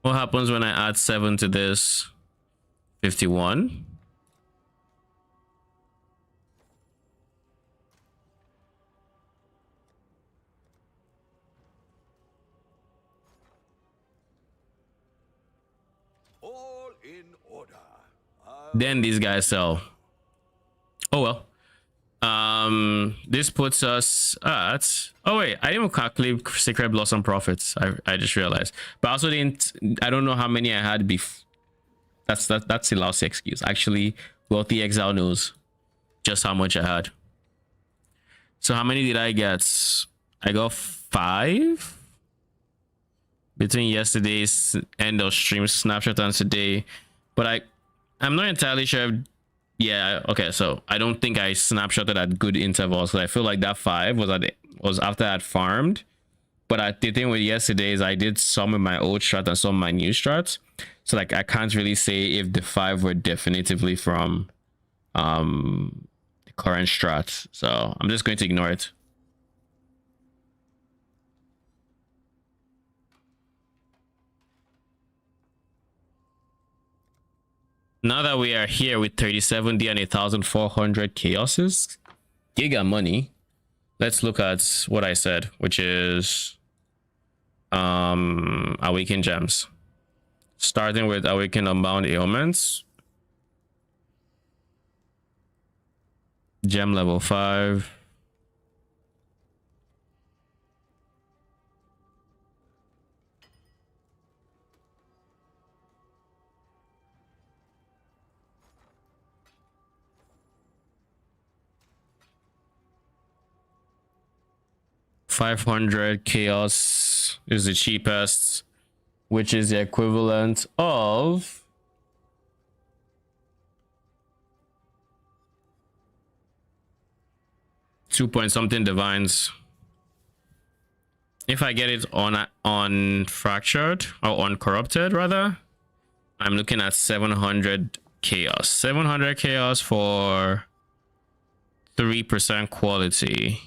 What happens when I add 7 to this? 51. All in order. Then these guys sell. Oh well. This puts us at, oh wait, I didn't even calculate Sacred Blossom profits. I just realized, but I also didn't, I don't know how many I had before. That's the last excuse. Actually, Wealthy Exile knows just how much I had. So how many did I get? I got 5 between yesterday's end of stream snapshot and today, but I'm not entirely sure if, yeah, okay, so I don't think I snapshotted at good intervals, because I feel like that 5 was after I had farmed. But the thing with yesterday is I did some in my old strat and some in my new strats, so like I can't really say if the 5 were definitively from the current strat, so I'm just going to ignore it. Now that we are here with 37D and 1,400 chaoses, giga money, let's look at what I said, which is Awakened Gems. Starting with Awakened Unbound Ailments. Gem level 5. $500 chaos is the cheapest, which is the equivalent of 2 point something divines. If I get it on fractured or uncorrupted rather, I'm looking at 700 chaos. 700 chaos for 3% quality.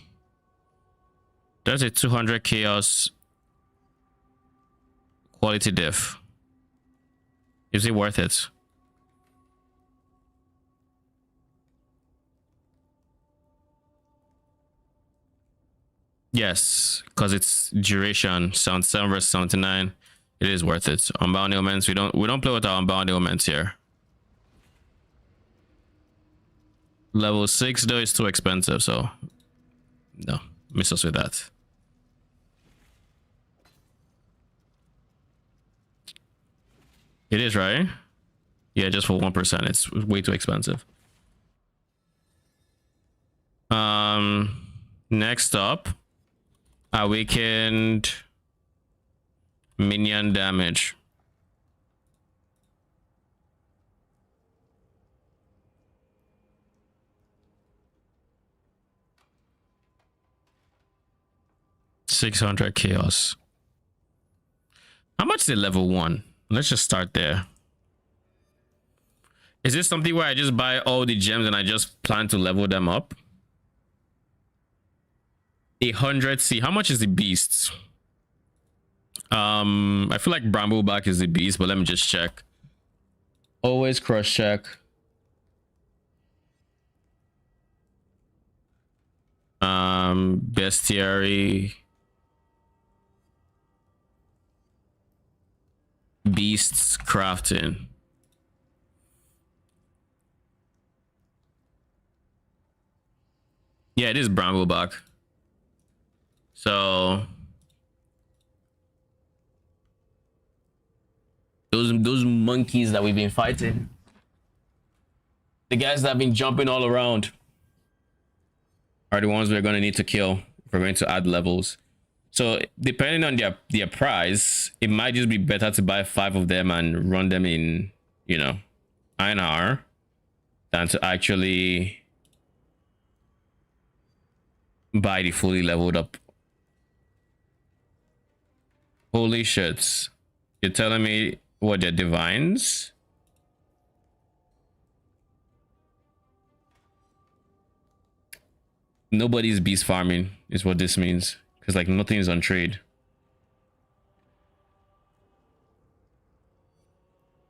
That's a 200 chaos quality diff. Is it worth it? Yes, because it's duration, 77 versus 79. It is worth it. Unbound ailments, we don't play with our unbound ailments here. Level 6 though is too expensive, so no, miss us with that. It is, right? Yeah, just for 1%. It's way too expensive. Next up, Awakened minion damage. $600 chaos. How much is it level 1? Let's just start there. Is this something where I just buy all the gems and I just plan to level them up? 100C. How much is the beasts? I feel like Brambleback is the beast, but let me just check. Always cross check. Bestiary, beasts crafting. Yeah, it is Brambleback. So those monkeys that we've been fighting, the guys that have been jumping all around, are the ones we're going to need to kill if we're going to add levels. So depending on their price, it might just be better to buy 5 of them and run them in, you know, INR than to actually buy the fully leveled up. Holy shit. You're telling me what, they're divines? Nobody's beast farming is what this means, because like nothing is on trade.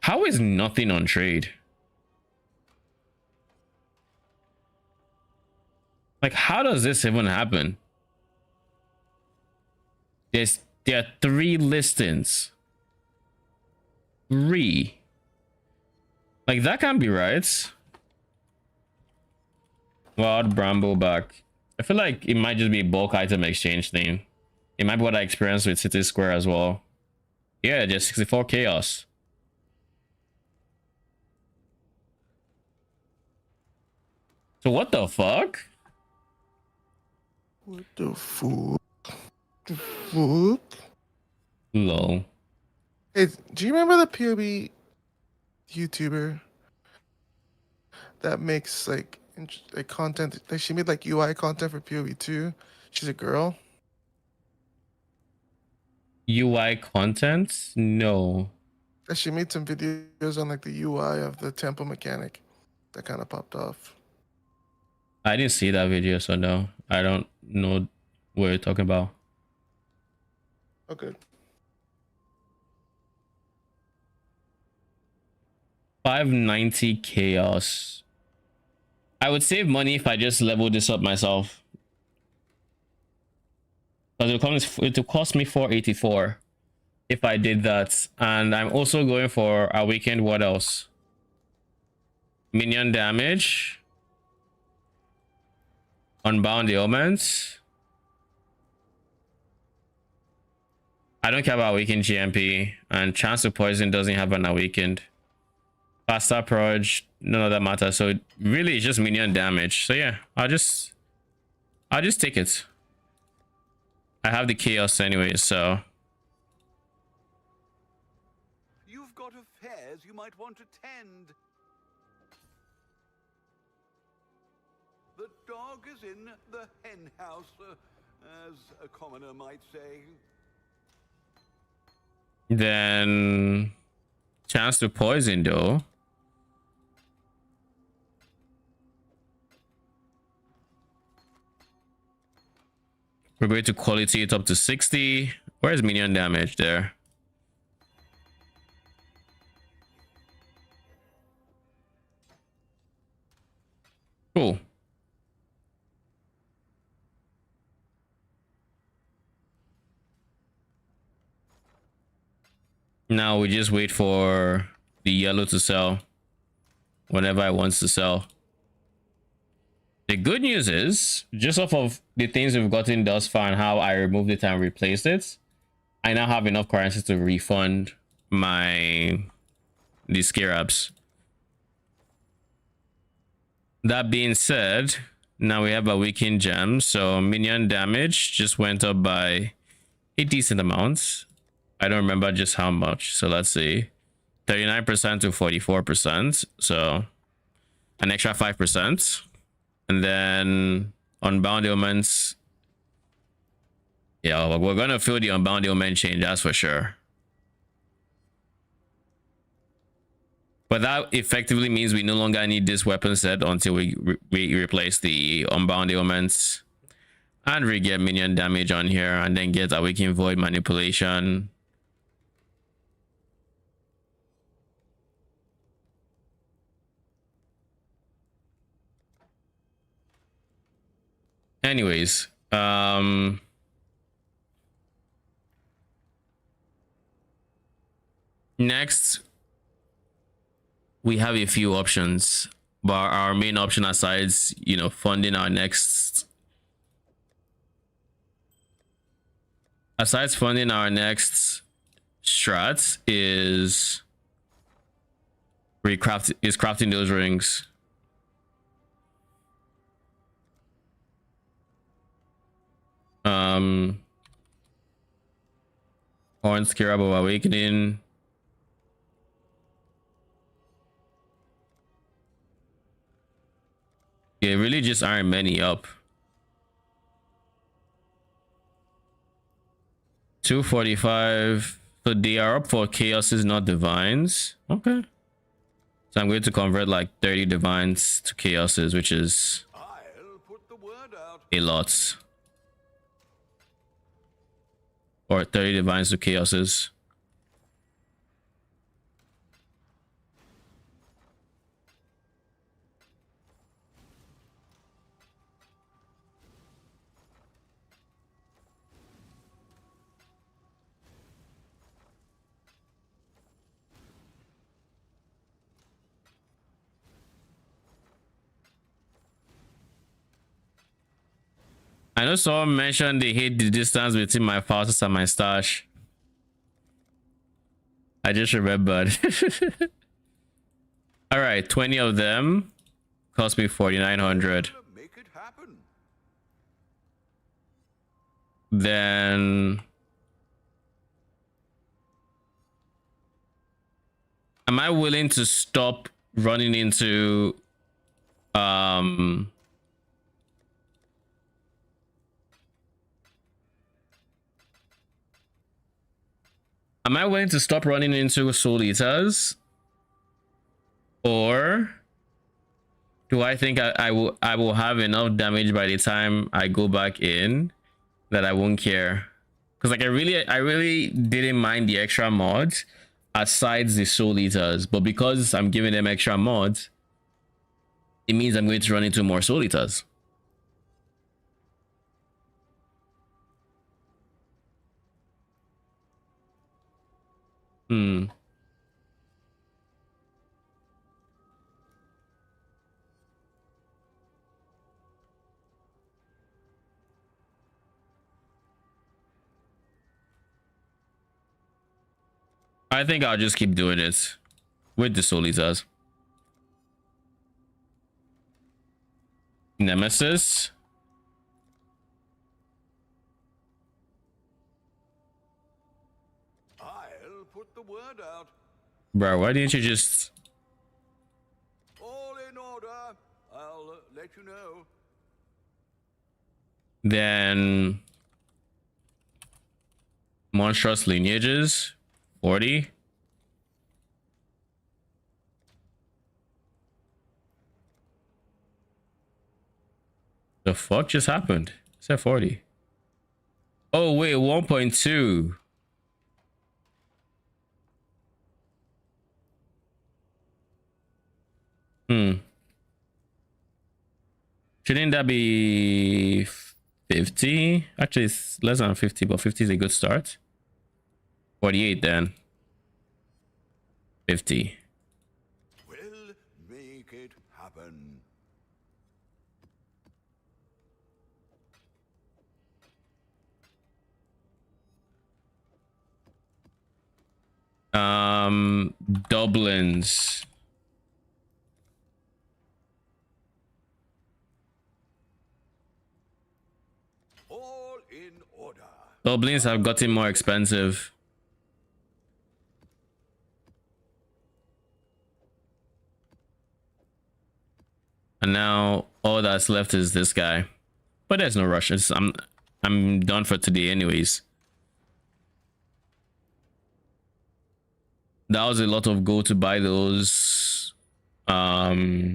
How is nothing on trade? Like, how does this even happen? There are 3 listings. 3. Like, that can't be right. Wild Brambleback. I feel like it might just be a bulk item exchange thing. It might be what I experienced with City Square as well. Yeah, just 64 chaos. So what the fuck? What the fuck? The fuck? Lol. Hey, do you remember the POB YouTuber that makes like content? Like she made like UI content for POB 2. She's a girl. UI content? No. And she made some videos on like the UI of the temple mechanic that kind of popped off. I didn't see that video, so no. I don't know what you're talking about. Okay. 590 chaos. I would save money if I just leveled this up myself. Because it will cost me 484 if I did that. And I'm also going for a weekend. What else? Minion damage. Unbound ailments. I don't care about weekend GMP, and chance to poison doesn't have an awakened. Faster purge, none of that matters. So really it's just minion damage. So yeah, I'll just take it. I have the chaos anyway, so You've got affairs you might want to tend. The dog is in the hen house, as a commoner might say. then chance to poison though. We're going to quality it up to 60. Where's minion damage there? Cool. Now we just wait for the yellow to sell whenever it wants to sell. The good news is, just off of the things we've gotten thus far and how I removed it and replaced it, I now have enough currency to refund the scarabs. That being said, now we have a weakened gem, so minion damage just went up by a decent amount. I don't remember just how much, so let's see. 39% to 44%, so an extra 5%. And then unbound ailments, yeah, we're gonna feel the unbound ailment change, that's for sure. But that effectively means we no longer need this weapon set until we replace the unbound ailments and re-get minion damage on here, and then get awakened void manipulation. anyways, next we have a few options, but our main option, aside, you know, funding our next, aside funding our next strats, is crafting those rings. Horn Scarab of Awakening. Yeah, really just aren't many up. 245. So they are up for chaoses, not divines. Okay. So I'm going to convert like 30 divines to chaoses, which is I'll put the word out. a lot. Or 30 divines to chaoses. I know someone mentioned they hate the distance between my faucets and my stash. I just remembered. All right, 20 of them cost me 4,900. Make it happen. Then am I willing to stop running into am I willing to stop running into Soul Eaters? Or do I think I will have enough damage by the time I go back in that I won't care? Because like I really didn't mind the extra mods aside the Soul Eaters, but because I'm giving them extra mods, it means I'm going to run into more Soul Eaters. I think I'll just keep doing it with the Soul Eaters. Nemesis. I'll put the word out. Bro, why didn't you just... All in order. I'll let you know. Then monstrous lineages, 40. The fuck just happened? It said 40. Oh wait, 1.2. Shouldn't that be 50? Actually, it's less than 50, but 50 is a good start. 48 then. 50. We'll make it happen. Dublins. All in order. Dublins have gotten more expensive. And now all that's left is this guy. But there's no rush. I'm done for today anyways. That was a lot of gold to buy those. Was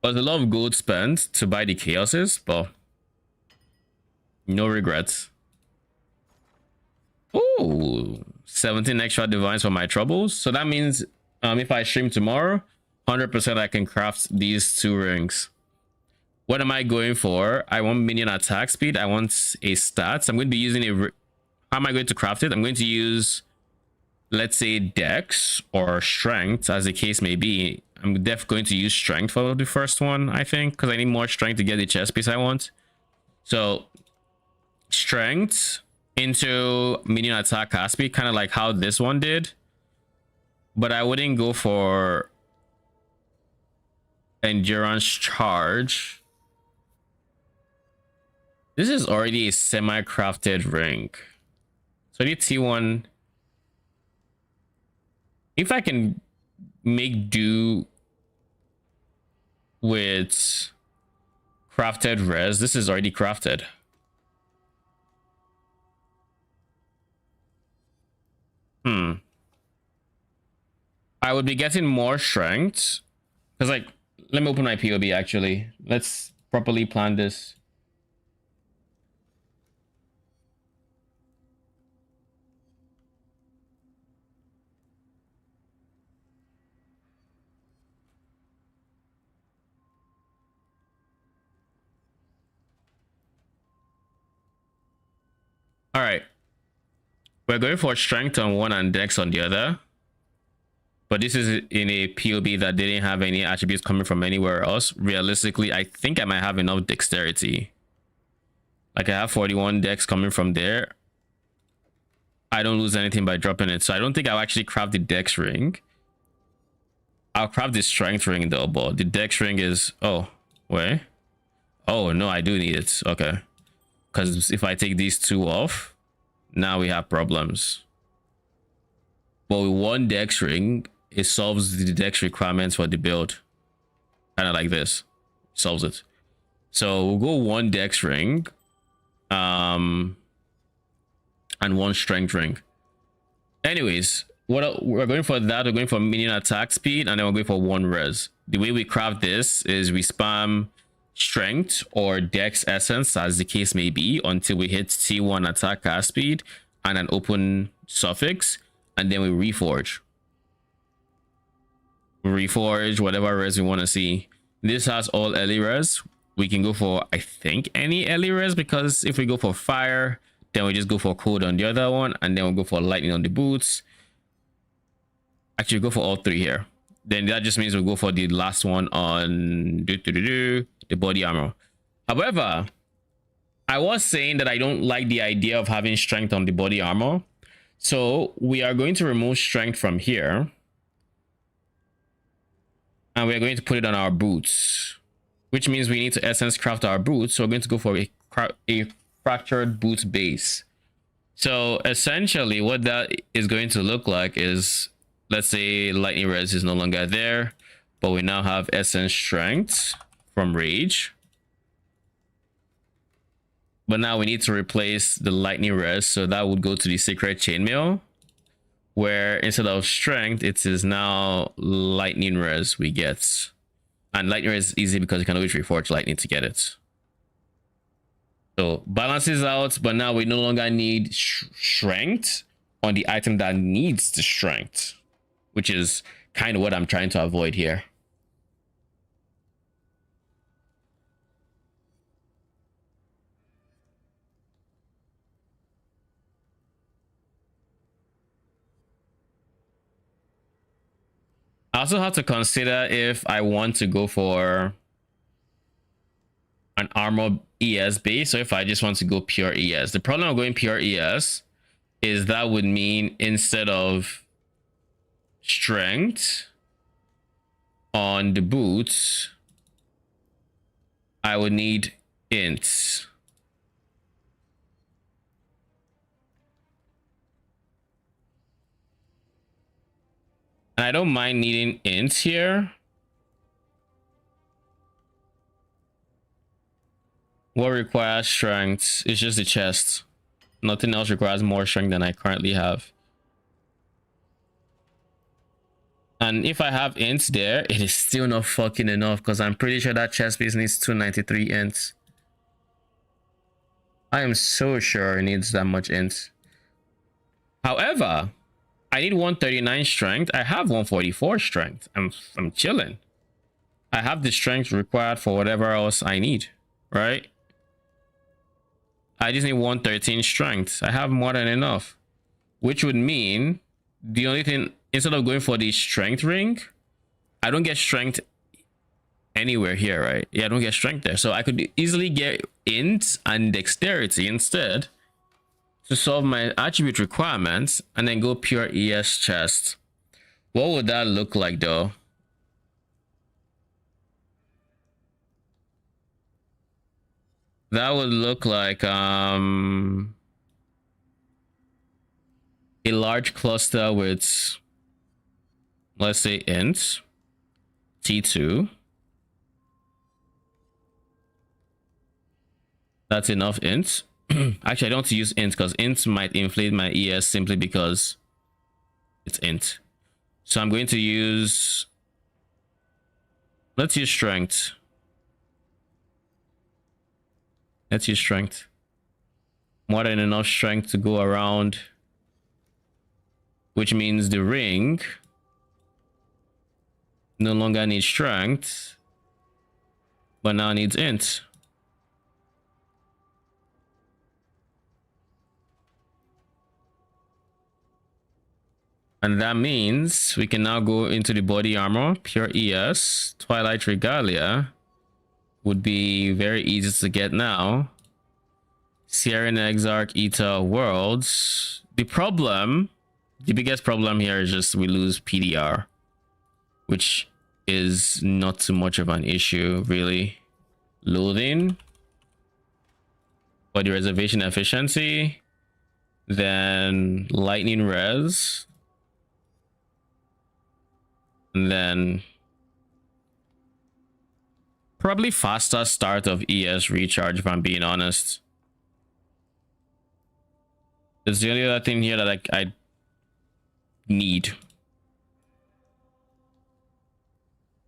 a lot of gold spent to buy the chaoses, but no regrets. Oh, 17 extra divines for my troubles. So that means if I stream tomorrow, 100% I can craft these 2 rings. What am I going for? I want minion attack speed. I want a stats. I'm going to be using a... How am I going to craft it? I'm going to use, let's say, Dex or Strength, as the case may be. I'm definitely going to use Strength for the first one, I think, because I need more Strength to get the chest piece I want. So, Strength into minion attack cast speed, kind of like how this one did. But I wouldn't go for Endurance Charge. This is already a semi-crafted ring. So the T1, if I can make do with crafted res, this is already crafted. I would be getting more strength. Because, like, let me open my POB actually. Let's properly plan this. All right, we're going for strength on one and dex on the other, but this is in a POB that didn't have any attributes coming from anywhere else. Realistically, I think I might have enough dexterity. Like, I have 41 dex coming from there. I don't lose anything by dropping it, so I don't think I'll actually craft the dex ring. I'll craft the strength ring though, but the dex ring is... Oh, wait. Oh, no, I do need it. Okay. Because if I take these two off, now we have problems. But with one dex ring, it solves the dex requirements for the build. Kind of like this. Solves it. So we'll go one dex ring. And one strength ring. Anyways, what we're going for that, we're going for minion attack speed, and then we're going for one res. The way we craft this is we spam strength or dex essence, as the case may be, until we hit T1 attack cast speed and an open suffix, and then we reforge whatever res we want to see. This has all early res. We can go for, I think, any early res, because if we go for fire, then we just go for cold on the other one, and then we'll go for lightning on the boots. Actually, go for all three here. Then that just means we'll go for the last one on the body armor. However, I was saying that I don't like the idea of having strength on the body armor. So we are going to remove strength from here. And we're going to put it on our boots, which means we need to essence craft our boots. So we're going to go for a fractured boot base. So essentially what that is going to look like is, let's say lightning res is no longer there, but we now have essence strength from rage. But now we need to replace the lightning res, so that would go to the sacred chainmail, where instead of strength, it is now lightning res we get. And lightning res is easy because you can always reforge lightning to get it. So balances out, but now we no longer need strength on the item that needs the strength, which is kind of what I'm trying to avoid here. I also have to consider if I want to go for an armor ES base, or if I just want to go pure ES. The problem of going pure ES is that would mean instead of strength on the boots, I would need int. And I don't mind needing int here. What requires strength is just the chest. Nothing else requires more strength than I currently have. And if I have ints there, it is still not fucking enough, because I'm pretty sure that chest piece needs 293 ints. I am so sure it needs that much ints. However, I need 139 strength. I have 144 strength. I'm chilling. I have the strength required for whatever else I need, right? I just need 113 strength. I have more than enough, which would mean the only thing, instead of going for the strength ring, I don't get strength anywhere here, right? Yeah, I don't get strength there. So I could easily get int and dexterity instead to solve my attribute requirements and then go pure ES chest. What would that look like though? That would look like a large cluster with, let's say, int T2. That's enough int. Actually, I don't use int because int might inflate my ES simply because it's int. So I'm going to use, let's use strength. Let's use strength. More than enough strength to go around, which means the ring no longer needs strength, but now needs int. And that means we can now go into the body armor, pure ES, Twilight Regalia would be very easy to get now. Sierran Exarch, Eta Worlds. The biggest problem here is just we lose PDR, which is not too much of an issue, really. Loading for the reservation efficiency, then lightning res, and then probably faster start of ES recharge, if I'm being honest. There's the only other thing here that I need.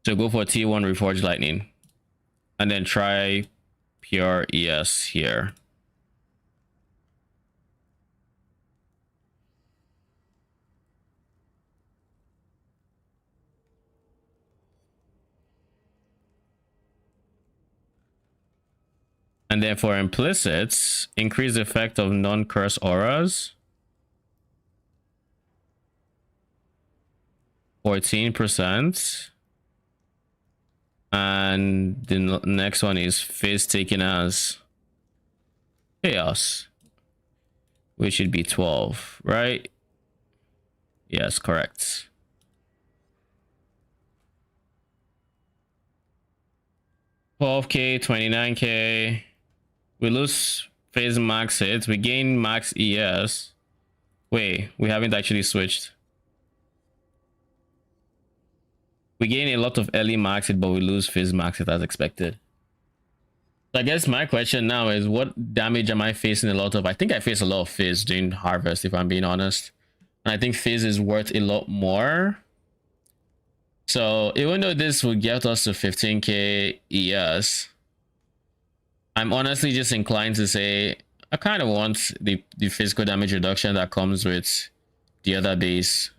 So go for T1 Reforged Lightning. And then try pure ES here. And then for implicits, increase the effect of non-curse auras. 14%. And the next one is phase taken as chaos, which should be 12, right? Yes, correct. $12K, $29K. We lose phase max hits. We gain max ES. Wait, we haven't actually switched. We gain a lot of early max hit, but we lose phase max hit as expected. So I guess my question now is, what damage am I facing a lot of? I think I face a lot of phase during harvest, if I'm being honest. And I think phase is worth a lot more. So even though this will get us to 15K ES, I'm honestly just inclined to say I kind of want the physical damage reduction that comes with the other base,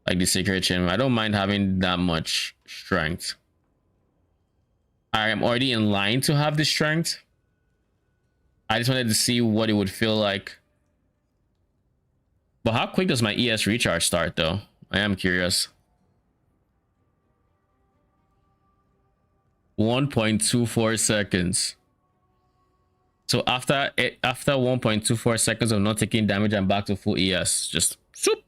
like the Sacred Chain. I don't mind having that much strength. I am already in line to have the strength. I just wanted to see what it would feel like. But how quick does my ES recharge start though? I am curious. 1.24 seconds. So after 1.24 seconds of not taking damage, I'm back to full ES. Just soup,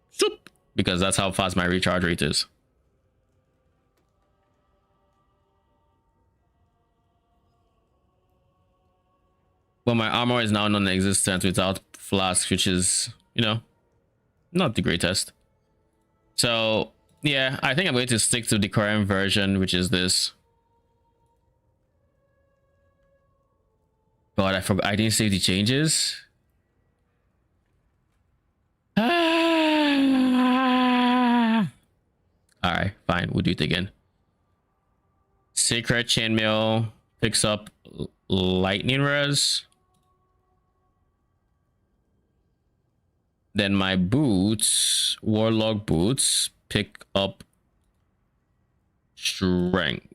soup, because that's how fast my recharge rate is. But my armor is now non-existent without flask, which is, you know, not the greatest. So yeah, I think I'm going to stick to the current version, which is this. God, I forgot. I didn't save the changes. All right, fine. We'll do it again. Sacred Chainmail picks up lightning res. Then my boots, warlock boots, pick up strength.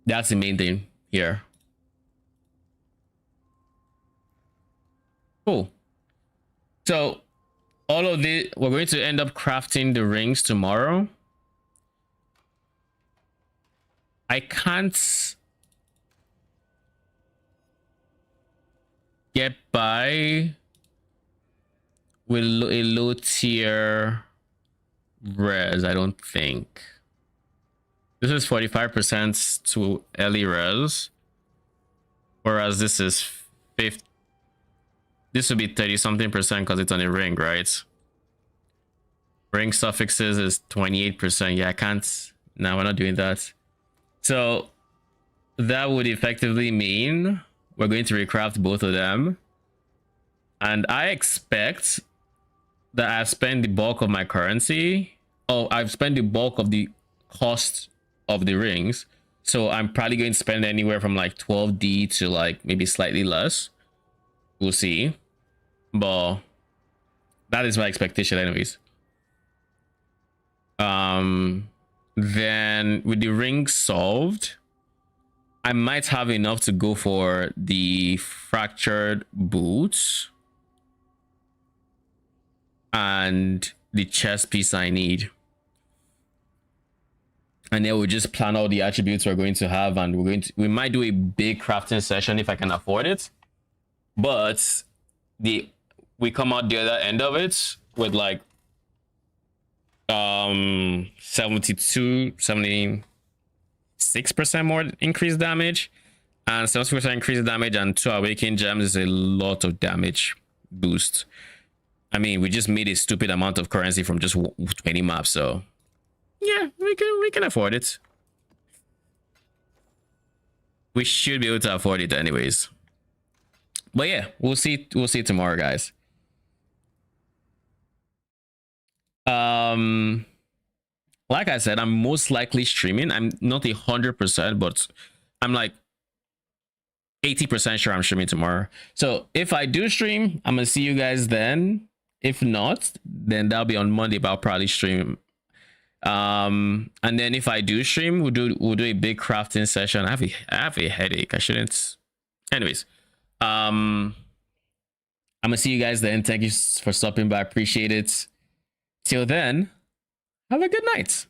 That's the main thing here. Cool. So all of this, we're going to end up crafting the rings tomorrow. I can't get by with a low tier res, I don't think. This is 45% to early res, whereas this is 50. This would be 30 something percent because it's on a ring, right? Ring suffixes is 28%. Yeah, I can't. No, we're not doing that. So that would effectively mean we're going to recraft both of them. And I expect that I've spent the bulk of my currency. Oh, I've spent the bulk of the cost of the rings. So I'm probably going to spend anywhere from like 12D to like maybe slightly less. We'll see. But that is my expectation anyways. Then with the ring solved, I might have enough to go for the fractured boots and the chest piece I need. And then we'll just plan out the attributes we're going to have, and we might do a big crafting session if I can afford it. But we come out the other end of it with like 76% more increased damage, and 70% increased damage, and 2 awakened gems is a lot of damage boost. I mean, we just made a stupid amount of currency from just 20 maps, so yeah, we can afford it. We should be able to afford it anyways. But yeah, we'll see tomorrow, guys. Like I said, I'm most likely streaming. I'm not 100%, but I'm like 80% sure I'm streaming tomorrow. So if I do stream, I'm gonna see you guys then. If not, then that'll be on Monday, but I'll probably stream. And then if I do stream, we'll do a big crafting session. I have a headache. I shouldn't. Anyways, I'm gonna see you guys then. Thank you for stopping by. I appreciate it. Till then, have a good night.